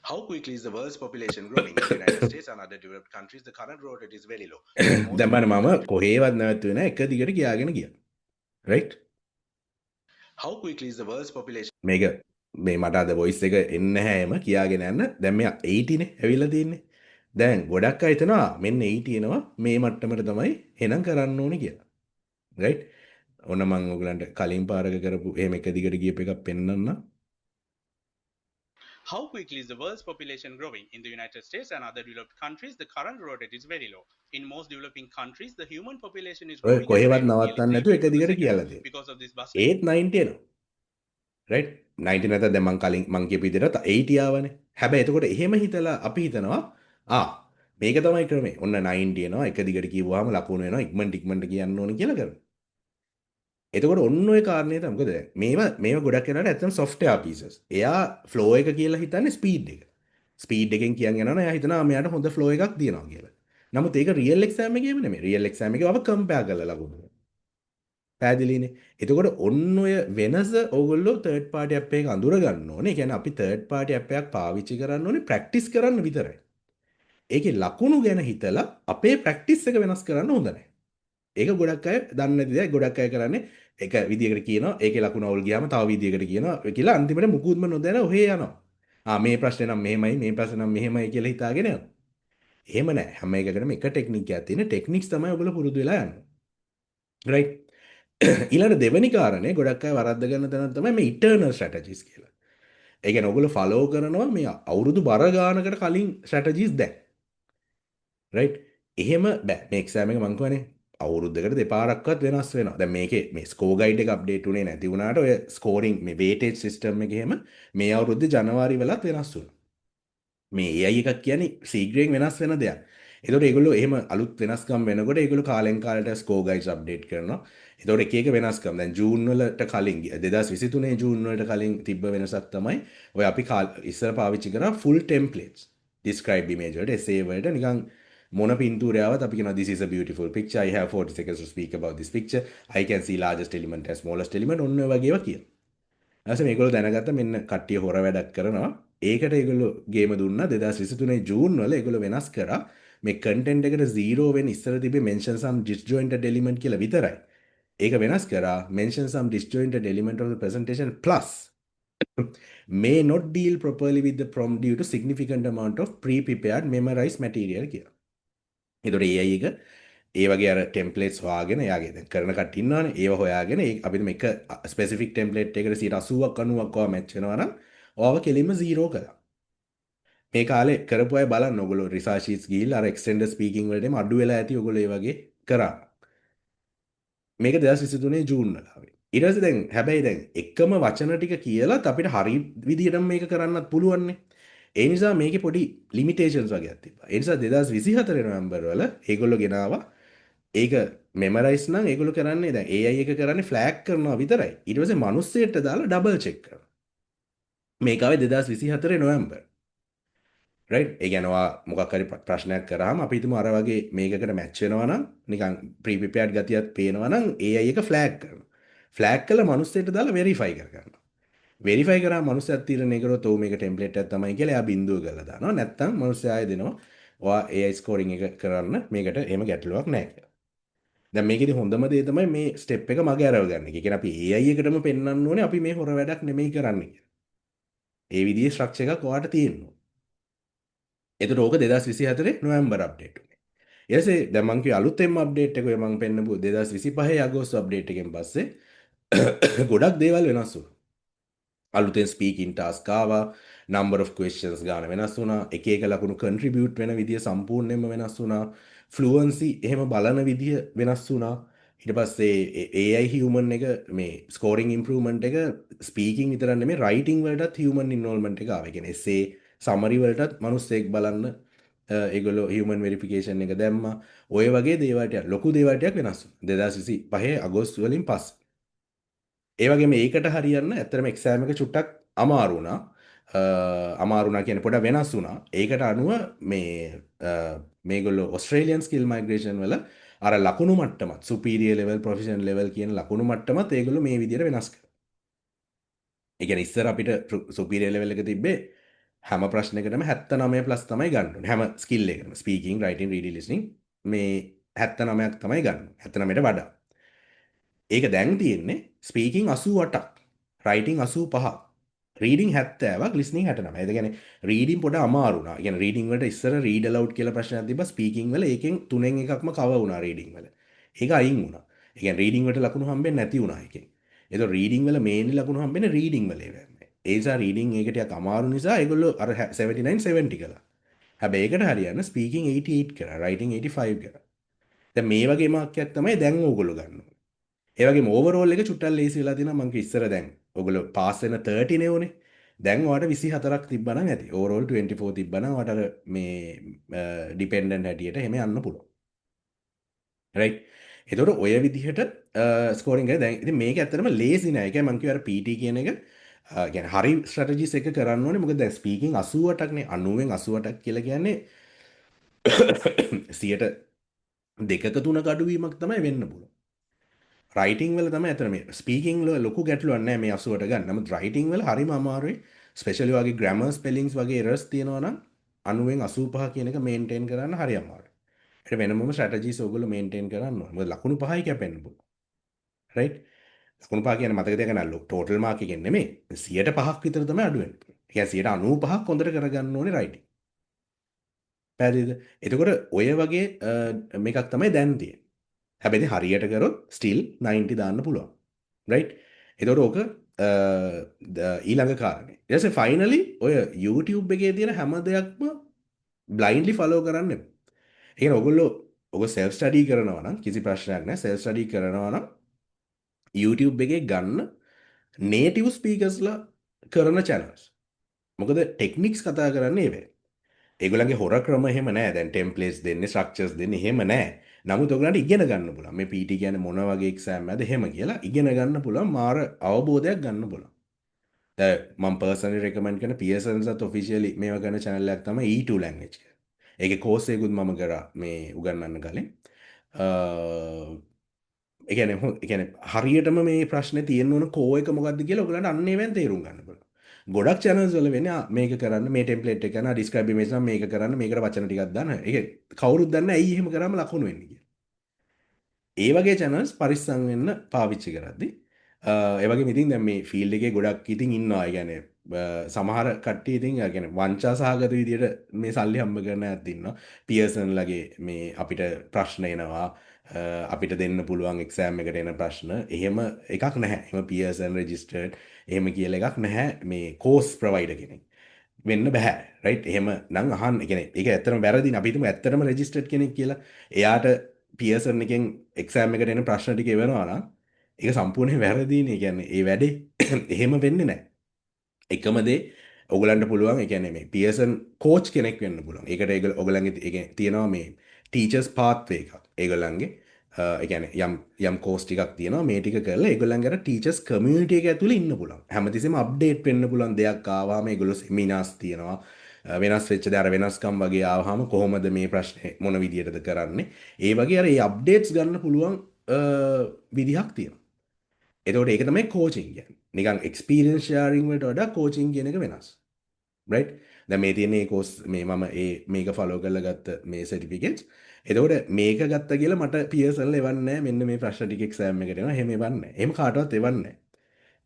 How quickly is the world's population growing? In the United States and other developed countries, the current growth rate is very low. දැන් මම කොහේවත් නැවතුනේ නැහැ එක දිගට ගියාගෙන ගියා. Right? How quickly is the world's population? මේක මේ මට අද වොයිස් එක එන්න හැම කියාගෙන යන්න දැන් මේ 80 නේ ඇවිල්ලා තින්නේ. දැන් ගොඩක් අය හිතනවා මෙන්න 80 එනවා මේ මට්ටමට තමයි එහෙනම් කරන්න ඕනේ කියලා. right? ඔන්න මම ඔයගලන්ට කලින් පාරක කරපු එහෙම එක දිගට ගියප එකක් පෙන්නන්න. How quickly is the world's population growing? In the United States and other developed countries, the current growth rate is very low. In most developing countries, the human population is ඔය growing at a කොහෙවත් rate of නවත්තන්න nearly නැතුව 3 එක දිගට per කියලා second. තියෙනවා. Because of this bustling ඒත් 90 එනවා. right? 90 නැත්නම් දැන් මං කලින් මං කියපු විදිහට 80 ආවනේ. හැබැයි එතකොට එහෙම හිතලා අපි හිතනවා මේක තමයි ක්‍රමේ. ඔන්න 90 එනවා එක දිගට කියවුවාම ලකුණු එනවා ඉක්මනට කියන්න ඕනේ කියලා කරනවා. එතකොට ඔන්න ඔය කාරණේ තමයි මොකද මේවා ගොඩක් වෙලාවට ඇත්තටම software pieces. එයා flow එක කියලා හිතන්නේ speed එක. ස්පීඩ් එකෙන් කියන් යනවා එයා හිතනවා මෙයාට හොඳ flow එකක් තියෙනවා කියලා. නමුත් ඒක real exam එකේම නෙමෙයි. real exam එකේ අප compare කරලා ලකුණු. පැහැදිලිනේ. එතකොට ඔන්න ඔය වෙනස ඕගොල්ලෝ third party app එක අඳුර ගන්න ඕනේ. ඒ කියන්නේ අපි third party app එකක් පාවිච්චි කරන්න ඕනේ practice කරන්න විතරයි. ඒකේ ලකුණු ගැන හිතලා අපේ practice එක වෙනස් කරන්න හොඳ නැහැ. ඒක ගොඩක් අය දන්නේ නැති දෙයක්. ගොඩක් අය කරන්නේ එක විදියකට කියනවා ඒකේ ලකුණ අවුල් ගියාම තව විදියකට කියනවා කියලා අන්තිමට මුකුත්ම නොදැන ඔහේ යනවා. මේ ප්‍රශ්නේ නම් මෙහෙමයි මේ ප්‍රශ්නේ නම් මෙහෙමයි කියලා හිතාගෙන යනවා. එහෙම නැහැ. හැම එකකටම එක ටෙක්නික් එකක් තියෙන. ටෙක්නික්ස් තමයි ඔයගොල්ලෝ පුරුදු වෙලා යන්නේ. right? ඊළඟ දෙවෙනි කාරණේ ගොඩක් අය වරද්ද ගන්න තැන තමයි මේ ඉටර්නල් ස්ට්‍රැටජිස් කියලා. ඒ කියන්නේ ඔයගොල්ලෝ ෆලෝ කරනවා මේ අවුරුදු බර ගානකට කලින් ස්ට්‍රැටජිස් දැන්. right? එහෙම බෑ. මේ එක්සෑම් එක මං කියන්නේ අවුරුද්දකට දෙපාරක්වත් වෙනස් වෙනවා. දැන් මේකේ මේ ස්කෝර් ගයිඩ් එක අප්ඩේට් උනේ නැති වුණාට ඔය ස්කෝරින් මේ වේටේජ් සිස්ටම් එකේ එහෙම මේ අවුරුද්දේ ජනවාරි වෙලත් වෙනස් වුණා. මේ AI එකක් කියන්නේ ශීඝ්‍රයෙන් වෙනස් වෙන දෙයක්. ඒතකොට ඒගොල්ලෝ එහෙම අලුත් වෙනස්කම් වෙනකොට ඒගොල්ලෝ කාලෙන් කාලට ස්කෝර් ගයිඩ්ස් අප්ඩේට් කරනවා. ඒතකොට එක එක වෙනස්කම් දැන් ජූන් වලට කලින් 2023 ජූන් වලට කලින් තිබ්බ වෙනසක් තමයි ඔය අපි ඉස්සර පාවිච්චි කරා full templates describe image වලට essay වලට නිකන් මොන පින්තූරයාවත් අපි කියනවා this is a beautiful picture I have 40 seconds to speak about this picture I can see largest element and smallest element ඔන්න ඔය වගේව කියන. ඊට මේගොල්ලෝ දැනගත්ත මෙන්න කට්ටිය හොර වැඩක් කරනවා. ඒකට ඒගොල්ලෝ ගේම දුන්නා 2023 ජූන් වල ඒගොල්ලෝ වෙනස් කරා මේ content එකට 0 වෙන ඉස්සර තිබේ mention some disjointed element කියලා විතරයි. ඒක වෙනස් කරා mention some disjointed element of the presentation plus may not deal properly with the prompt due to significant amount of pre-prepared memorized material කියලා. ඒතකොට AI එක ඒ වගේ අර ටෙම්ප්ලේට්ස් හොයාගෙන එයාගේ දැන් කරන කට්ටිය ඉන්නවනේ ඒව හොයාගෙන ඒ අපිට මේක ස්පෙસિෆික් ටෙම්ප්ලේට් එකකට 80ක් 90ක් වගේ මැච් වෙනවා නම් ඔයාව කෙලින්ම 0 කළා. මේ කාලේ කරපු අය බලන්න ඔයගොල්ලෝ රිසර්ච් ෂීට්ස් ගිහිල්ලා අර එක්ස්ටෙන්ඩර් ස්පීකින් වලටම අඩු වෙලා ඇති ඔයගොල්ලෝ ඒ වගේ කරා. මේක 2023 ජූන් වල ආවේ. ඊට පස්සේ දැන් හැබැයි දැන් එකම වචන ටික කියලාත් අපිට හරි විදියටම මේක කරන්නත් පුළුවන් නේ. ඒ නිසා මේකේ පොඩි ලිමිටේෂන්ස් වගේක් තිබ්බා. ඒ නිසා 2024 නොවැම්බර් වල ඒගොල්ලෝ ගෙනාවා ඒක මෙමරයිස් නම් ඒගොල්ලෝ කරන්නේ දැන් AI එක කරන්නේ ෆ්ලැග් කරනවා විතරයි. ඊට පස්සේ මිනිස්සෙට දාලා ඩබල් චෙක් කරනවා. මේක ආවේ 2024 නොවැම්බර්. right? ඒ කියන්නේ ඔයා මොකක් හරි ප්‍රශ්නයක් කරාම අපි හිතමු අර වගේ මේකකට මැච් වෙනවා නම් නිකන් ප්‍රී ප්‍රිපෙයාර්ඩ් ගතියක් පේනවා නම් AI එක ෆ්ලැග් කරනවා. ෆ්ලැග් කළා මිනිස්සෙට දාලා වෙරිෆයි කරගන්නවා. වෙරිෆයි කරාම මිනිස්සුත් තීරණය කරොත් ඔව් මේක ටෙම්ප්ලේට් එකක් තමයි කියලා එයා බින්දුව කරලා දානවා. නැත්තම් මිනිස්සයා ආයෙ දෙනවා ඔයා AI ස්කෝරින් එක කරන්න මේකට එහෙම ගැටලුවක් නැහැ කියලා. දැන් මේකෙදි හොඳම දේ තමයි මේ ස්ටෙප් එක මගේ අරව ගන්න එක. ඒ කියන්නේ අපි AI එකටම පෙන්වන්න ඕනේ අපි මේ හොර වැඩක් නෙමෙයි කරන්නේ කියලා. ඒ විදිහේ ස්ට්‍රක්චර් එකක් ඔයාට තියෙනවා. එතකොට ඕක 2024 නොවැම්බර් අප්ඩේට් උනේ. ඊට පස්සේ දැන් මං කිය අලුතෙන්ම අප්ඩේට් එක ඔය මං පෙන්නපු 2025 අගෝස්තු අප්ඩේට් එකෙන් පස්සේ ගොඩක් දේවල් වෙනස් වුණා. අලුතෙන් ස්පීකින් ටාස්ක් ආවා, number of questions ගාන වෙනස් වුණා, එක එක ලකුණු contribute වෙන විදිය සම්පූර්ණයෙන්ම වෙනස් වුණා, fluency එහෙම බලන විදිය වෙනස් වුණා. ඊට පස්සේ AI human එක මේ scoring improvement එක speaking විතරක් නෙමෙයි writing වලටත් human involvement එක ආවා. ඒ කියන්නේ essay summary වලටත් මිනිස්සෙක් බලන්න ඒගොල්ලෝ human verification එක දැම්මා. ඔය වගේ දේවල් ටික ලොකු දේවල් ටිකක් වෙනස් වුණා 2025 අගෝස්තු වලින් පස්සේ. ඒ වගේම ඒකට හරියන්න ඇත්තටම එක්සෑම් එක චුට්ටක් අමාරු වුණා. අමාරු වුණා කියන්නේ පොඩ්ඩක් වෙනස් වුණා. ඒකට අනුව මේගොල්ලෝ ඔස්ට්‍රේලියන් ස්කිල් මයිග්‍රේෂන් වල අර ලකුණු මට්ටමත් සුපීරියර් ලෙවල් ප්‍රොෆෙෂනල් ලෙවල් කියන ලකුණු මට්ටමත් ඒගොල්ලෝ මේ විදිහට වෙනස් කරා. ඒ කියන්නේ ඉස්සර අපිට සුපීරියර් ලෙවල් එක තිබ්බේ හැම ප්‍රශ්නයකටම 79 ප්ලස් තමයි ගන්න ඕනේ. හැම ස්කිල් එකකටම ස්පීකින්, රයිටින්, රීඩින්, ලිසනින් මේ 79ක් තමයි ගන්න. 79ට වඩා. ඒක දැන් තියෙන්නේ ස්පීකින් 88ක්. රයිටිං 85ක්. Reading 70ක්, listening 69. ඒ කියන්නේ රීඩින් පොඩ අමාරු වුණා. ඒ කියන්නේ රීඩින් වලට ඉස්සර රීඩ් අලවුඩ් කියලා ප්‍රශ්නයක් තිබ්බා. ස්පීකින් වල ඒකෙන් තුනෙන් එකක්ම කවර් වුණා රීඩින් වල. ඒක අයින් වුණා. ඒ කියන්නේ රීඩින් වලට ලකුණු හම්බෙන්නේ නැති වුණා එකෙන්. ඒතකොට රීඩින් වල මේන්ලි ලකුණු හම්බෙන්නේ රීඩින් වල ඒවා. ඒ නිසා රීඩින් ඒක ටිකක් අමාරු නිසා ඒගොල්ලෝ අර 79 70 කළා. හැබැයි ඒකට හරියන්න ස්පීකින් 88 කරා, රයිටිං 85 කරා. දැන් මේ වගේ මාර්කයක් තමයි දැන් ඕගොල්ලෝ ගන්න ඕනේ. ඒ වගේම ඕවරෝල් එක චුට්ටක් ලේසි වෙලා තියෙනවා. මං ඉස්සර දැන් ඔයගොල්ලෝ පාස් වෙන 30 නේ ඕනේ. දැන් ඔයාලට 24ක් තිබ්බනම් ඇති. ඕවරෝල් 24 තිබ්බනම් ඔයාලට අර මේ ඩිපෙන්ඩන්ට් හැටියට එහෙම යන්න පුළුවන්. රයිට්. එතකොට ඔය විදිහට ස්කෝරින් එක දැන් ඉතින් මේක ඇත්තටම ලේසි නෑ. ඒකයි මං කිව්වේ අර PT කියන එක කියන්නේ හරි ස්ට්‍රැටජිස් එක කරන්න ඕනේ. මොකද දැන් ස්පීකින් 88ක් නේ, 90න් 88ක් කියලා කියන්නේ 100ට 2ක 3ක අඩුවීමක් තමයි වෙන්න පුළුවන්. රයිටිං වල තමයි ඇතර මේ ස්පීකිං වල ලොකු ගැටලුවක් නැහැ මේ 80ට ගන්න. නමුත් රයිටිං වල හරිම අමාරුයි. ස්පෙෂලි වගේ ග්‍රැමර් ස්පෙලිංස් වගේ එරර්ස් තියෙනවා නම් 90න් 85 කියන එක මේන්ටේන් කරන්න හරි අමාරුයි. ඒකට වෙනමම ස්ට්‍රැටජිස් ඔයගොල්ලෝ මේන්ටේන් කරන්න ඕනේ. මොකද ලකුණු 5යි කැපෙන්න පුළුවන්. රයිට්? ලකුණු 5 කියන්නේ මතක තියාගන්න ටෝටල් මාක් එකෙන් නෙමෙයි. 105ක් විතර තමයි අඩු වෙන්නේ. ඒ කියන්නේ 95ක් හොඳට කරගන්න ඕනේ රයිටිං. පැහැදිලිද? එතකොට ඔය වගේ මේකක් තමයි දැන් තියෙන්නේ. හැබැයි හරියට කරොත් ස්ටිල් 90 දාන්න පුළුවන්. රයිට්? එතකොට ඕක ඊළඟ කාරණේ. ඊට පස්සේ ෆයිනලි ඔය YouTube එකේ තියෙන හැම දෙයක්ම බ්ලයින්ඩ්ලි ෆලෝ කරන්න එපා. ඒ කියන්නේ ඔයගොල්ලෝ ඔක සෙල්ෆ් ස්ටඩි කරනවා නම් කිසි ප්‍රශ්නයක් නැහැ. සෙල්ෆ් ස්ටඩි කරනවා නම් YouTube එකේ ගන්න නේටිව් ස්පීකර්ස්ලා කරන channels. මොකද ටෙක්නික්ස් කතා කරන්නේ ඒවැ. ඒගොල්ලන්ගේ හොර ක්‍රම එහෙම නැහැ. දැන් ටෙම්ප්ලේට්ස් දෙන්නේ, ස්ට්‍රක්චර්ස් දෙන්නේ එහෙම නැහැ. නමුත් ඔයගලන්ට ඉගෙන ගන්න පුළුවන්. මේ PT කියන්නේ මොන වගේ එක්සෑම් එකද එහෙම කියලා ඉගෙන ගන්න පුළුවන්. මාර අවබෝධයක් ගන්න පුළුවන්. දැන් මම පර්සනලි රෙකමන්ඩ් කරන Pearson's ඔෆිෂියලි මේව කරන channel එකක් තමයි E2 language කියලා. ඒකේ කෝස් එකකුත් මම කරා මේ උගන්වන්න කලින්. ඒ කියන්නේ හරියටම මේ ප්‍රශ්නේ තියෙන්න ඕන කෝ එක මොකක්ද කියලා ඔයගලන්ට අන්න ඒවෙන් තේරුම් ගන්න පුළුවන්. ගොඩක් channels වල වෙන්නේ මේක කරන්න, මේ ටෙම්ප්ලේට් එක කරන්න, describe image නම් මේක කරන්න, මේකට වචන ටිකක් දාන්න. ඒක කවුරුත් දන්නේ ඇයි එහෙම කරාම ලකුණු වෙන්නේ කියලා. ඒ වගේ channels පරිස්සම් වෙන්න පාවිච්චි කරද්දී ඒ වගේම ඉතින් දැන් මේ ෆීල්ඩ් එකේ ගොඩක් ඉතින් ඉන්නවා. ඒ කියන්නේ සමහර කට්ටිය ඉතින් ඒ කියන්නේ වංචා සහගත විදියට මේ සල්ලි හම්බ කරන අයත් ඉන්නවා. පියර්සන් ලගේ මේ අපිට ප්‍රශ්න එනවා, අපිට දෙන්න පුළුවන් එක්සෑම් එකට එන ප්‍රශ්න එහෙම එකක් නැහැ. එහෙම පියර්සන් රෙජිස්ටර්ඩ් එහෙම කියලා එකක් නැහැ මේ කෝස් ප්‍රොවයිඩර් කෙනෙක්. වෙන්න බෑ. රයිට්? එහෙම නම් අහන්න. ඒ කියන්නේ ඒක ඇත්තටම වැරදිනේ. අපි හිතමු ඇත්තටම රෙජිස්ටර්ඩ් කෙනෙක් කියලා. එයාට පියර්සන් එකෙන් එක්සෑම් එකට එන ප්‍රශ්න ටික එවනවා නම් ඒක සම්පූර්ණයෙන් වැරදිනේ. ඒ කියන්නේ ඒ වැඩේ එහෙම වෙන්නේ නැහැ. එකම දේ ඔයගලන්ට පුළුවන්. ඒ කියන්නේ මේ පියර්සන් කෝච් කෙනෙක් වෙන්න පුළුවන්. ඒකට ඔයගලන්ගේ තියෙනවා මේ ටීචර්ස් පාත්වේ එකක්. ඒගොල්ලන්ගේ ඒ කියන්නේ යම් කෝස් ටිකක් තියෙනවා. මේ ටික කරලා ඒගොල්ලන්ගේ අර ටීචර්ස් කමියුනිටි එක ඇතුලේ ඉන්න පුළුවන්. හැමතිස්සෙම අප්ඩේට් වෙන්න පුළුවන් දෙයක් ආවම ඒගොල්ලෝ සෙමිනාර්ස් තියෙනවා. වෙනස් වෙච්ච දේ අර වෙනස්කම් වගේ ආවහම කොහොමද මේ ප්‍රශ්නේ මොන විදියටද කරන්නේ? ඒ වගේ අර ඒ අප්ඩේට්ස් ගන්න පුළුවන් විදිහක් තියෙනවා. එතකොට ඒක තමයි කෝචින් කියන්නේ. නිකන් එක්ස්පීරියන්ස් ෂෙයාරින් වලට වඩා කෝචින් කියන එක වෙනස්. රයිට්? දැන් මේ තියෙන මේ කෝස් මේ මම මේක ෆලෝ කරලා ගත්ත මේ සර්ටිෆිකේට්ස්. එතකොට මේක ගත්ත කියලා මට පියර්සන් එවන්නේ නැහැ. මෙන්න මේ ප්‍රශ්න ටික එක්සෑම් එකට එනවා. එහෙම එවන්නේ නැහැ. එහෙම කාටවත් එවන්නේ නැහැ.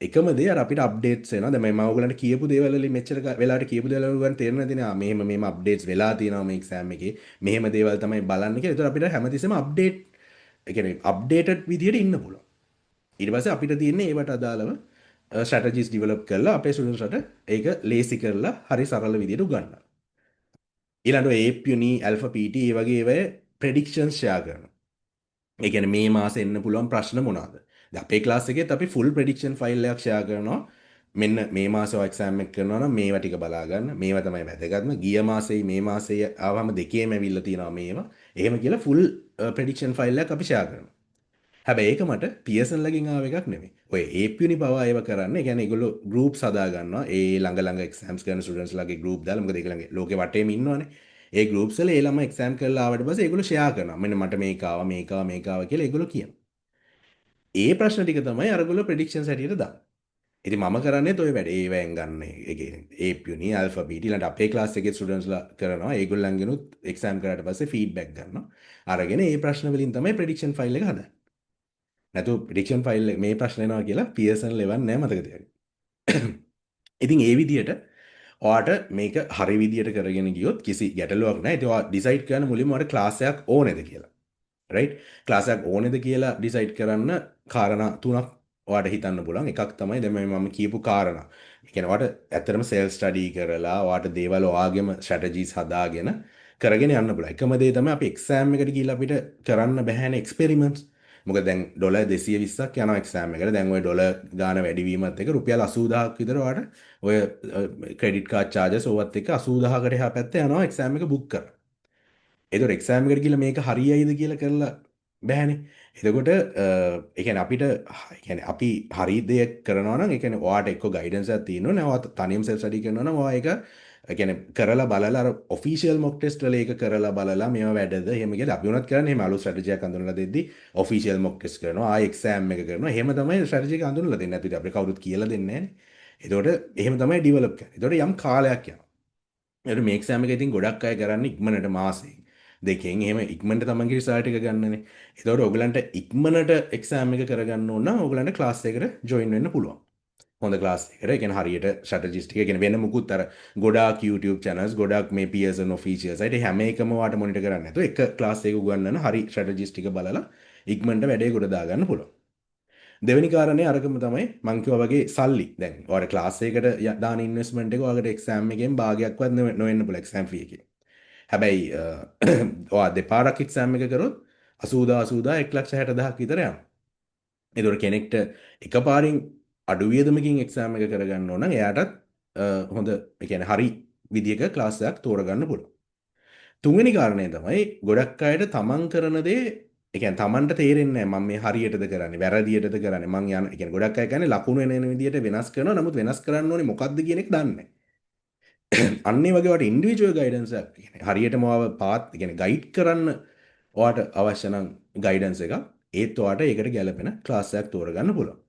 එකම දේ අර අපිට අප්ඩේට්ස් එනවා. දැන් මම ඔයගලන්ට කියපු දේවල් වලින් මෙච්චර වෙලාවට කියපු දේවල් වලින් තේරෙන්නේ නැතිනේ. මෙහෙම අප්ඩේට්ස් වෙලා තියෙනවා මේ එක්සෑම් එකේ. මෙහෙම දේවල් තමයි බලන්න කියලා. ඒතර අපිට හැමතිස්සෙම අප්ඩේට් ඒ කියන්නේ අප්ඩේටඩ් විදියට ඉන්න පුළුවන්. ඊට පස්සේ අපිට තියෙන්නේ ඒවට අදාළව ස්ට්‍රැටජිස් ඩිවෙලොප් කරලා අපේ ස්ටුඩන්ට්ස්ට ඒක ලේසි කරලා හරි සරල විදියට උගන්වන්න. ඊළඟට APE Uni Alpha PT ඒ වගේ ඒවායේ ප්‍රෙඩික්ෂන්ස් ෂෙයා කරනවා. ඒ කියන්නේ මේ මාසෙ එන්න පුළුවන් ප්‍රශ්න මොනවාද? දැන් අපේ ක්ලාස් එකේත් අපි ෆුල් ප්‍රෙඩික්ෂන් ෆයිල් එකක් ෂෙයා කරනවා. මෙන්න මේ මාසේ ඔය එක්සෑම් එක කරනවා නම් මේවා ටික බලා ගන්න. මේවා තමයි වැදගත්ම. ගිය මාසෙයි මේ මාසෙයි ආවම දෙකේම ඇවිල්ලා තියෙනවා මේවා. එහෙම කියලා ෆුල් ප්‍රෙඩික්ෂන් ෆයිල් එකක් අපි ෂෙයා කරනවා. හැබැයි ඒක මට පියර්සන් ලගෙන් ආව එකක් නෙමෙයි. ඔය APE Uni පවා ඒව කරන්නේ. ඒ කියන්නේ ඒගොල්ලෝ groups හදා ගන්නවා. ඒ ළඟ එක්සෑම්ස් කරන ස්ටුඩන්ට්ස් ලගේ group දාලා. මොකද ඒගොල්ලන්ගේ ලෝකේ වටේම ඉන්නවනේ. ඒ groups වල ඒ ළමයි එක්සෑම් කරලා ආවට පස්සේ ඒගොල්ලෝ ෂෙයා කරනවා. මෙන්න මට මේක ආවා කියලා ඒගොල්ලෝ කියනවා. ඒ ප්‍රශ්න ටික තමයි අරගොල්ලෝ ප්‍රෙඩික්ෂන්ස් හැටියට දාන්නේ. ඉතින් මම කරන්නේත් ඔය වැඩේ. ඒවෙන් ගන්න ඒ කියන්නේ APE Uni Alpha PT ඊළඟට අපේ ක්ලාස් එකේ ස්ටුඩන්ට්ස්ලා කරනවා. ඒගොල්ලන්ගෙනුත් එක්සෑම් කරාට පස්සේ ෆීඩ්බැක් ගන්නවා. අරගෙන ඒ ප්‍රශ්න වලින් තමයි ප්‍රෙඩික්ෂන් ෆයිල් එක හදන්නේ. නැතු ප්‍රෙඩික්ෂන් ෆයිල් මේ ප්‍රශ්න එනවා කියලා පියර්සන් ලෙවන් නෑ මතක තියාගන්න. ඉතින් ඒ විදියට ඔයාට මේක හරි විදියට කරගෙන ගියොත් කිසි ගැටලුවක් නැහැ. ඉතින් ඔයා ඩිසයිඩ් කරන්න මුලින්ම ඔයාට ක්ලාස් එකක් ඕනේද කියලා. රයිට්? ක්ලාස් එකක් ඕනේද කියලා ඩිසයිඩ් කරන්න කාරණා තුනක් ඔයාට හිතන්න පුළුවන්. එකක් තමයි දැන් මම කියපු කාරණා. ඒ කියන්නේ ඔයාට ඇත්තටම සෙල්ෆ් ස්ටඩි කරලා ඔයාට දේවල් ඔයාගේම ස්ට්‍රැටජිස් හදාගෙන කරගෙන යන්න පුළුවන්. එකම දේ තමයි අපි එක්සෑම් එකට ගිහිල්ලා අපිට කරන්න බැහැනේ එක්ස්පෙරිමන්ට්ස්. මොකද දැන් ඩොලර් 220ක් යනවා එක්සෑම් එකට. දැන් ওই ඩොලර් ගාන වැඩිවීමත් එක්ක රුපියල් 80000ක් විතර ඔයාට ඔය ක්‍රෙඩිට් කාඩ් චාර්ජස් ඕවත් එක්ක 80000කට එහා පැත්තේ යනවා එක්සෑම් එක බුක් කරලා. එතකොට එක්සෑම් එකට ගිහලා මේක හරියයිද කියලා කරලා බෑනේ. එතකොට ඒ කියන්නේ අපිට ඒ කියන්නේ අපි හරි දෙයක් කරනවා නම් ඒ කියන්නේ ඔයාට එක්ක ගයිඩන්ස් එකක් තියෙනවා නේ. ඔයා තනියම සෙල්ෆ් ස්ටඩි කරනවා නම් ඔයා ඒක ඒ කියන්නේ කරලා බලලා අර ඔෆිෂියල් මොක් ටෙස්ට් වල ඒක කරලා බලලා මේවා වැඩද එහෙම කියලා අපි උනත් කරන්නේ එහෙම අලුත් ස්ට්‍රැටජි එකක් අඳුනලා දෙද්දි ඔෆිෂියල් මොක් ටෙස්ට් කරනවා ආයෙ එක්සෑම් එක කරනවා. එහෙම තමයි ස්ට්‍රැටජි එක අඳුනලා දෙන්නේ. නැත්නම් අපිට කවුරුත් කියලා දෙන්නේ නැහැ නේ. එතකොට එහෙම තමයි ඩිවෙලොප් කරන්නේ. එතකොට යම් කාලයක් යනවා. එතකොට මේ එක්සෑම් එක ඉතින් ගොඩක් අය කරන්නේ ඉක්මනට මාසෙක දෙකෙන් එහෙම ඉක්මනට තමන්ගේ රිසල්ට් එක ගන්නනේ. එතකොට ඔයගලන්ට ඉක්මනට එක්සෑම් එක කරගන්න ඕන නම් ඔයගලන්ට ක්ලාස් එකකට ජොයින් වෙන්න පුළුවන්. හොඳ ක්ලාස් එකකට. ඒ කියන්නේ හරියට ස්ට්‍රැටජිස් ටික කියන්නේ වෙන මුකුත් අර ගොඩාක් YouTube channels ගොඩාක් මේ Pearson official site හැම එකම වාට මොනිටර් කරන්න නැතුව එක ක්ලාස් එකක උගන්වන හරි ස්ට්‍රැටජිස් ටික බලලා ඉක්මනට වැඩේ ගොඩ දාගන්න පුළුවන්. දෙවෙනි කාරණේ අරකම තමයි මං කිව්වා වගේ සල්ලි. දැන් ඔයාලා ක්ලාස් එකකට දාන ඉන්වෙස්ට්මන්ට් එක ඔයාලට එක්සෑම් එකෙන් භාගයක්වත් නොවෙන්න පුළුවන් එක්සෑම් ෆී එකේ. හැබැයි ඔයා දෙපාරක් එක්සෑම් එක කරොත් 80000 1,60,000ක් විතර යනවා. ඒතකොට කෙනෙක්ට එකපාරින් අඩු වියදමකින් එක්සෑම් එක කරගන්න ඕන නම් එයාටත් හොඳ ඒ කියන්නේ හරි විදියක ක්ලාස් එකක් තෝරගන්න පුළුවන්. තුන්වෙනි කාරණය තමයි ගොඩක් අයට තමන් කරන දේ ඒ කියන්නේ තමන්ට තේරෙන්නේ නැහැ මම මේ හරියටද කරන්නේ වැරදියටද කරන්නේ මං යන ඒ කියන්නේ ගොඩක් අය කියන්නේ ලකුණු එන විදියට වෙනස් කරනවා නමුත් වෙනස් කරන්න ඕනේ මොකද්ද කියන එක දන්නේ නැහැ. අන්න ඒ වගේ වට ඉන්ඩිවිජුවල් ගයිඩන්ස් එකක් කියන්නේ හරියටම ඔයාව පාත් කියන්නේ ගයිඩ් කරන්න ඔයාට අවශ්‍ය නම් ගයිඩන්ස් එකක් ඒත් ඔයාට ඒකට ගැලපෙන ක්ලාස් එකක් තෝරගන්න පුළුවන්.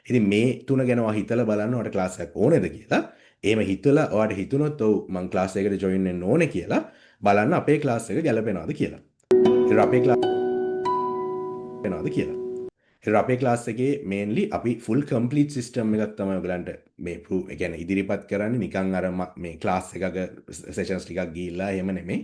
ඉතින් මේ තුන ගැන ඔයා හිතලා බලන්න ඔයාට ක්ලාස් එකක් ඕනේද කියලා. එහෙම හිතලා ඔයාට හිතුනොත් ඔව් මං ක්ලාස් එකකට ජොයින් වෙන්න ඕනේ කියලා බලන්න අපේ ක්ලාස් එක ගැලපෙනවද කියලා. ඒතර අපේ ක්ලාස් වෙනවද කියලා. ඒතර අපේ ක්ලාස් එකේ මේන්ලි අපි ෆුල් කම්ප්ලීට් සිස්ටම් එකක් තමයි ඔයගලන්ට මේ ප්‍රූව් ඒ කියන්නේ ඉදිරිපත් කරන්නේ නිකන් අර මේ ක්ලාස් එකක සෙෂන්ස් ටිකක් ගිහිල්ලා එහෙම නෙමෙයි.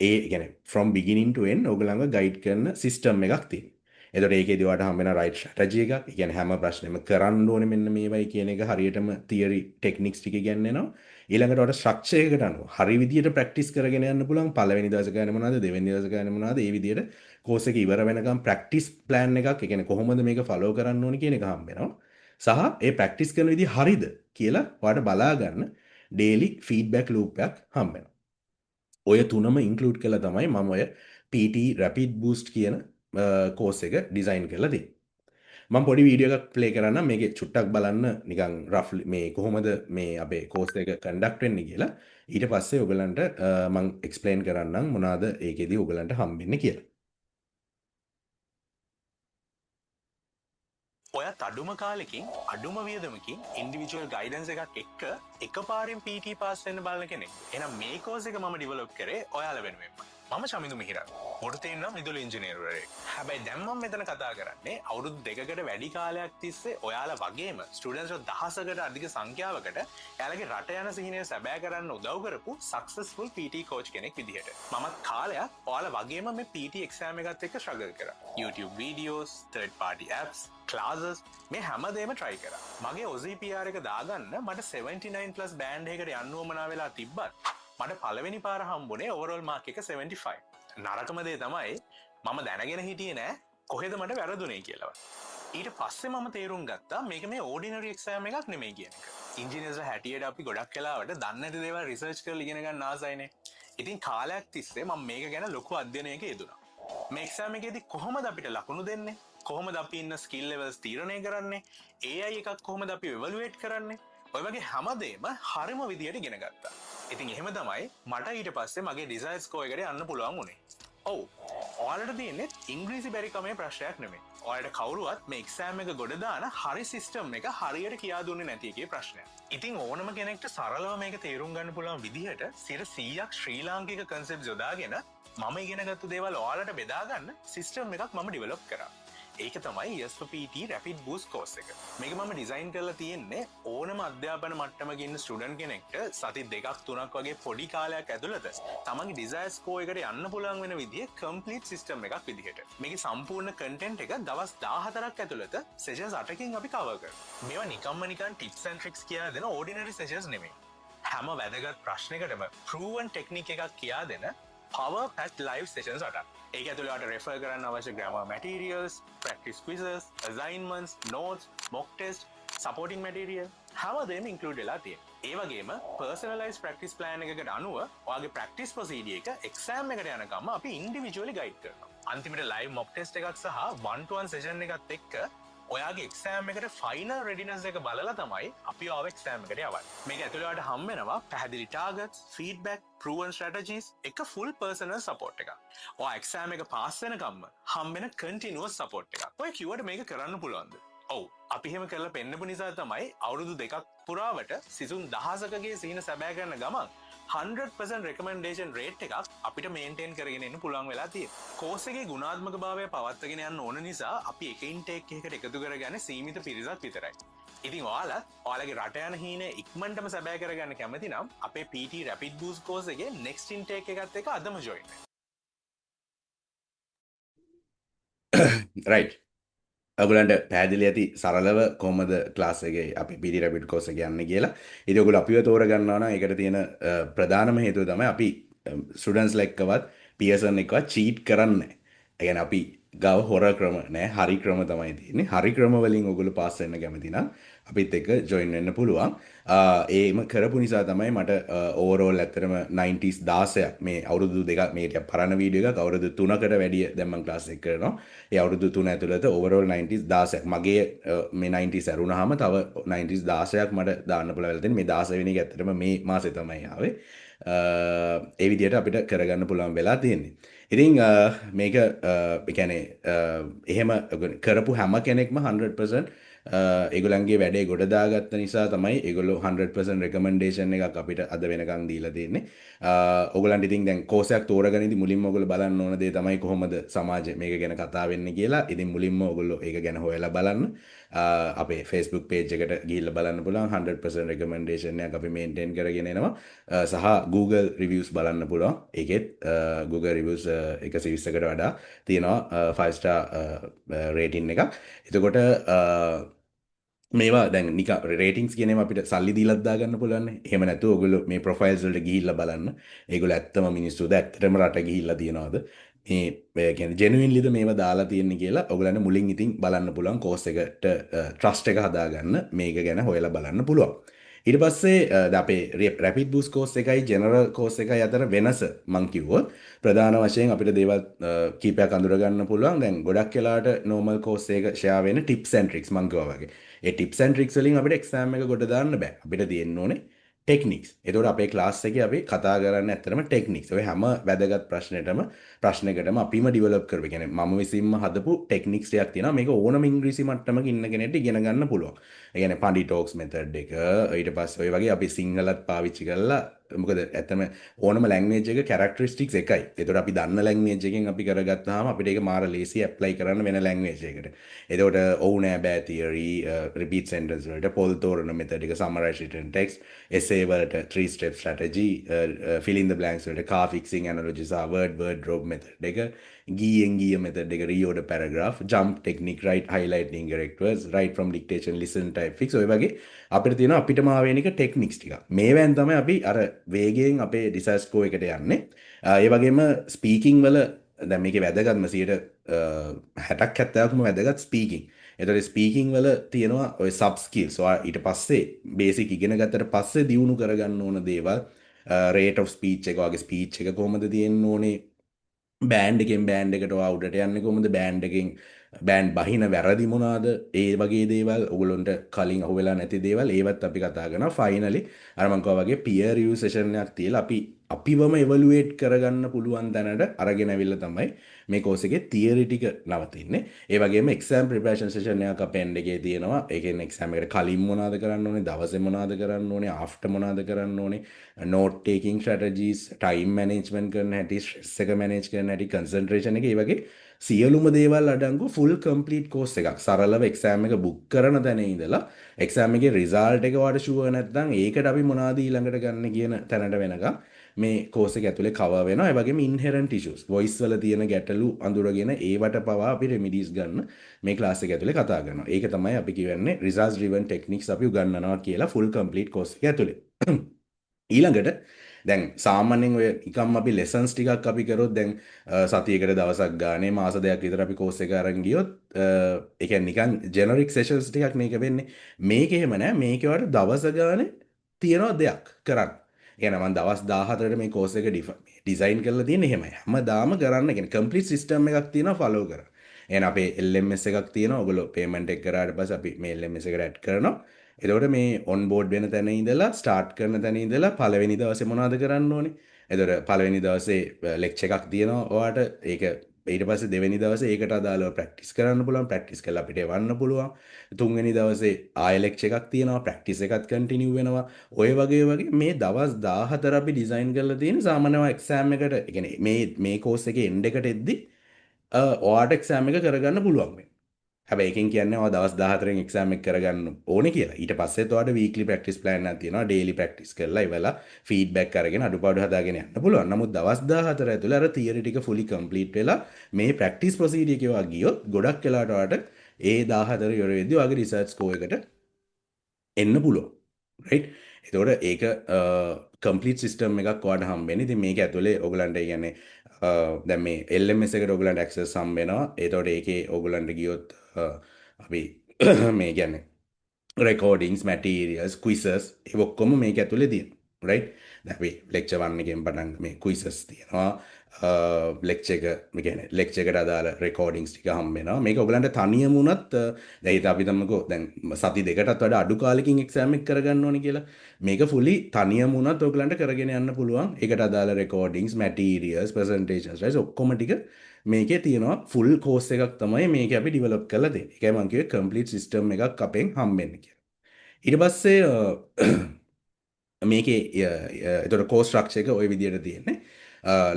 ඒ කියන්නේ from beginning to end ඔයගලන්ව ගයිඩ් කරන සිස්ටම් එකක් තියෙනවා. එතකොට ඒකේදී ඔයාලට හම්බ වෙන රයිට් ස්ට්‍රැටජි එකක්. ඒ කියන්නේ හැම ප්‍රශ්නෙම කරන්න ඕනේ මෙන්න මේවයි කියන එක හරියටම තියරි ටෙක්නික්ස් ටික ඉගෙනනවා. ඊළඟට ඔයාලට ස්ට්‍රක්චර් එකකට අනුව හරි විදියට ප්‍රැක්ටිස් කරගෙන යන්න පුළුවන්. පළවෙනි දවසේ ගන්න මොනවද? දෙවෙනි දවසේ ගන්න මොනවද? ඒ විදියට කෝස් එක ඉවර වෙනකම් ප්‍රැක්ටිස් ප්ලෑන් එකක්. ඒ කියන්නේ කොහොමද මේක ෆලෝ කරන්න ඕනේ කියන එක හම්බ වෙනවා. සහ ඒ ප්‍රැක්ටිස් කරන විදිහ හරිද කියලා ඔයාලට බලා ගන්න ඩේලි ෆීඩ්බැක් ලූප් එකක් හම්බ වෙනවා. ඔය තුනම ඉන්ක්ලූඩ් කරලා තමයි මම ඔය PT Rapid Boost කියන කෝස් එක ඩිසයින් කරලා තියෙන්නේ. මම පොඩි වීඩියෝ එකක් ප්ලේ කරන්නම් මේකේ චුට්ටක් බලන්න නිකන් රෆ්ලි මේ කොහොමද මේ අපේ කෝස් එක කන්ඩක්ට් වෙන්නේ කියලා. ඊට පස්සේ ඔයගලන්ට මම එක්ස්ප්ලেইন කරන්නම් මොනවාද ඒකෙදි ඔයගලන්ට හම්බෙන්නේ කියලා. ඔයත් අඩුම කාලෙකින් අඩුම වියදමකින් ඉන්ඩිවිජුවල් ගයිඩන්ස් එකක් එක්ක එකපාරින් PT පාස් වෙන්න බලන කෙනෙක්. එහෙනම් මේ කෝස් එක මම ඩෙවලොප් කරේ ඔයාලා වෙනුවෙන්. මම ශමිඳු මිහිරන්. මොකටද තේරෙනවා මිදුළු ඉංජිනේරුවරයෙක්. හැබැයි දැන් මම මෙතන කතා කරන්නේ අවුරුදු 2කට වැඩි කාලයක් තිස්සේ ඔයාලා වගේම ස්ටුඩන්ට්ස්ලා දහසකට අධික සංඛ්‍යාවකට එයාලගේ රට යන සිහිනය සැබෑ කරන්න උදව් කරපු සක්සස්ෆුල් PT කෝච් කෙනෙක් විදිහට. මමත් කාලයක් ඔයාලා වගේම මේ PT එක්සෑම් එකත් එක්ක ස්ට්‍රගල් කරා. YouTube videos, third party apps, classes මේ හැමදේම try කරා. මගේ OZPR එක දාගන්න මට 79+ බෑන්ඩ් එකකට යන්න උවමනා වෙලා තිබ්බත් මට පළවෙනි පාර හම්බුනේ ඕවරෝල් මාක් එක 75. නරකම දේ තමයි මම දැනගෙන හිටියේ නෑ කොහෙද මට වැරදුනේ කියලා. ඊට පස්සේ මම තේරුම් ගත්තා මේක මේ ඕඩිනරි එක්සෑම් එකක් නෙමෙයි කියන එක. ඉන්ජිනියර්ස්ලා හැටියට අපි ගොඩක් වෙලාවට දන්නේ නැති දේවල් රිසර්ච් කරලා ඉගෙන ගන්න ආසයිනේ. ඉතින් කාලයක් තිස්සේ මම මේක ගැන ලොකු අධ්‍යයනයක යෙදුණා. මේ එක්සෑම් එකේදී කොහොමද අපිට ලකුණු දෙන්නේ? කොහොමද අපි ඉන්න ස්කිල් ලෙවල්ස් තීරණය කරන්නේ? AI එකක් කොහොමද අපි එවලුවේට් කරන්නේ? ඔය වගේ හැමදේම හරිම විදියට ඉගෙන ගත්තා. ඉතින් එහෙම තමයි මට ඊට පස්සේ මගේ ඩිසයින් ස්කෝර් එකට යන්න පුළුවන් වුණේ. ඔව්. ඔයාලට තියෙන්නේ ඉංග්‍රීසි බැරි කමේ ප්‍රශ්නයක් නෙමෙයි. ඔයාලට කවුරුවත් මේ එක්සෑම් එක ගොඩ දාන හරි සිස්ටම් එක හරියට කියා දුන්නේ නැති එකේ ප්‍රශ්නයක්. ඉතින් ඕනම කෙනෙක්ට සරලව මේක තේරුම් ගන්න පුළුවන් විදිහට 100%ක් ශ්‍රී ලාංකික කන්සෙප්ට්ස් යොදාගෙන මම ඉගෙනගත්තු දේවල් ඔයාලට බෙදා ගන්න සිස්ටම් එකක් මම ඩෙවලොප් කරා. ඒක තමයි ES4PT Rapid Boost course එක. මේක මම ඩිසයින් කරලා තියෙන්නේ ඕනම අධ්‍යාපන මට්ටමක ඉන්න ස්ටුඩන්ට් කෙනෙක්ට සති 2-3ක් වගේ පොඩි කාලයක් ඇතුළත තමන්ගේ ඩිසයර් ස්කෝර් එකට යන්න පුළුවන් වෙන විදිහේ කම්ප්ලීට් සිස්ටම් එකක් විදිහට. මේකේ සම්පූර්ණ කන්ටෙන්ට් එක දවස් 14ක් ඇතුළත සෙෂන්ස් 8කින් අපි කවර් කරනවා. මේවා නිකන් ටිප්ස් ඇන්ඩ් ට්‍රික්ස් කියලා දෙන ඕඩිනරි සෙෂන්ස් නෙමෙයි. හැම වැදගත් ප්‍රශ්නයකටම proven ටෙක්නික් එකක් කියා දෙන power packed live sessions අටක්. ඒක ඇතුළේ රෙෆර් කරන්න අවශ්‍ය grammar materials, practice quizzes, assignments, notes, mock test, supporting material හැමදේම include වෙලා තියෙනවා. ඒ වගේම personalized practice plan එකකට අනුව ඔයාගේ practice procedure එක exam එකට යනකම් අපි individually guide කරනවා. අන්තිමට live mock test එකක් සහ 1-to-1 session එකත් එක්ක ඔයාගේ එක්සෑම් එකට ෆයිනල් රෙඩිනස් එක බලලා තමයි අපි ආව එක්සෑම් එකට යවන්නේ. මේක ඇතුළේ ඔයාලට හම්බ වෙනවා පැහැදිලි ටාගට්ස්, ෆීඩ්බැක්, proven strategies එක full personal support එකක්. ඔයා එක්සෑම් එක පාස් වෙනකම්ම හම්බ වෙන continuous support එකක්. ඔය කිව්වට මේක කරන්න පුළුවන්ද? ඔව්. අපි එහෙම කරලා පෙන්නපු නිසා තමයි අවුරුදු 2ක් පුරාවට සිසුන් දහසකගේ සීන සැබෑ කරන ගමන් 100% recommendation rate එකක් අපිට maintain කරගෙන එන්න පුළුවන් වෙලා තියෙනවා. course එකේ ගුණාත්මක භාවය පවත්වාගෙන යන්න ඕන නිසා අපි එක intake එකකට එකතු කරගන්නේ සීමිත පිරිසක් විතරයි. ඉතින් ඔයාලගේ රට යන හීනේ ඉක්මනටම සැබෑ කරගන්න කැමති නම් අපේ PT Rapid Boost course එකේ next intake එකත් එක්ක අදම join වෙන්න. right. ඔයගලන්ට පැහැදිලි ඇති සරලව කොහමද ක්ලාස් එකේ අපි PD Rapid course එක යන්නේ කියලා. ඉතින් ඔයගොල්ලෝ අපිව තෝරගන්නවා නම් ඒකට තියෙන ප්‍රධානම හේතුව තමයි අපි ස්ටුඩන්ට්ස් ලෙක්කවත් පියර්සන් එක්කවත් චීට් කරන්නේ නැහැ. ඒ කියන්නේ අපි ගාව හොර ක්‍රම නැහැ, හරි ක්‍රම තමයි තියෙන්නේ. හරි ක්‍රම වලින් ඔයගොල්ලෝ පාස් වෙන්න කැමති නම් අපිත් එක්ක ජොයින් වෙන්න පුළුවන්. ඒම කරපු නිසා තමයි මට ඕවරෝල් ඇත්තටම 90s 16ක් මේ අවුරුදු දෙකක් මේ පරණ වීඩියෝ එකක් අවුරුදු 3කට වැඩිය දැන් මම ක්ලාස් එක කරනවා. ඒ අවුරුදු 3 ඇතුළත ඕවරෝල් 90s 16ක්. මගේ මේ 90s ඇරුණාම තව 90s 16ක් මට දාන්න පුළුවන් වෙලා තියෙනවා. මේ 16 වෙනි එක ඇත්තටම මේ මාසේ තමයි ආවේ. ඒ විදිහට අපිට කරගන්න පුළුවන් වෙලා තියෙන්නේ. ඉතින් මේක කියන්නේ එහෙම කරපු හැම කෙනෙක්ම 100% ඒගොල්ලන්ගේ වැඩේ ගොඩ දාගත්ත නිසා තමයි ඒගොල්ලෝ 100% recommendation එකක් අපිට අද වෙනකන් දීලා තියෙන්නේ. ඕගොල්ලන්ට ඉතින් දැන් කෝස් එකක් තෝරගෙන ඉදි මුලින්ම ඕගොල්ලෝ බලන්න ඕන දේ තමයි කොහොමද සමාජය මේක ගැන කතා වෙන්නේ කියලා. ඉතින් මුලින්ම ඕගොල්ලෝ ඒක ගැන හොයලා බලන්න. අපේ Facebook page එකට ගිහිල්ලා බලන්න පුළුවන් 100% recommendation එකක් අපි maintain කරගෙන එනවා. සහ Google reviews බලන්න පුළුවන්. ඒකෙත් Google reviews 120කට වඩා තියෙනවා 5 star rating එකක්. එතකොට මේවා දැන් නික රේටින්ස් කියනම අපිට සල්ලි දීලත් දාගන්න පුළුවන්. එහෙම නැතුව ඔයගොල්ලෝ මේ ප්‍රොෆයිල්ස් වලට ගිහිල්ලා බලන්න. ඒගොල්ලෝ ඇත්තම මිනිස්සුද ඇත්තටම රට ගිහිල්ලා තියනවාද? මේ කියන්නේ ජෙනුයින්ලිද මේවා දාලා තියෙන්නේ කියලා ඔයගොල්ලන්ට මුලින් ඉතින් බලන්න පුළුවන්. කෝස් එකට ට්‍රස්ට් එක හදාගන්න මේක ගැන හොයලා බලන්න පුළුවන්. ඊට පස්සේ අපේ Rapid Boost course එකයි general course එකයි අතර වෙනස මම කිව්වොත් ප්‍රධාන වශයෙන් අපිට දේවල් කීපයක් අඳුර ගන්න පුළුවන්. දැන් ගොඩක් වෙලාවට normal course එක share වෙන tips and tricks මම කිව්වා වගේ. ඒ tips and tricks වලින් අපිට exam එක කොට දාන්න බෑ. අපිට තියෙන්න ඕනේ techniques. එතකොට අපේ class එකේ අපි කතා කරන්නේ ඇත්තටම techniques. ඔය හැම වැදගත් ප්‍රශ්නයකටම අපිම develop කරපු. කියන්නේ මම විසින්ම හදපු techniques ටිකක් තියෙනවා. මේක ඕනම ඉංග්‍රීසි මට්ටමක ඉන්න කෙනෙක්ට ඉගෙන ගන්න පුළුවන්. ඒ කියන්නේ Pandi Talks method එක ඊට පස්සේ ඔය වගේ අපි සිංහලත් පාවිච්චි කරලා මොකද ඇත්තම ඕනම ලැන්ග්වේජ් එක characteristics එකයි. ඒතකොට අපි දන්න ලැන්ග්වේජ් එකෙන් අපි කරගත්තාම අපිට ඒක මාර ලේසි ඇප්ලයි කරන්න වෙන ලැන්ග්වේජ් එකකට. එතකොට ඔව් නෑ බෑ theory, repeat sentence වලට පොල් තෝරන method එක, summarize written text, essay වලට 3 step strategy, fill in the blanks වලට car fixing analogies, word drop method එක, ගීයෙන් method එක, reorder paragraph, jump technique, write highlighting correct words, write from dictation, listen type fix ඔය වගේ අපිට තියෙනවා අපිටම ආවෙන එක ටෙක්නික්ස් ටික. මේවෙන් තමයි අපි අර වේගයෙන් අපේ රිසර්ච් ස්කෝර් එකට යන්නේ. ඒ වගේම ස්පීකිං වල දැන් මේකේ වැදගත්ම 60ක් 70ක්ම වැදගත් ස්පීකිං. එතකොට ස්පීකිං වල තියෙනවා ඔය සබ් ස්කිල්ස්. ඔයා ඊට පස්සේ බේසික් ඉගෙන ගත්තට පස්සේ දියුණු කරගන්න ඕන දේවල්, rate of speech එක වගේ ස්පීච් එක කොහොමද තියෙන්න ඕනේ, බෑන්ඩ් එකෙන් බෑන්ඩ් එකට ඔයා උඩට යන්නේ කොහොමද, බෑන්ඩ් එකෙන් බෑන්ඩ් බහින වැරදි මොනවාද, ඒ වගේ දේවල් ඔයගොල්ලොන්ට කලින් අහුවෙලා නැති දේවල් ඒවත් අපි කතා කරනවා. ෆයිනලි අර මම කිව්වා වගේ peer review session එකක් තියලා අපිවම evaluate කරගන්න පුළුවන් තැනට අරගෙන අවිල්ලා තමයි මේ course එකේ theory ටික නවතින්නේ. ඒ වගේම exam preparation session එකක් අපේ end එකේ තියෙනවා. ඒ කියන්නේ exam එකට කලින් මොනවද කරන්න ඕනේ, දවසේ මොනවද කරන්න ඕනේ, after මොනවද කරන්න ඕනේ, note taking strategies, time management කරන හැටි, stress එක manage කරන හැටි, concentration එක, ඒ වගේ සියලුම දේවල් අඩංගු ෆුල් කම්ප්ලීට් කෝස් එකක්. සරලව එක්සෑම් එක බුක් කරන තැන ඉඳලා එක්සෑම් එකේ රිසල්ට් එක වාට ෂුවර් නැත්නම් ඒකට අපි මොනවද ඊළඟට ගන්න කියන තැනට වෙනකම් මේ කෝස් එක ඇතුලේ කවර් වෙනවා. ඒ වගේම ඉන්හෙරන්ට් ඉෂුස් වොයිස් වල තියෙන ගැටලු අඳුරගෙන ඒවට පවා අපි රෙමිඩීස් ගන්න මේ ක්ලාස් එක ඇතුලේ කතා කරනවා. ඒක තමයි අපි කියන්නේ රිසල්ට්ස් ඩ්‍රිවන් ටෙක්නික්ස් අපි උගන්වනවා කියලා ෆුල් කම්ප්ලීට් කෝස් එක ඇතුලේ. ඊළඟට දැන් සාමාන්‍යයෙන් ඔය නිකම් අපි ලෙසන්ස් ටිකක් අපි කරොත් දැන් සතියකට දවසක් ගානේ මාස දෙකක් විතර අපි කෝස් එක අරන් ගියොත් ඒ කියන්නේ නිකන් ජෙනරික් සෙෂන්ස් ටිකක් මේක වෙන්නේ. මේක එහෙම නෑ. මේකේ වල දවස ගානේ තියනවා දෙයක් කරන්න. يعني මම දවස් 14ට මේ කෝස් එක ඩිසයින් කරලා තියෙන්නේ එහෙමයි. හැමදාම කරන්න කියන්නේ කම්ප්ලීට් සිස්ටම් එකක් තියෙනවා ෆලෝ කරන්න. එහෙනම් අපේ LMS එකක් තියෙනවා. ඔයගොල්ලෝ පේමන්ට් එක කරාට පස්සේ අපි මේ LMS එකට ඇඩ් කරනවා. එතකොට මේ ඔන් බෝඩ් වෙන තැන ඉඳලා ස්ටාර්ට් කරන තැන ඉඳලා පළවෙනි දවසේ මොනවද කරන්න ඕනේ? එතකොට පළවෙනි දවසේ ලෙක්චර් එකක් තියෙනවා. ඔයාට ඒක ඊට පස්සේ දෙවෙනි දවසේ ඒකට අදාළව ප්‍රැක්ටිස් කරන්න පුළුවන්. ප්‍රැක්ටිස් කරලා අපිට එවන්න පුළුවන්. තුන්වෙනි දවසේ ආයෙ ලෙක්චර් එකක් තියෙනවා. ප්‍රැක්ටිස් එකත් කන්ටිනියු වෙනවා. ඔය වගේ මේ දවස් 14 අපි ඩිසයින් කරලා තියෙන සාමාන්‍යව එක්සෑම් එකට, ඒ කියන්නේ මේ කෝස් එකේ එන්ඩ් එකට එද්දි ඔයාට එක්සෑම් එක කරගන්න පුළුවන් වෙනවා. හැබැයි එකෙන් කියන්නේ ඔයා දවස් 14න් එක්සෑම් එක කරගන්න ඕනේ කියලා. ඊට පස්සෙත් ඔයාට වීක්ලි ප්‍රැක්ටිස් ප්ලෑන් එකක් තියෙනවා. ඩේලි ප්‍රැක්ටිස් කරලා ඉවලා ෆීඩ්බැක් අරගෙන අඩුපාඩු හදාගෙන යන්න පුළුවන්. නමුත් දවස් 14 ඇතුළේ අර තියරි ටික ෆුලි කම්ප්ලීට් වෙලා මේ ප්‍රැක්ටිස් ප්‍රොසීඩර් එකේ ඔයා ගියොත් ගොඩක් වෙලාවට ඔයාට ඒ 14 ඉවර වෙද්දී ඔයාගේ රිසර්ච් ස්කෝර් එකට එන්න පුළුවන්. රයිට්? එතකොට ඒක කම්ප්ලීට් සිස්ටම් එකක් ඔයාට හම්බෙන්නේ. ඉතින් මේක ඇතුලේ ඔයගලන්ට කියන්නේ දැන් මේ LMS එකට ඔයගලන්ට ඇක්සස් හම්බ වෙනවා. එතකොට ඒකේ ඔයගලන්ට ගියොත් අපි මේ කියන්නේ රෙකෝඩින්ග්ස්, මැටීරියල්ස්, ක්විසස් ඒ ඔක්කොම මේක ඇතුලේ තියෙනවා. රයිට්? දැන් අපි ලෙක්චර් 1 එකෙන් පටන් මේ ක්විසස් තියෙනවා. ලෙක්චර් එක මේ කියන්නේ ලෙක්චර් එකට අදාළ රෙකෝඩින්ග්ස් ටික හම්බ වෙනවා. මේක ඔයගලන්ට තනියම උනත් දැන් හිත අපි තමකෝ දැන් සති දෙකටත් වඩා අඩු කාලෙකින් එක්සෑම් එක කරගන්න ඕනේ කියලා. මේක ෆුලි තනියම උනත් ඔයගලන්ට කරගෙන යන්න පුළුවන්. ඒකට අදාළ රෙකෝඩින්ග්ස්, මැටීරියල්ස්, ප්‍රසන්ටේෂන්ස් රයිට් ඔක්කොම ටික මේකේ තියෙනවා. ෆුල් කෝස් එකක් තමයි මේක අපි ඩෙවලොප් කරලා දෙන්නේ. ඒකයි මම කිව්වේ කම්ප්ලීට් සිස්ටම් එකක් අපෙන් හම්බෙන්නේ කියලා. ඊට පස්සේ මේකේ එතකොට කෝස් ස්ට්‍රක්චර් එක ওই විදිහට තියෙන්නේ.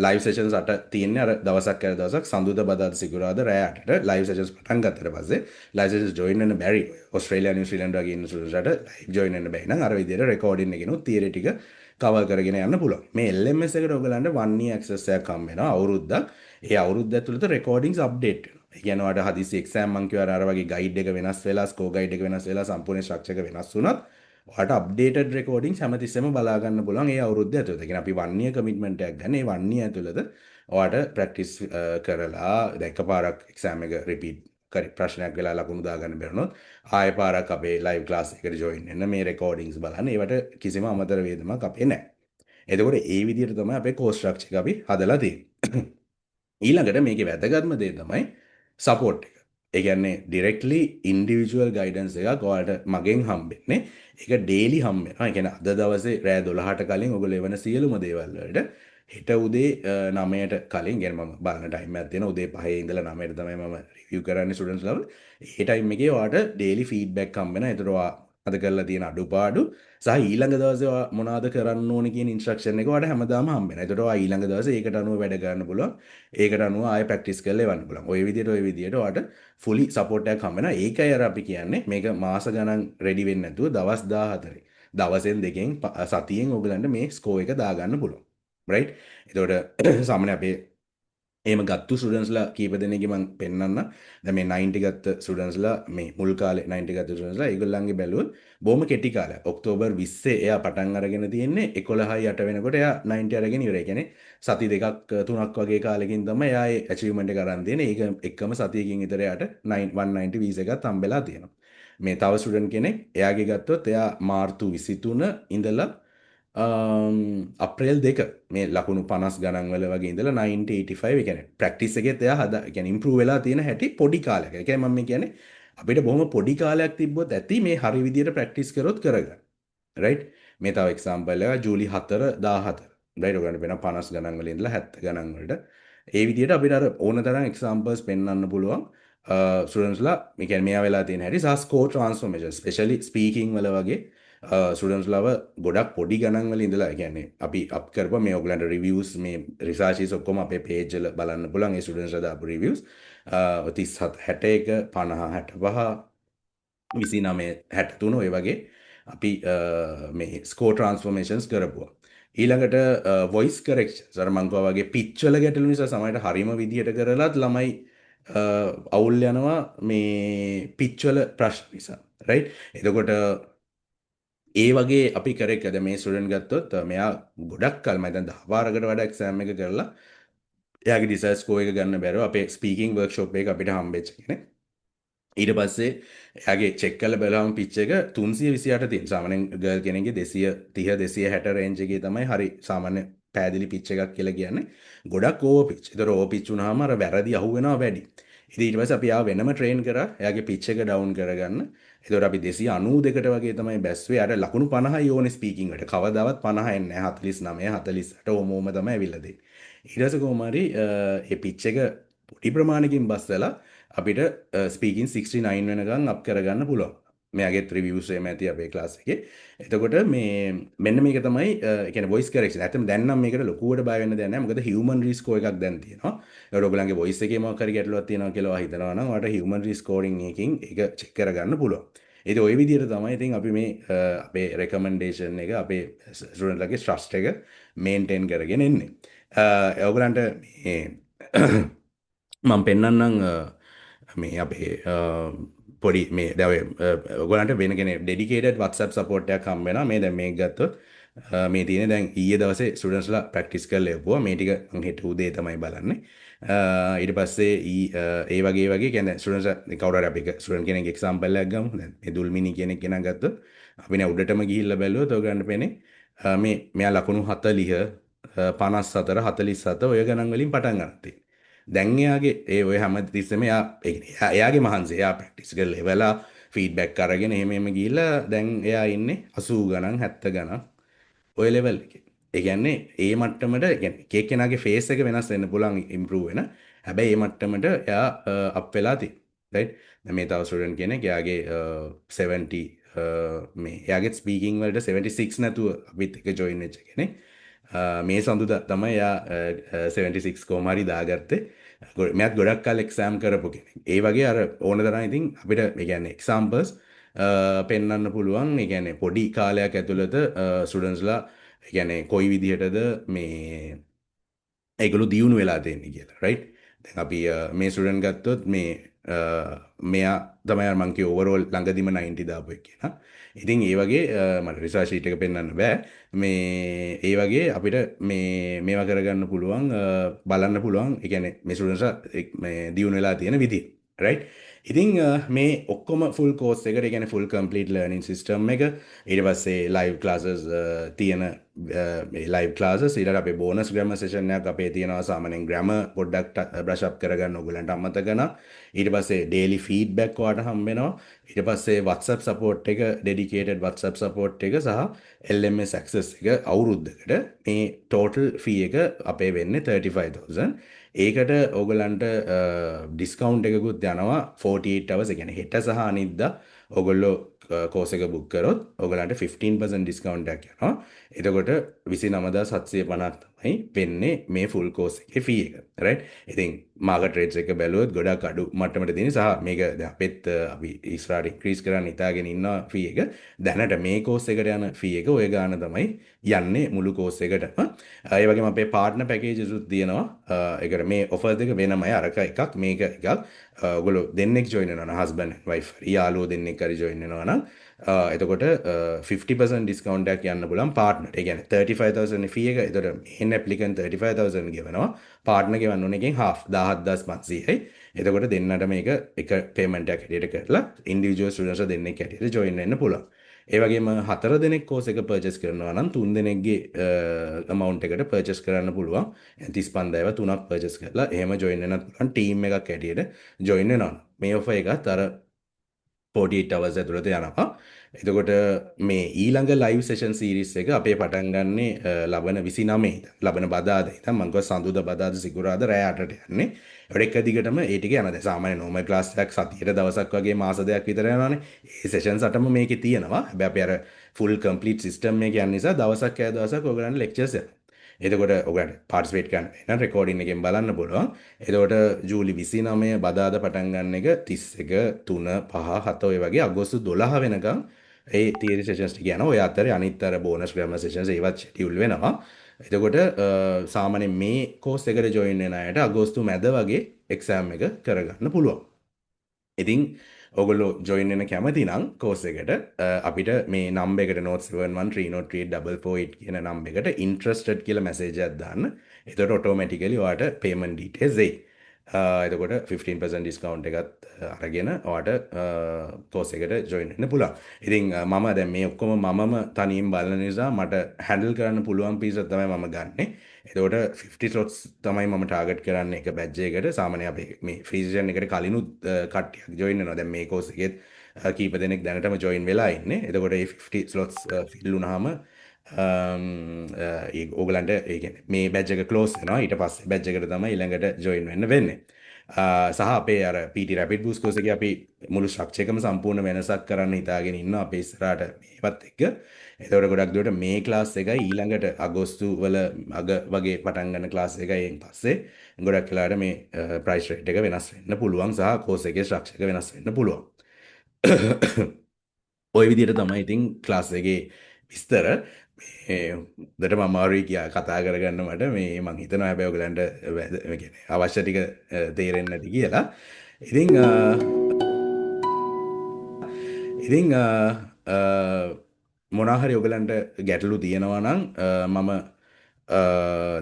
ලයිව් සෙෂන්ස් 8 තියෙන්නේ. අර දවසක් කර දවසක් සඳුදා බදාදා සිකුරාදා රෑ 8ට ලයිව් සෙෂන්ස් පටන් ගත්තට පස්සේ ලයිව් සෙෂන්ස් ජොයින් වෙන්න බැරි. ඕස්ට්‍රේලියා නිව්සීලන්ත වගේ ඉන්න සුළුසට ලයිව් ජොයින් වෙන්න බැයි නම් අර විදිහට රෙකෝඩින් එකනොත් තියරි ටික කවර් කරගෙන යන්න පුළුවන්. මේ LMS එකට ඔයගලන්ට 1 year access එකක් හම්බ වෙනවා අවුරුද්දක්. ඒ අවුරුද්ද ඇතුළත රෙකෝඩින්ග්ස් අප්ඩේට් වෙනවා. ඒ කියන්නේ ඔයාලට හදිසි එක්සෑම් මං කිව්වා අර වගේ ගයිඩ් එක වෙනස් වෙලා ස්කෝර් ගයිඩ් එක වෙනස් වෙලා සම්පූර්ණ ස්ට්‍රක්චර් එක වෙනස් වුණත් ඔයාලට අප්ඩේටඩ් රෙකෝඩින්ග්ස් හැමතිස්සෙම බලා ගන්න පුළුවන් ඒ අවුරුද්ද ඇතුළත. ඒ කියන්නේ අපි 1 year කමිට්මන්ට් එකක් ගන්න. ඒ 1 year ඇතුළත ඔයාලට ප්‍රැක්ටිස් කරලා දැන් එකපාරක් එක්සෑම් එක රිපීට් ප්‍රශ්නයක් වෙලා ලකුණු දාගන්න බැරුණොත් ආයෙ පාරක් අපේ ලයිව් ක්ලාස් එකට ජොයින් වෙන්න මේ රෙකෝඩින්ග්ස් බලන්න. ඒවට කිසිම අමතර වේදමක් අපේ නැහැ. එතකොට ඒ විදිහට තමයි අපේ කෝස් ස්ට්‍රක්චර් එක අපි හදලා තියෙන්නේ. ඊළඟට මේකේ වැදගත්ම දේ තමයි සපෝට් එක. ඒ කියන්නේ ඩිරෙක්ට්ලි ඉන්ඩිවිජුවල් ගයිඩන්ස් එකක් ඔයාලට මගෙන් හම්බෙන්නේ. ඒක ඩේලි හම්බ වෙනවා. ඒ කියන්නේ අද දවසේ රෑ 12ට කලින් ඔයගොල්ලෝ එවන සියලුම දේවල් වලට හෙට උදේ 9ට කලින් يعني මම බලන ටයිම් එකක් තියෙනවා. උදේ 5 ඉඳලා 9ට තමයි මම රිවිව් කරන්නේ ස්ටුඩන්ට්ස් ලව. ඒ ටයිම් එකේ ඔයාලට ඩේලි ෆීඩ්බැක් හම්බ වෙනවා. ඒතර ඔයා අද කරලා තියෙන අඩුපාඩු සහ ඊළඟ දවසේ මොනවද කරන්න ඕනේ කියන ඉන්ස්ට්‍රක්ෂන් එක ඔයාලට හැමදාම හම්බ වෙනවා. ඒතර ඔයා ඊළඟ දවසේ ඒකට අනුව වැඩ ගන්න පුළුවන්. ඒකට අනුව ආයෙ ප්‍රැක්ටිස් කරලා එවන්න පුළුවන්. ওই විදිහට ඔයාලට ෆුලි සපෝට් එකක් හම්බ වෙනවා. ඒකයි අර අපි කියන්නේ මේක මාස ගණන් රෙඩි වෙන්නේ නැතුව දවස් 14 දවසෙන් දෙකෙන් සතියෙන් ඔයගලන්ට මේ ස්කෝර් එක දාගන්න පුළුවන්. රයිට්? එතකොට සාමාන්‍ය අපේ එහෙම ගත්තු ස්ටුඩන්ට්ස්ලා කීප දෙනෙක්ගේ මම පෙන්නන්න. දැන් මේ 90 ගත්ත ස්ටුඩන්ට්ස්ලා මේ මුල් කාලේ 90 ගත්ත ස්ටුඩන්ට්ස්ලා ඒගොල්ලන්ගේ බැලුවොත් බොහොම කෙටි කාලයක්. ඔක්තෝබර් 20 එයා පටන් අරගෙන තියෙන්නේ 11යි 8 වෙනකොට එයා 90 අරගෙන ඉවරයි. කියන්නේ සති දෙකක් තුනක් වගේ කාලෙකින් තමයි එයා ඒ ඇචීව්මන්ට් එක අරන් තියෙන්නේ. ඒක එක්කම සතියකින් විතර එයාට 190 වීසා එකක් හම්බෙලා තියෙනවා. මේ තව ස්ටුඩන්ට් කෙනෙක් එයාගේ ගත්තොත් එයා මාර්තු 23 ඉඳලා අප්‍රේල් 2 මේ ලකුණු 50 ගණන් වල වගේ ඉඳලා 90 85 කියන්නේ ප්‍රැක්ටිස් එකේත් එයා කියන්නේ ඉම්ප්‍රූව් වෙලා තියෙන හැටි පොඩි කාලයක. ඒ කියන්නේ මම කියන්නේ අපිට බොහොම පොඩි කාලයක් තිබ්බොත් ඇති මේ හරි විදියට ප්‍රැක්ටිස් කරොත් කරගන්න. රයිට්? මේ තව එක්සැම්පල් එකක් ජූලි 4 14. රයිට්? ඔයගොල්ලන්ට වෙන 50 ගණන් වල ඉඳලා 70 ගණන් වලට. ඒ විදියට අපිට අර ඕන තරම් එක්සැම්පල්ස් පෙන්වන්න පුළුවන්. ස්ටුඩන්ට්ස්ලා මේ කියන්නේ මෙයා වෙලා තියෙන හැටි සහ ස්කෝර් ට්‍රාන්ස්ෆෝමේෂන් ස්පෙෂලි ස්පීකින් වල වගේ ස්ටුඩන්ට්ස් ලව ගොඩක් පොඩි ගණන් වල ඉඳලා කියන්නේ අපි අප් කරපුවා මේ ඔයගලන්ට රිවිව්ස් මේ රිසර්චස් ඔක්කොම අපේ පේජ් වල බලන්න පුළුවන් ඒ ස්ටුඩන්ට්ස්ලා දාපු රිවිව්ස් 37 61 50 65 29 63 ඔය වගේ අපි මේ ස්කෝර් ට්‍රාන්ස්ෆෝර්මේෂන්ස් කරපුවා. ඊළඟට වොයිස් කරෙක්ෂන්ස් අර මං කිව්වා වගේ පිච් වල ගැටලු නිසා සමහරට හරිම විදියට කරලත් ළමයි අවුල් යනවා මේ පිච් වල ප්‍රශ්න නිසා. රයිට්? එතකොට ඒ වගේ අපි කරෙක්ද මේ ස්ටුඩන්ට් ගත්තොත් මෙයා ගොඩක් කල් මම දැන් 10 පාරකට වඩා එක්සෑම් එක කරලා එයාගේ රිසර්ච් ස්කෝර් එක ගන්න බැරුව අපේ ස්පීකින් වර්ක්ෂොප් එක අපිට හම්බෙච්ච කෙනෙක්. ඊට පස්සේ එයාගේ චෙක් කරලා බලවම පිච් එක 328 තියෙන. සාමාන්‍යයෙන් ගර්ල් කෙනෙක්ගේ 230 260 රේන්ජ් එකේ තමයි හරි සාමාන්‍ය පෑදිලි පිච් එකක් කියලා කියන්නේ. ගොඩක් ඕවර් පිච්. ඒතර ඕවර් පිච් වුණාම අර වැරදි අහු වෙනවා වැඩි. ඉතින් ඊට පස්සේ අපි ආව වෙනම ට්‍රේන් කරා එයාගේ පිච් එක ඩවුන් කරගන්න. ඒතකොට අපි 292ට වගේ තමයි බැස්වේ. අර ලකුණු 50යි ඕනේ ස්පීකින් වලට. කවදාවත් 50 එන්නේ නැහැ. 49 48 ඕමෝම තමයි ඇවිල්ලා දෙන්නේ. ඊට පස්සේ කොහොම හරි ඒ පිච් එක පොඩි ප්‍රමාණයකින් බස්සලා අපිට ස්පීකින් 69 වෙනකන් අප් කරගන්න පුළුවන්. මෙයාගේ රිවිව්ස් එහෙම ඇති අපේ ක්ලාස් එකේ. එතකොට මේ මෙන්න මේක තමයි ඒ කියන්නේ වොයිස් කරෙක්ෂන්. ඇත්තටම දැන් නම් මේකට ලොකුවට බය වෙන්න දෙයක් නැහැ. මොකද හියුමන් රිස්කෝ එකක් දැන් තියෙනවා. ඒකට ඔයගොල්ලන්ගේ වොයිස් එකේ මොකක් හරි ගැටලුවක් තියෙනවා කියලා හිතනවා නම් ඔයාලට හියුමන් රිස්කෝරින් එකකින් ඒක චෙක් කරගන්න පුළුවන්. ඉතින් ওই විදිහට තමයි ඉතින් අපි මේ අපේ රෙකමෙන්ඩේෂන් එක අපේ ස්ටුඩන්ට්ලගේ ට්‍රස්ට් එක මේන්ටේන් කරගෙන එන්නේ. ඔයගොල්ලන්ට මේ මම පෙන්නන්නම් මේ අපේ පොඩි මේ දැන් ඔයගොල්ලන්ට වෙන කෙනෙක් ඩෙඩිකේටඩ් WhatsApp සපෝට් එකක් හම්බ වෙනවා. මේ දැන් මේක ගත්තොත් මේ තියෙන දැන් ඊයේ දවසේ ස්ටුඩන්ට්ස්ලා ප්‍රැක්ටිස් කරලා එවුවා. මේ ටික මම හෙට උදේ තමයි බලන්නේ. ඊට පස්සේ ඒ වගේ කියන්නේ ස්ටුඩන්ට්ස් කවුරු හරි අපි ස්ටුඩන්ට් කෙනෙක් එක්සැම්පල් එකක් ගමු. දැන් මේ දුල්මිනි කෙනෙක් ගෙනන් ගත්තොත් අපි නේ උඩටම ගිහිල්ලා බැලුවොත් ඔයගොල්ලන්ට පේන්නේ මේ මෙයා ලකුණු 40 54 47 ඔය ගණන් වලින් පටන් ගන්න තියෙනවා. දැන් එයාගේ ඒ ඔය හැම තිස්සෙම එයාගේ මහන්සිය එයා ප්‍රැක්ටිස් කරලා එවලා ෆීඩ්බැක් අරගෙන එහෙම ගිහිල්ලා දැන් එයා ඉන්නේ 80 ගණන් 70 ගණන් ඔය ලෙවල් එකේ. ඒ කියන්නේ ඒ මට්ටමට කියන්නේ එක එක්කෙනාගේ ෆේස් එක වෙනස් වෙන්න පුළුවන් ඉම්ප්‍රූව් වෙන. හැබැයි මේ මට්ටමට එයා අප් වෙලා තියෙනවා. රයිට්? දැන් මේ තව ස්ටුඩන්ට් කෙනෙක් එයාගේ 70 මේ එයාගේ ස්පීකින් වලට 76 නැතුව අපිත් එක ජොයින් වෙච්ච කෙනෙක්. මේ සඳුදා තමයි එයා 76 කොහොම හරි දාගත්තේ. මෙයාත් ගොඩක් කාල එක්සෑම් කරපු කෙනෙක්. ඒ වගේ අර ඕන තරම් ඉතින් අපිට ඒ කියන්නේ එක්සැම්පල්ස් පෙන්වන්න පුළුවන්. ඒ කියන්නේ පොඩි කාලයක් ඇතුළත ස්ටුඩන්ට්ස්ලා ඒ කියන්නේ කොයි විදිහටද මේ ඒගොල්ලෝ දියුණු වෙලා තියෙන්නේ කියලා. රයිට්? දැන් අපි මේ ස්ටුඩන්ට් ගත්තොත් මේ මෙයා තමයි මම කිය ඕවරෝල් ළඟදිම 90 දාපු එක කෙනා. ඉතින් ඒ වගේ මට රිසර්ච් ෂීට් එක පෙන්වන්න බෑ. මේ ඒ වගේ අපිට මේවා කරගන්න පුළුවන් බලන්න පුළුවන්. ඒ කියන්නේ මේ ස්ටුඩන්ට්ස් මේ දියුණු වෙලා තියෙන විදිහ. රයිට්? ඉතින් මේ ඔක්කොම ෆුල් කෝස් එකට ඒ කියන්නේ ෆුල් කම්ප්ලීට් ලර්නින් සිස්ටම් එක ඊට පස්සේ ලයිව් ක්ලාසස් තියෙන මේ ලයිව් ක්ලාසස් ඊට අපේ බෝනස් ග්‍රැමර් සෙෂන් එකක් අපේ තියෙනවා. සාමාන්‍යයෙන් ග්‍රැමර් පොඩ්ඩක් බ්‍රෂ් අප් කරගන්න ඕගොල්ලන්ට අමතක කරනවා. ඊට පස්සේ ඩේලි ෆීඩ්බැක් ඔයාලට හම්බ වෙනවා. ඊට පස්සේ WhatsApp සපෝට් එක ඩෙඩිකේටඩ් WhatsApp සපෝට් එක සහ LMS access එක අවුරුද්දකට මේ ටෝටල් ෆී එක අපේ වෙන්නේ 35000. ඒකට ඕගලන්ට ඩිස්කවුන්ට් එකකුත් යනවා 48 hours. ඒ කියන්නේ හෙට සහ අනිද්දා ඕගොල්ලෝ කෝස් එක බුක් කරොත් ඕගලන්ට 15% ඩිස්කවුන්ට් එකක් යනවා. එතකොට 29750ක් තමයි වෙන්නේ මේ ෆුල් කෝස් එකේ ෆී එක. රයිට්? ඉතින් මාකට් රේට්ස් එක බැලුවොත් ගොඩක් අඩු මට්ටමට තියෙන සහ මේක දැන් අපෙත් අපි ඉස්සරහට ඉන්ක්‍රීස් කරන්න හිතාගෙන ඉන්නවා ෆී එක. දැනට මේ කෝස් එකට යන ෆී එක ඔය ගාන තමයි යන්නේ මුළු කෝස් එකටම. ඒ වගේම අපේ පාර්ට්නර් පැකේජස් උත් තියෙනවා. ඒකට මේ ඔෆර් දෙක වෙනමයි. අරක එකක් මේක එකක්. ඔයගොල්ලෝ දෙන්නෙක් ජොයින් වෙනවා නම් හස්බන්ඩ් ඇන්ඩ් වයිෆ් යාළුවෝ දෙන්නෙක් හරි ජොයින් වෙනවා නම් එතකොට 50% ඩිස්කවුන්ට් එකක් යන්න පුළුවන් පාර්ට්නර්ට. ඒ කියන්නේ 35000 ෆී එක. එතකොට මෙහෙන් ඇප්ලිකන්ට් 35000 ගෙවනවා. පාර්ට්නර් ගෙවන්න ඕන එකෙන් half 17500යි. එතකොට දෙන්නට මේක එක පේමන්ට් එකක් හැටියට කරලා ඉන්ඩිවිජුවල් ස්ටුඩන්ට්ස්ලා දෙන්නෙක් හැටියට ජොයින් වෙන්න පුළුවන්. ඒ වගේම 4 දෙනෙක් කෝස් එක පර්චේස් කරනවා නම් 3 දෙනෙක්ගේ amount එකට පර්චේස් කරන්න පුළුවන්. 35000ව 3ක් පර්චේස් කරලා එහෙම ජොයින් වෙන්නත් පුළුවන්. ටීම් එකක් හැටියට ජොයින් වෙනවා. මේ ඔෆර් එකත් අර 48 hours ඇතුළත යනවා. එතකොට මේ ඊළඟ ලයිව් සෙෂන් සීරීස් එක අපේ පටන් ගන්නේ ලබන 29 ලබන බදාදා ඉතින් මම කිව්වා සඳුදා බදාදා සිකුරාදා රෑ 8ට යන්නේ. ඒකට එක දිගටම ඒ ටික යනවා. දැන් සාමාන්‍ය නෝමල් ක්ලාස් එකක් සතියට දවසක් වගේ මාස දෙකක් විතර යනවානේ. ඒ සෙෂන්ස් 8ම මේකේ තියෙනවා. හැබැයි අපි අර ෆුල් කම්ප්ලීට් සිස්ටම් එක යන නිසා දවසක් ඈ දවසක් ඔයගලන්ට ලෙක්චර්ස් යනවා. එතකොට ඔයගලන්ට පාර්ටිසිපේට් කරන්න වෙන රෙකෝඩින් එකෙන් බලන්න පුළුවන්. එතකොට ජූලි 29 බදාදා පටන් ගන්න එක 31 3 5 7 ඔය වගේ අගෝස්තු 12 වෙනකම් ඒ තියරි සෙෂන්ස් ටික යනවා. ඔය අතරේ අනිත් අර බෝනස් ග්‍රැමර් සෙෂන්ස් ඒවත් ෂෙඩියුල් වෙනවා. එතකොට සාමාන්‍යයෙන් මේ කෝස් එකට ජොයින් වෙන අයට අගෝස්තු මැද වගේ එක්සෑම් එක කරගන්න පුළුවන්. ඉතින් ඔගොල්ලෝ ජොයින් වෙන්න කැමති නම් කෝස් එකට අපිට මේ නම්බර් එකට notes 713034448 කියන නම්බර් එකට interested කියලා මැසේජ් එකක් දාන්න. එතකොට ඔටෝමැටිකලි ඔයාට payment details එයි. එතකොට 15% ඩිස්කවුන්ට් එකත් අරගෙන ඔයාට කෝස් එකට ජොයින් වෙන්න පුළුවන්. ඉතින් මම දැන් මේ ඔක්කොම මමම තනියෙන් බලන නිසා මට හැන්ඩල් කරන්න පුළුවන් පීසක් තමයි මම ගන්නෙ. එතකොට 50 slots තමයි මම ටාගට් කරන්නේ එක බැච් එකකට. සාමාන්‍යයෙන් අපි මේ ෆ්‍රී සීසන් එකට කලිනුත් කට්ටියක් ජොයින් වෙනවා. දැන් මේ කෝස් එකෙත් කීප දෙනෙක් දැනටම ජොයින් වෙලා ඉන්නේ. එතකොට මේ 50 slots ෆිල් වුණාම ඕගලන්ට ඒ කියන්නේ මේ බැච් එක ක්ලෝස් වෙනවා. ඊට පස්සේ බැච් එකට තමයි ඊළඟට ජොයින් වෙන්න වෙන්නේ. සහ අපේ අර PT Rapid Boost course එකේ අපි මුළු ස්ට්‍රක්චර් එකම සම්පූර්ණ වෙනසක් කරන්න හිතාගෙන ඉන්නවා අපේ ඉස්සරහට මේවත් එක්ක. එතකොට ගොඩක් දුරට මේ ක්ලාස් එකයි ඊළඟට අගෝස්තු වල අග වගේ පටන් ගන්න ක්ලාස් එකයි පස්සේ ගොඩක් වෙලාවට මේ ප්‍රයිස් රේට් එක වෙනස් වෙන්න පුළුවන් සහ කෝස් එකේ ස්ට්‍රක්චර් එක වෙනස් වෙන්න පුළුවන්. ওই විදිහට තමයි ඉතින් ක්ලාස් එකේ විස්තර මේ උදට මම අමාරුයි කියා කතා කරගන්න මට මේ මං හිතනවා හැබැයි ඔයගලන්ට මේ කියන්නේ අවශ්‍ය ටික තේරෙන්නේ නැති කියලා. ඉතින් මොනවා හරි ඔයගලන්ට ගැටලු තියෙනවා නම් මම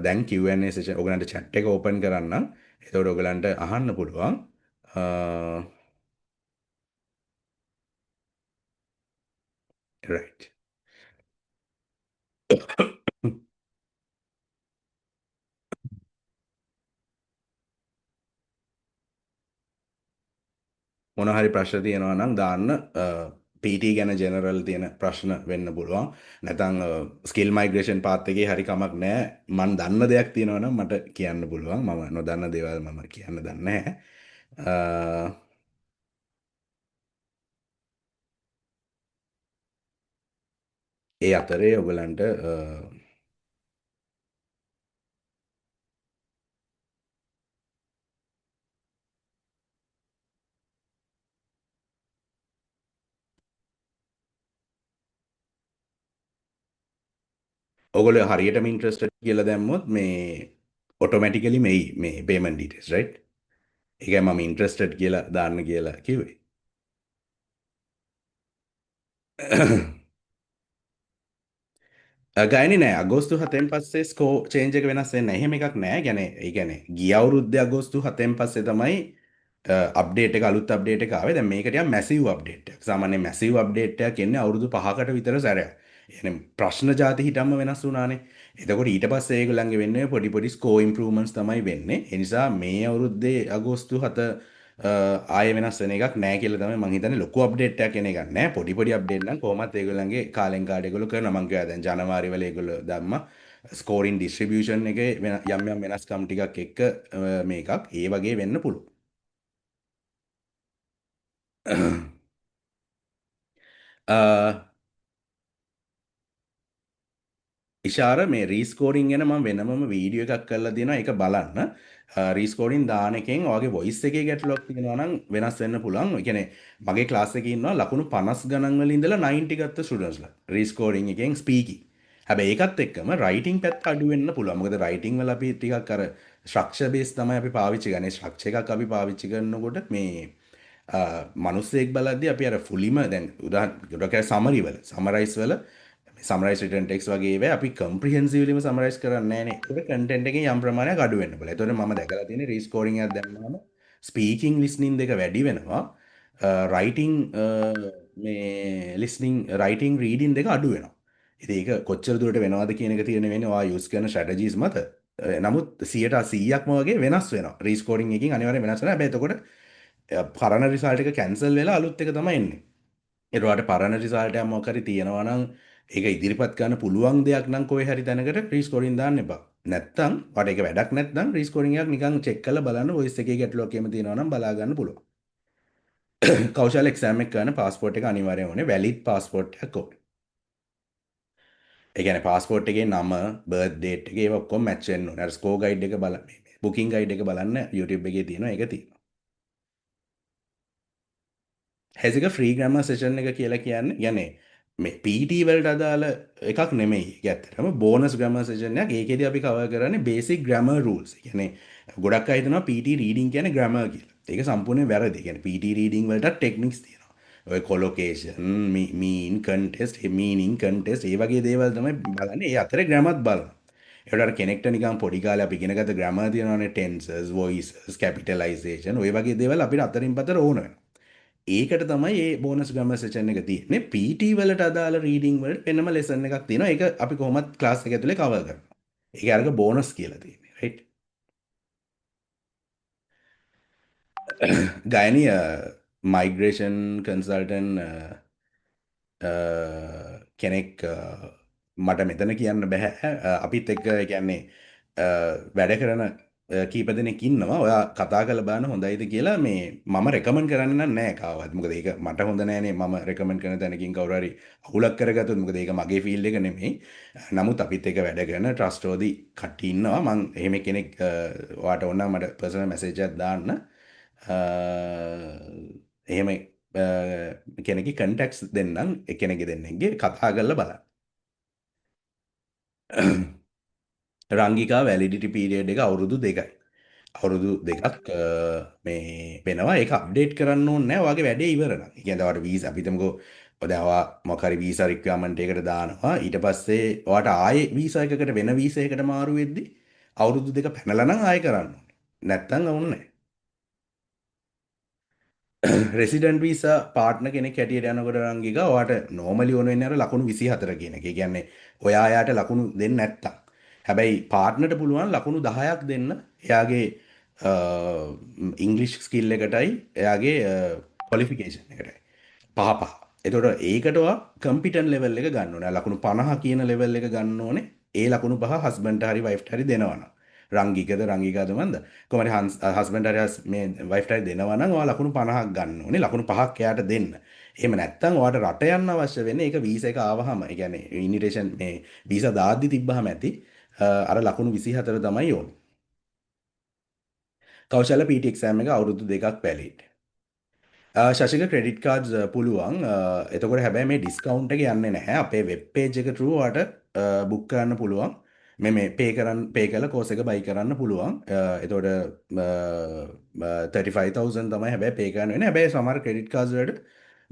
දැන් Q&A සෙෂන් ඔයගලන්ට chat එක ඕපන් කරන්නම්. එතකොට ඔයගලන්ට අහන්න පුළුවන්. right. මොන හරි ප්‍රශ්න තියෙනවා නම් දාන්න PT ගැන ජෙනරල් තියෙන ප්‍රශ්න වෙන්න පුළුවන්. නැත්නම් ස්කිල් මයිග්‍රේෂන් පාත් එකේ හරි කමක් නැහැ. මම දන්න දෙයක් තියෙනවා නම් මට කියන්න පුළුවන්. මම නොදන්න දේවල් මම කියන්න දන්නේ නැහැ. ඒ අතරේ ඔයගලන්ට ඔයගොල්ලෝ හරියටම ඉන්ට්‍රෙස්ටඩ් කියලා දැම්මොත් මේ ඔටෝමැටිකලි මේ පේමන්ට් ඩීටේල්ස් රයිට්. ඒකයි මම ඉන්ට්‍රෙස්ටඩ් කියලා දාන්න කියලා කිව්වේ. ගායනේ නෑ අගෝස්තු 7න් පස්සේ ස්කෝ චේන්ජ් එක වෙනස් වෙන්නේ නැහැ. එහෙම එකක් නෑ. ඒ කියන්නේ ගිය අවුරුද්දේ අගෝස්තු 7න් පස්සේ තමයි අප්ඩේට් එක අලුත් අප්ඩේට් එක ආවේ. දැන් මේක ටිකක් මැසිව් අප්ඩේට් එකක්. සාමාන්‍යයෙන් මැසිව් අප්ඩේට් එකක් එන්නේ අවුරුදු 5කට විතර සැරයක්. يعني ප්‍රශ්න ಜಾති හිටම්ම වෙනස් වුණානේ. එතකොට ඊට පස්සේ ඒගොල්ලන්ගේ වෙන්නේ පොඩි පොඩි ස්කෝ ඉම්ප්‍රූව්මන්ට්ස් තමයි වෙන්නේ. ඒ නිසා මේ අවුරුද්දේ අගෝස්තු 7 ආයෙ වෙනස් වෙන එකක් නෑ කියලා තමයි මම හිතන්නේ. ලොකු අප්ඩේට් එකක් එන එකක් නෑ. පොඩි පොඩි අප්ඩේට් නම් කොහොමත් ඒගොල්ලන්ගේ කාලෙන් කාඩ් ඒගොල්ලෝ කරනවා. මම කියවා දැන් ජනවාරි වල ඒගොල්ලෝ දැම්මා ස්කෝරින් ඩිස්ට්‍රිබියුෂන් එකේ යම් යම් වෙනස්කම් ටිකක් එක්ක මේකක් ඒ වගේ වෙන්න පුළුවන්. ඉෂාර මේ රීස්කෝරින් ගැන මම වෙනමම වීඩියෝ එකක් කරලා දෙනවා ඒක බලන්න. රීස්කෝරින් දාන එකෙන් ඔයාගේ වොයිස් එකේ ගැටලුවක් තියෙනවා නම් වෙනස් වෙන්න පුළුවන්. ඒ කියන්නේ මගේ ක්ලාස් එකේ ඉන්නවා ලකුණු 50 ගණන් වල ඉඳලා 90 ගත්ත ස්ටුඩන්ට්ස්ලා රීස්කෝරින් එකෙන් ස්පීකින්. හැබැයි ඒකත් එක්කම රයිටිං පැත්ත අඩු වෙන්න පුළුවන්. මොකද රයිටිං වල අපි ටිකක් අර ස්ට්‍රක්චර් බේස් තමයි අපි පාවිච්චි කරන්නේ. ස්ට්‍රක්චර් එකක් අපි පාවිච්චි කරනකොට මේ මනුස්සයෙක් බලද්දී අපි අර ෆුලිම දැන් උදාහරණයක් සමරි වල සමරයිස් වල සමරයිස් රිටර්න් ටෙක්ස්ට් වගේ ඒවා අපි කම්ප්‍රිහෙන්සිව්ලිම සමරයිස් කරන්නේ නැහැ නේ. ඒක කන්ටෙන්ට් එකෙන් යම් ප්‍රමාණයක් අඩු වෙන්න පුළුවන්. ඒතකොට මම දැකලා තියෙන්නේ රීස්කෝරින් එකක් දැම්මම ස්පීකින් ලිස්නින් දෙක වැඩි වෙනවා. රයිටිං මේ ලිස්නින් රයිටිං රීඩින් දෙක අඩු වෙනවා. ඉතින් ඒක කොච්චර දුරට වෙනවද කියන එක තියෙන වෙන්නේ ඔයා යූස් කරන ස්ට්‍රැටජිස් මත. නමුත් 100%ක්ම වගේ වෙනස් වෙනවා. රීස්කෝරින් එකකින් අනිවාර්යයෙන් වෙනස් වෙනවා. හැබැයි එතකොට පරණ රිසල්ට් එක කැන්සල් වෙලා අලුත් එක තමයි එන්නේ. ඒකට පරණ රිසල්ට් එකක් මොකක් හරි තියෙනවා නම් ඒක ඉදිරිපත් කරන්න පුළුවන් දෙයක් නම් කොහේ හරි තැනකට රීස්කෝරින් දාන්න එපා. නැත්තම් වට ඒක වැඩක් නැත්නම් රීස්කෝරින් එකක් නිකන් චෙක් කරලා බලන්න වොයිස් එකේ ගැටලුවක් එහෙම තියෙනවා නම් බලා ගන්න පුළුවන්. කෞශල එක්සෑම් එක කරන පාස්පෝර්ට් එක අනිවාර්යයෙන් ඕනේ. වැලිඩ් පාස්පෝර්ට් එකක් ඕනේ. එකන පාස්පෝට් එකේ නම බර්ත් ඩේට් එක ඒවා ඔක්කොම මැච් වෙන්න ඕනේ. අර ස්කෝ ගයිඩ් එක බලන්න බුකින් ගයිඩ් එක බලන්න YouTube එකේ තියෙනවා ඒක තියෙනවා. හැසික ෆ්‍රී ග්‍රැමර් සෙෂන් එක කියලා කියන්නේ කියන්නේ මේ PT වලට අදාළ එකක් නෙමෙයි. ඒක ඇත්තටම බෝනස් ග්‍රැමර් සෙෂන් එකක්. ඒකෙදි අපි කවර් කරන්නේ බේසික් ග්‍රැමර් රූල්ස්. ඒ කියන්නේ ගොඩක් අය හිතනවා PT රීඩින් කියන්නේ ග්‍රැමර් කියලා. ඒක සම්පූර්ණයෙන් වැරදි. ඒ කියන්නේ PT රීඩින් වලට ටෙක්නික්ස් තියෙනවා. ඔය කොලොකේෂන්, මීන්, කන්ටෙස්ට්, මීනින්, කන්ටෙස්ට් ඒ වගේ දේවල් තමයි බලන්නේ. ඒ අතරේ ග්‍රැමර්ත් බලනවා. ඒකට අර කෙනෙක්ට නිකන් පොඩි කාලේ අපි ඉගෙනගත්ත ග්‍රැමර් තියෙනවානේ ටෙන්සර්ස්, වොයිසස්, කැපිටලයිසේෂන් ඔය වගේ දේවල් අපිට අතරින් පතර ඕන වෙනවා. ඒකට තමයි ඒ බෝනස් ග්‍රැමර් සෙෂන් එක තියෙන්නේ. PT වලට අදාළ රීඩින් වලට වෙනම ලෙසන් එකක් තියෙනවා. ඒක අපි කොහොමත් ක්ලාස් එක ඇතුලේ කවර් කරනවා. ඒක අරක බෝනස් කියලා තියෙන්නේ. රයිට්. ගයනි මයිග්‍රේෂන් කන්සල්ටන් කෙනෙක් මට මෙතන කියන්න බැහැ. අපිත් එක්ක කියන්නේ වැඩ කරන කීප දෙනෙක් ඉන්නවා. ඔයා කතා කරලා බලන්න හොඳයිද කියලා මේ මම රෙකමන්ඩ් කරන්න නෑ කාවත්. මොකද ඒක මට හොඳ නෑනේ. මම රෙකමන්ඩ් කරන තැනකින් කවුරු හරි අහුලක් කරගත්තොත් මොකද ඒක මගේ ෆීල්ඩ් එක නෙමෙයි. නමුත් අපිත් එක්ක වැඩ කරන ට්‍රස්ටෝදි කට්ටිය ඉන්නවා. මං එහෙම කෙනෙක් ඔයාට ඕන නම් මට පර්සනල් මැසේජ් එකක් දාන්න. එහෙම කෙනෙක්ගේ කන්ටැක්ට්ස් දෙන්නම්. එක්කෙනෙක්ගේ දෙන්නෙක්ගේ කතා කරලා බලන්න. රංගිකා වැලිඩිටි පීරියඩ් එක අවුරුදු 2යි. අවුරුදු 2ක් මේ වෙනවා. ඒක අප්ඩේට් කරන්න ඕනේ නැහැ. ඔයාගේ වැඩේ ඉවර නම්. ඒ කියන්නේ ඔයාට වීසා අපි හිතමුකෝ දැන් ඔයා මොකක් හරි වීසා රික්වයර්මන්ට් එකකට දානවා. ඊට පස්සේ ඔයාට ආයේ වීසා එකකට වෙන වීසා එකකට මාරු වෙද්දි අවුරුදු 2 පැනලා නම් ආයෙ කරන්න ඕනේ. නැත්තම් ඕනේ නැහැ. රෙසිඩන්ට් වීසා පාර්ට්නර් කෙනෙක් හැටියට යනකොට රංගික ඔයාට නෝමලි ඕන වෙන්නේ අර ලකුණු 24 කියන එක. ඒ කියන්නේ ඔයා යාට ලකුණු දෙන්නේ නැත්තම්. හැබැයි පාර්ට්නර්ට පුළුවන් ලකුණු 10ක් දෙන්න. එයාගේ ඉංග්ලිෂ් ස්කිල් එකටයි එයාගේ ක්වොලිෆිකේෂන් එකටයි. පහ පහ. එතකොට ඒකට ඔයා කම්පිටන්ට් ලෙවල් එක ගන්න ඕනේ. ලකුණු 50 කියන ලෙවල් එක ගන්න ඕනේ. ඒ ලකුණු පහ හස්බන්ඩ්ට හරි වයිෆ්ට හරි දෙනවනම්. රංගිකද රංගිකාද මන්ද කොහමද හස්බන්ඩ් හරි මේ වයිෆ්ට හරි දෙනවා නම් ඔයා ලකුණු 50ක් ගන්න ඕනේ. ලකුණු 5ක් එයාට දෙන්න. එහෙම නැත්නම් ඔයාට රට යන්න අවශ්‍ය වෙන්නේ ඒක වීසා එක ආවහම. ඒ කියන්නේ ඉන්විටේෂන් මේ වීසා දාද්දි තිබ්බහම ඇති. අර ලකුණු 24 තමයි ඕනේ. කෞශල PT එක්සෑම් එක අවුරුදු 2ක් වැලිඩ්. ශෂික ක්‍රෙඩිට් කාඩ්ස් පුළුවන්. එතකොට හැබැයි මේ ඩිස්කවුන්ට් එක යන්නේ නැහැ. අපේ වෙබ් පේජ් එක through ඔයාට බුක් කරන්න පුළුවන්. මේ පේ කරලා කෝස් එක බයි කරන්න පුළුවන්. එතකොට 35000 තමයි හැබැයි පේ කරන්න වෙන්නේ. හැබැයි සමහර ක්‍රෙඩිට් කාඩ්ස් වලට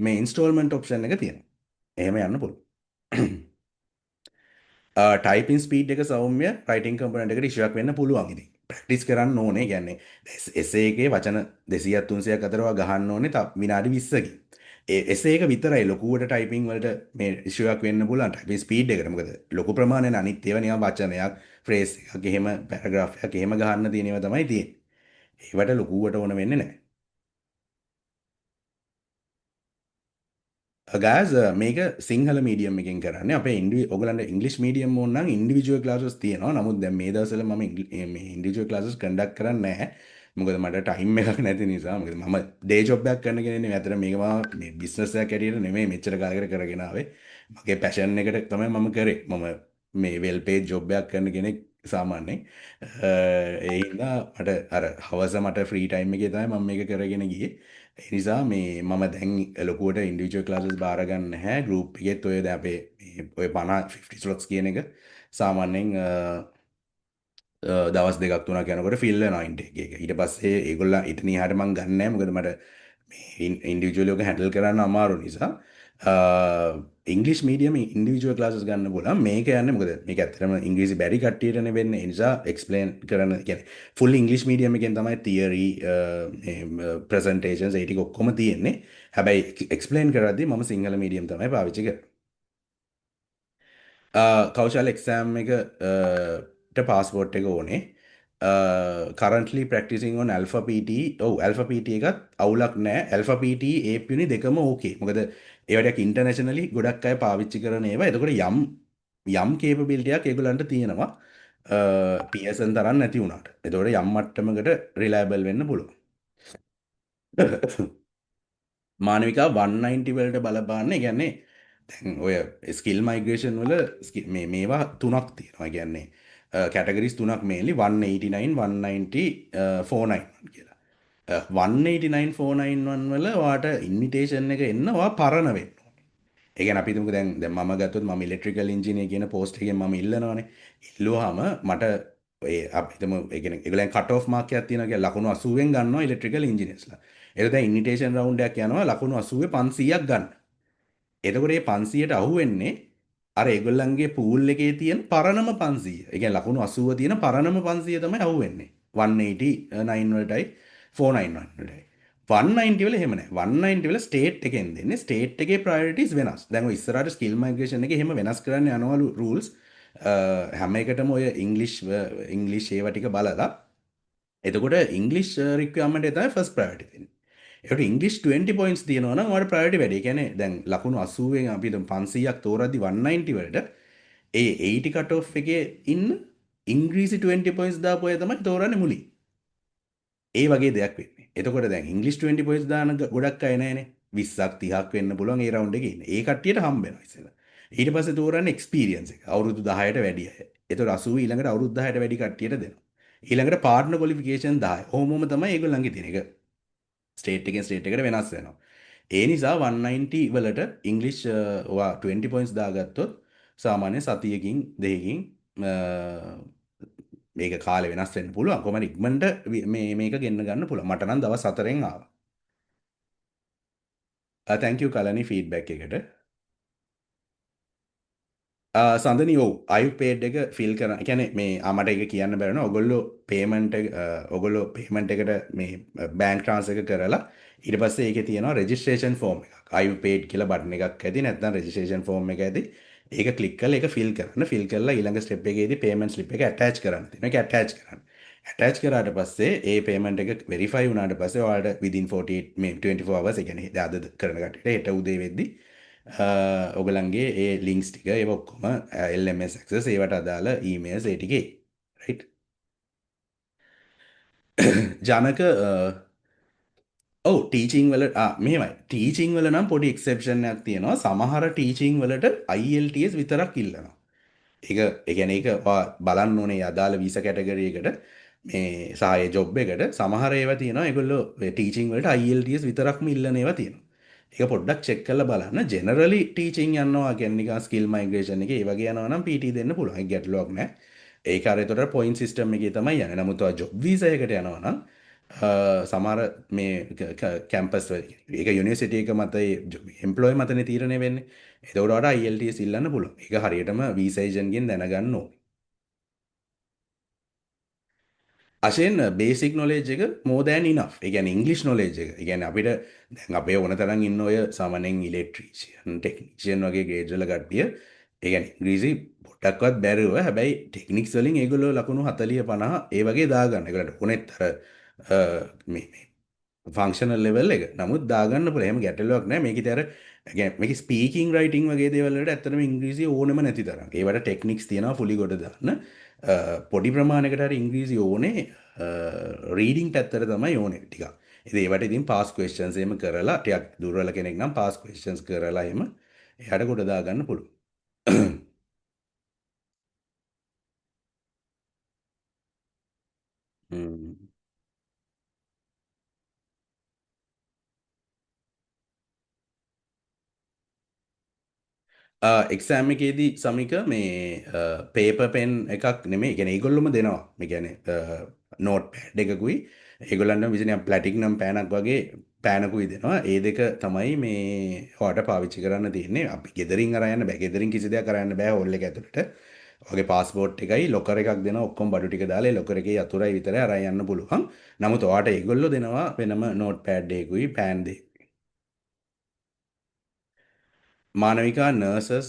මේ ඉන්ස්ටෝල්මන්ට් ඔප්ෂන් එක තියෙනවා. එහෙම යන්න පුළුවන්. ටයිපින් ස්පීඩ් එක සෞම්‍ය රයිටින් කම්පොනන්ට් එකට ඉෂුවක් වෙන්න පුළුවන්. ඉතින් ප්‍රැක්ටිස් කරන්න ඕනේ. කියන්නේ එසේ එකේ වචන 200ක් 300ක් අතර ඔයා ගහන්න ඕනේ විනාඩි 20කින්. එසේ එක විතරයි ලොකුවට ටයිපින් වලට මේ ඉෂුවක් වෙන්න පුළුවන් ටයිපින් ස්පීඩ් එකට. මොකද ලොකු ප්‍රමාණයෙන් අනිත් ඒවා නිකන් වචනයක් ෆ්‍රේස් එකක් එහෙම පැරග්‍රාෆ් එකක් එහෙම ගහන්න තියෙන ඒවා තමයි තියෙන්නේ. ඒවට ලොකුවට ඕන වෙන්නේ නැහැ. ගෑස් මේක සිංහල මීඩියම් එකෙන් කරන්නේ. අපේ ඔයගලන්ට ඉංග්ලිෂ් මීඩියම් ඕන නම් ඉන්ඩිවිජුවල් ක්ලාසස් තියෙනවා. නමුත් දැන් මේ දවස්වල මම මේ ඉන්ඩිවිජුවල් ක්ලාසස් කන්ඩක්ට් කරන්නේ නැහැ. මොකද මට ටයිම් එකක් නැති නිසා. මොකද මම ඩේ ජොබ් එකක් කරන කෙනෙක් නෙමෙයි. අතන මේක මම මේ බිස්නස් එකක් ඇටියට නෙමෙයි මෙච්චර කාලයකට කරගෙන ආවේ. මගේ පැෂන් එකට තමයි මම කරේ. මම මේ වෙල් පේඩ් ජොබ් එකක් කරන කෙනෙක් සාමාන්‍යයෙන්. ඒ හින්දා මට අර හවස මට ෆ්‍රී ටයිම් එකේ තමයි මම මේක කරගෙන ගියේ. ඒ නිසා මේ මම දැන් ලොකුවට ඉන්ඩිවිජුවල් ක්ලාසස් බාර ගන්න නැහැ. ගෲප් එකෙත් ඔය දැන් අපේ මේ ඔය 50 50 ස්ලොට්ස් කියන එක සාමාන්‍යයෙන් දවස් දෙකක් තුනක් යනකොට ෆිල් වෙනවා ඉන්ටේක් එක. ඊට පස්සේ ඒගොල්ලෝ ඉතින් එහාට මම ගන්න නැහැ. මොකද මට මේ ඉන්ඩිවිජුවල් එක හැන්ඩල් කරන්න අමාරු නිසා. ඉංග්ලිෂ් මීඩියම් ඉන්ඩිවිජුවල් ක්ලාසස් ගන්න පුළුවන්. මේක යන්නේ මොකද මේක ඇත්තටම ඉංග්‍රීසි බැරි කට්ටියටනේ වෙන්නේ. ඒ නිසා එක්ස්ප්ලেইন කරන කියන්නේ ෆුල් ඉංග්ලිෂ් මීඩියම් එකෙන් තමයි තියරි ප්‍රසන්ටේෂන්ස් ඒ ටික ඔක්කොම තියෙන්නේ. හැබැයි එක්ස්ප්ලেইন කරද්දී මම සිංහල මීඩියම් තමයි පාවිච්චි කරන්නේ. කෞශල් එක්සෑම් එකට පාස්පෝර්ට් එක ඕනේ. කරන්ටලි ප්‍රක්ටිසින් on ඇල්ෆා PT. ඔව් ඇල්ෆා PT එකත් අවුලක් නැහැ. ඇල්ෆා PT ඒප් යුනි දෙකම ඕකේ. මොකද ඒවට ඉන්ටර්නැෂනලි ගොඩක් අය පාවිච්චි කරන ඒවා. එතකොට යම් කේපබිලිටි එකක් ඒගොල්ලන්ට තියෙනවා. PSN තරම් නැති වුණාට. එතකොට යම් මට්ටමකට රිලයබල් වෙන්න පුළුවන්. මානවිකා 190 වලට බලපාන්න. ඒ කියන්නේ දැන් ඔය ස්කිල් මයිග්‍රේෂන් වල මේවා තුනක් තියෙනවා. කියන්නේ කැටගරිස් තුනක් මේන්ලි 189 190 491 කියලා. 189 491 වල වාට ඉන්විටේෂන් එක එන්නවා පරණ වෙන්න. ඒ කියන්නේ අපි හිතමුකෝ දැන් මම ගත්තොත් මම ඉලෙක්ට්‍රිකල් ඉන්ජිනියර් කියන පෝස්ට් එකෙන් මම ඉල්ලනවානේ. ඉල්ලුවාම මට ඒ අපි හිතමු ඒ කියන්නේ ඒගොල්ලන් කට් ඔෆ් මාක් එකක් තියෙනවා කියලා ලකුණු 80න් ගන්නවා ඉලෙක්ට්‍රිකල් ඉන්ජිනියර්ස්ලා. ඒක දැන් ඉන්විටේෂන් රවුන්ඩ් එකක් යනවා ලකුණු 80 500ක් ගන්න. එතකොට මේ 500ට අහුවෙන්නේ අර ඒගොල්ලන්ගේ පූල් එකේ තියෙන පරණම 500. ඒ කියන්නේ ලකුණු 80 තියෙන පරණම 500 තමයි අහුවෙන්නේ. 189 වලටයි 491 වලටයි. 190 වල එහෙම නැහැ. 190 වල ස්ටේට් එකෙන් දෙන්නේ. ස්ටේට් එකේ ප්‍රයොරිටිස් වෙනස්. දැන් ඔය ඉස්සරහට ස්කිල් මයිග්‍රේෂන් එකේ එහෙම වෙනස් කරන්න යනවලු රූල්ස්. හැම එකටම ඔය ඉංග්ලිෂ් ඒවා ටික බලලා එතකොට ඉංග්ලිෂ් රික්වයර්මන්ට් එක තමයි ෆස්ට් ප්‍රයොරිටි දෙන්නේ. ඒකට ඉංග්ලිෂ් 20 පොයින්ට්ස් තියෙනවා නම් ඔයාලට ප්‍රයොරිටි වැඩි. ඒ කියන්නේ දැන් ලකුණු 80න් අපි හිතමු 500ක් තෝරද්දි 190 වලට ඒ 80 කට් ඔෆ් එකේ ඉන්න ඉංග්‍රීසි 20 පොයින්ට්ස් දාපු අය තමයි තෝරන්නේ මුලින්. ඒ වගේ දෙයක් වෙන්නේ. එතකොට දැන් ඉංග්ලිෂ් 20 පොයින්ට්ස් දාන ගොඩක් අය නැහැනේ. 20ක් 30ක් වෙන්න පුළුවන් ඒ රවුන්ඩ් එකේ ඉන්නේ. ඒ කට්ටියට හම්බ වෙනවා ඉතින්. ඊට පස්සේ තෝරන්නේ එක්ස්පීරියන්ස් එක. අවුරුදු 10ට වැඩි අය. එතකොට 80 ඊළඟට අවුරුදු 10ට වැඩි කට්ටියට දෙනවා. ඊළඟට පාර්ට්නර් ක්වොලිෆිකේෂන් 10. ඔහොමම තමයි ඒගොල්ලන්ගේ තියෙන එක. ස්ටේට් එකෙන් ස්ටේට් එකට වෙනස් වෙනවා. ඒ නිසා 190 වලට ඉංග්ලිෂ් ඔයා 20 පොයින්ට්ස් දාගත්තොත් සාමාන්‍ය සතියකින් දෙකකින් මේක කාලේ වෙනස් වෙන්න පුළුවන්. කොහොමද ඉක්මනට මේක ගෙන්න ගන්න පුළුවන්. මට නම් දවස් 4න් ආවා. thank you කලනි ෆීඩ්බැක් එකට. සඳනි ඔව් අයිපේඩ් එක ෆිල් කරන කියන්නේ මේ මට ඒක කියන්න බැරි නෝ ඔයගොල්ලෝ පේමන්ට් එක ඔයගොල්ලෝ පේමන්ට් එකට මේ බැංක් ට්‍රාන්ස්ෆර් එක කරලා ඊට පස්සේ ඒකේ තියෙනවා රෙජිස්ට්‍රේෂන් ෆෝම් එකක් අයිපේඩ් කියලා බටන් එකක් ඇති නැත්නම් රෙජිස්ට්‍රේෂන් ෆෝම් එක ඇති ඒක ක්ලික් කරලා ඒක ෆිල් කරලා ඊළඟ ස්ටෙප් එකේදී පේමන්ට් ස්ලිප් එක ඇටච් කරන්න තියෙනවා ඒක ඇටච් කරාට පස්සේ ඒ පේමන්ට් එක වෙරිෆයි වුණාට පස්සේ ඔයාලට within 48 මේ 24 hours ඒ කියන්නේ අද කරන කට්ටියට හෙට උදේ වෙද්දී ඔගලන්ගේ ඒ ලින්ක්ස් ටික ඒව ඔක්කොම LMS access ඒවට අදාළ ඊමේල්ස් ඒ ටිකේ රයිට් ජනක ඔව් ටීචිං වල මෙහෙමයි ටීචිං වල නම් පොඩි එක්සෙප්ෂන් එකක් තියෙනවා සමහර ටීචිං වලට IELTS විතරක් ඉල්ලනවා ඒක ඒ කියන්නේ ඒක බලන්න ඕනේ අදාළ වීසා කැටගරි එකට මේ සහාය ජොබ් එකට සමහර ඒවා තියෙනවා ඒගොල්ලෝ ටීචිං වලට IELTS විතරක්ම ඉල්ලන ඒවා තියෙනවා ඒක පොඩ්ඩක් චෙක් කරලා බලන්න ජෙනරලි ටීචින් යනවා කියන්නේ නිකන් ස්කිල් මයිග්‍රේෂන් එකේ ඒ වගේ යනවා නම් PT දෙන්න පුළුවන් ඒක ගැටලුවක් නෑ ඒක අර ඒතර පොයින්ට් සිස්ටම් එකේ තමයි යන්නේ නමුත් ඔය ජොබ් වීසා එකට යනවා නම් සමහර මේ කැම්පස් වල ඒක යුනිවර්සිටි එක මත එම්ප්ලොයි මතනේ තීරණය වෙන්නේ ඒකට වඩා IELTS ඉල්ලන්න පුළුවන් ඒක හරියටම වීසා ඒජන්ට්ගෙන් දැනගන්න ඕනේ අශයෙන් බේසික් නොලේජ් එක more than enough. ඒ කියන්නේ ඉංග්ලිෂ් නොලේජ් එක. ඒ කියන්නේ අපිට දැන් අපේ ඕන තරම් ඉන්න ඔය සාමාන්‍යයෙන් ඉලෙක්ට්‍රීෂියන්, ටෙක්නීෂියන් වගේ ග්‍රේඩ්ස් වල කට්ටිය ඒ කියන්නේ ඉංග්‍රීසි පොඩ්ඩක්වත් බැරිව හැබැයි ටෙක්නික්ස් වලින් ඒගොල්ලෝ ලකුණු 40 50 ඒ වගේ දාගන්න. ඒගොල්ලන්ට ඕනෙත් අර මේ ෆන්ක්ෂනල් ලෙවල් එක. නමුත් දාගන්න පුළුවන්. එහෙම ගැටලුවක් නැහැ. මේකේ අර මේක ස්පීකින් රයිටිං වගේ දේවල් වලට ඇත්තටම ඉංග්‍රීසි ඕනෙම නැති තරම්. ඒවට ටෙක්නික්ස් තියෙනවා ෆුලි කොට දාන්න. පොඩි ප්‍රමාණයකට හරි ඉංග්‍රීසි ඕනේ රීඩිං පැත්තට තමයි ඕනේ ටිකක්. ඉතින් ඒවට ඉතින් පාස් ක්වෙස්චන්ස් එහෙම කරලා ටිකක් දුර්වල කෙනෙක් නම් පාස් ක්වෙස්චන්ස් කරලා එහෙම එයාට කොට දාගන්න පුළුවන්. එක්සෑම් එකේදී සමික මේ පේප පෙන් එකක් නෙමේ ගැන ඒගොල්ලොම දෙනවා මේ ගැන නෝට් පැඩ් එකකුයි ඒගොල්ලන්න විසින ප්ලටික්නම් පෑනක් වගේ පෑනකුයි දෙනවා ඒ දෙක තමයි මේ හොට පාවිච්චි කරන්න තියන්නේ අපි ගෙදරින් අරයන්න බැගෙදරින් කිසි දෙයක් කරන්න බෑ හොල්ල ඇතුළට වගේ පාස්පෝට් එකයි ලොකර එකක් දෙන ඔක්කොම බඩු ටික දාලා ලොකර එකේ යතුරයි විතර අරන් යන්න පුළුවන් නමුත් ඔයාට ඒගොල්ලෝ දෙනවා වෙනම නෝට් පැඩ් එකකුයි පෑන් දෙක මානවිකා නර්සස්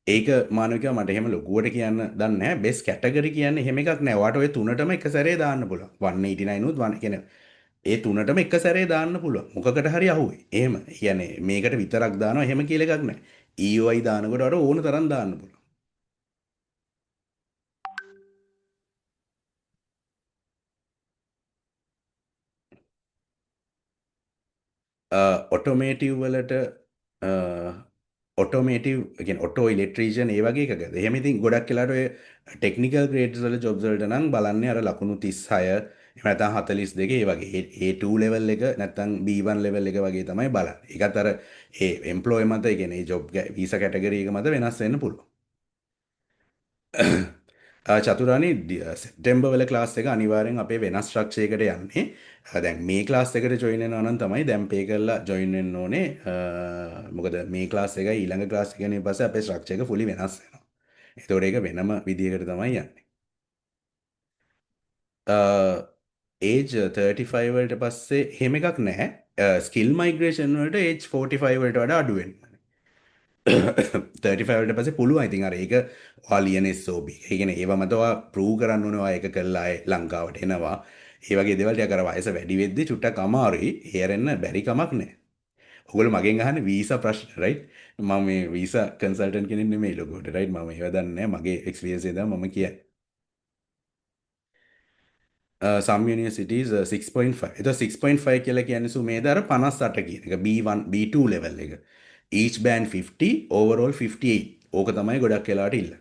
ඒක මානවිකා මට එහෙම ලොකුවට කියන්න දන්නේ නැහැ බෙස් කැටගරි කියන්නේ එහෙම එකක් නැහැ. ඔයාට ඔය තුනටම එක සැරේ දාන්න පුළුවන්. 189 උත් 1 කියන්නේ ඒ තුනටම එක සැරේ දාන්න පුළුවන්. මොකකට හරි අහුවේ. එහෙම. කියන්නේ මේකට විතරක් දානවා එහෙම කියලා එකක් නැහැ. EOI දානකොට අර ඕන තරම් දාන්න පුළුවන්. ඔටෝමේටිව් වලට ඔටෝමේටව් ඔටෝ ඉලෙක්ට්‍රීෂන් ඒ වගේ එකද එහෙම ඉතින් ගොඩක් කියලාට ඔය ටෙක්නිකල් ග්‍රේඩ්ස් වල ජොබ්ස් වලට නම් බලන්නේ අර ලකුණු 36 එහෙම නැත්නම් 42 ඒ වගේ A2 ලෙවල් එක නැත්නම් B1 ලෙවල් එක වගේ තමයි බලන්නේ. ඒකත් අර ඒ එම්ප්ලොයි මත ඒ කියන්නේ ජොබ් වීසා කැටගරි එක මත වෙනස් වෙන්න පුළුවන්. චතුරානි සෙප්ටෙම්බර් වල ක්ලාස් එක අනිවාර්යෙන් අපේ වෙනස් ස්ට්‍රක්චර් එකට යන්නේ. දැන් මේ ක්ලාස් එකට ජොයින් වෙනවා නම් තමයි දැන් පේ කරලා ජොයින් වෙන්න ඕනේ. මොකද මේ ක්ලාස් එකයි ඊළඟ ක්ලාස් එක ඊට පස්සේ අපේ ස්ට්‍රක්චර් එක ෆුලි වෙනස් වෙනවා. ඒතකොට ඒක වෙනම විදියකට තමයි යන්නේ. ඒජ් 35 වලට පස්සේ එහෙම එකක් නැහැ. ස්කිල් මයිග්‍රේෂන් වලට ඒජ් 45 වලට වඩා අඩු වෙනවා. 35 වලට පස්සේ පුළුවන්. ඉතින් අර ඒක ඔයා ලියන SOP. ඒ කියන්නේ ඒව මත ඔයා ප්‍රූව් කරන්න ඕනේ ඔයා ඒක කළා ලංකාවට එනවා. ඒ වගේ දේවල් ටික අර වයස වැඩි වෙද්දි චුට්ටක් අමාරුයි. ඒ ඇරෙන්න බැරි කමක් නැහැ. ඔයගොල්ලෝ මගෙන් අහන්නේ වීසා ප්‍රශ්න right? මම මේ වීසා කන්සල්ටන්ට් කෙනෙක් නෙමෙයි ලොකෝට right? මම ඒව දන්නේ නැහැ. මගේ එක්ස්පීරියන්ස් එක තමයි මම කියන්නේ. some universities 6.5. එතකොට 6.5 කියලා කියන්නේ සුමේද අර 58 කියන එක B1 B2 level එක. each band 50 overall 58. ඕක තමයි ගොඩක් වෙලාවට ඉල්ලන්නේ.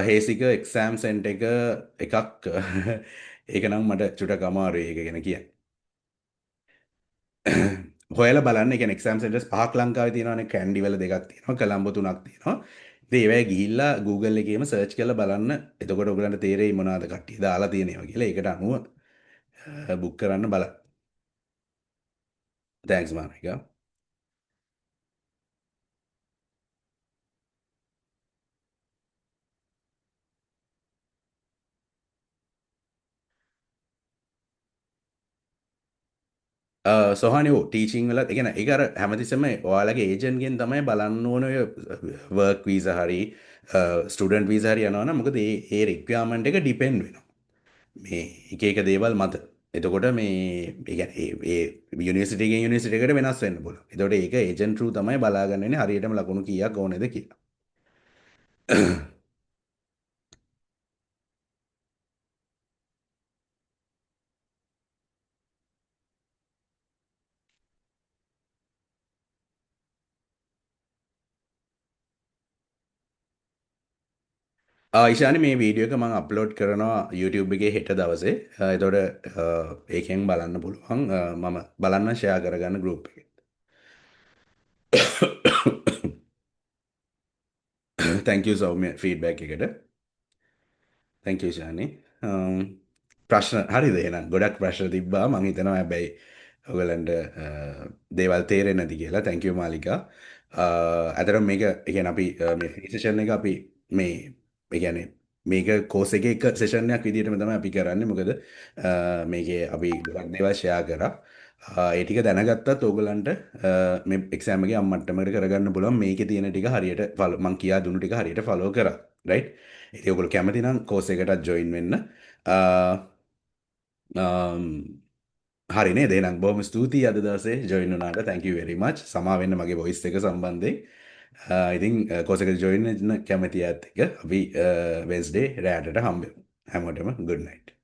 හේසික එක්සෑම් සෙන්ට් එක එකක් ඒක නම් මට චුට්ටක් අමාරුයි ඒක ගැන කියන්න. හොයලා බලන්න. ඒ කියන්නේ එක්සෑම් සෙන්ටර්ස් 5ක් ලංකාවේ තියෙනවානේ. කැන්ඩි වල 2ක් තියෙනවා. කොළඹ 3ක් තියෙනවා. ඉතින් ඒවැය ගිහිල්ලා Google එකේම සර්ච් කරලා බලන්න. එතකොට ඔයගලන්ට තේරෙයි මොනවද කට්ටිය දාලා තියෙනවා කියලා. ඒකට අනුව බුක් කරන්න බලන්න. තෑන්ක්ස් මානිකා. සොහනි ටීචිං වලත් එකන එක අර හැමතිස්සම ඔයාලගේ ඒජන්ගෙන් තමයි බලන්න ඕන වර්ක් වීස හරි ස්ටඩන්ට වීස හරි යනවන මොකද ඒ රික්වයාමන්ට එක ඩිපෙන්් වෙන මේ එක එක දේවල් මත එතකොට මේ යනිසිටගේ යනිසිටකට වෙනස් වෙන්න බොල එතොට ඒක ඒජන්ටරු තමයි බලාගන්නන්නේ හරියටම ලකුණු කියක් ඕනෙද කියලා ආයිෂානි මේ වීඩියෝ එක මම අප්ලෝඩ් කරනවා YouTube එකේ හෙට දවසේ. එතකොට ඒකෙන් බලන්න පුළුවන්. මම බලන්න ෂෙයා කරගන්න group එකේ. thank you සෞම්‍ය feedback එකට. thank you ෂානි. ප්‍රශ්න හරිද එහෙනම් ගොඩක් ප්‍රශ්න තිබ්බා. මම හිතනවා හැබැයි ඔයගලන්ට දේවල් තේරෙන්නේ නැති කියලා. thank you මාලිකා. අතරම මේක කියන්නේ අපි මේ සෙෂන් එක අපි මේ ඒ කියන්නේ මේක කෝස් එකේ එක සෙෂන් එකක් විදිහටම තමයි අපි කරන්නේ. මොකද මේකේ අපි ගොඩක් දේවල් ෂෙයා කරා. ඒ ටික දැනගත්තත් ඕගලන්ට මේ එක්සෑම් එකේ අම්මට්ටමකට කරගන්න පුළුවන්. මේකේ තියෙන ටික හරියට මම කියා දුන්නු ටික හරියට ෆලෝ කරා. right? ඉතින් ඔයගොල්ලෝ කැමති නම් කෝස් එකටත් ජොයින් වෙන්න. හරි නේද? එහෙනම් බොහොම ස්තුතියි අද දවසේ ජොයින් වුණාට. thank you very much. සමා වෙන්න මගේ voice එක සම්බන්ධයෙන්. ඉතින් කෝස් එකට ජොයින් වෙන්න කැමති අයත් එක්ක අපි Wednesday රැටට හම්බෙමු. හැමෝටම good night.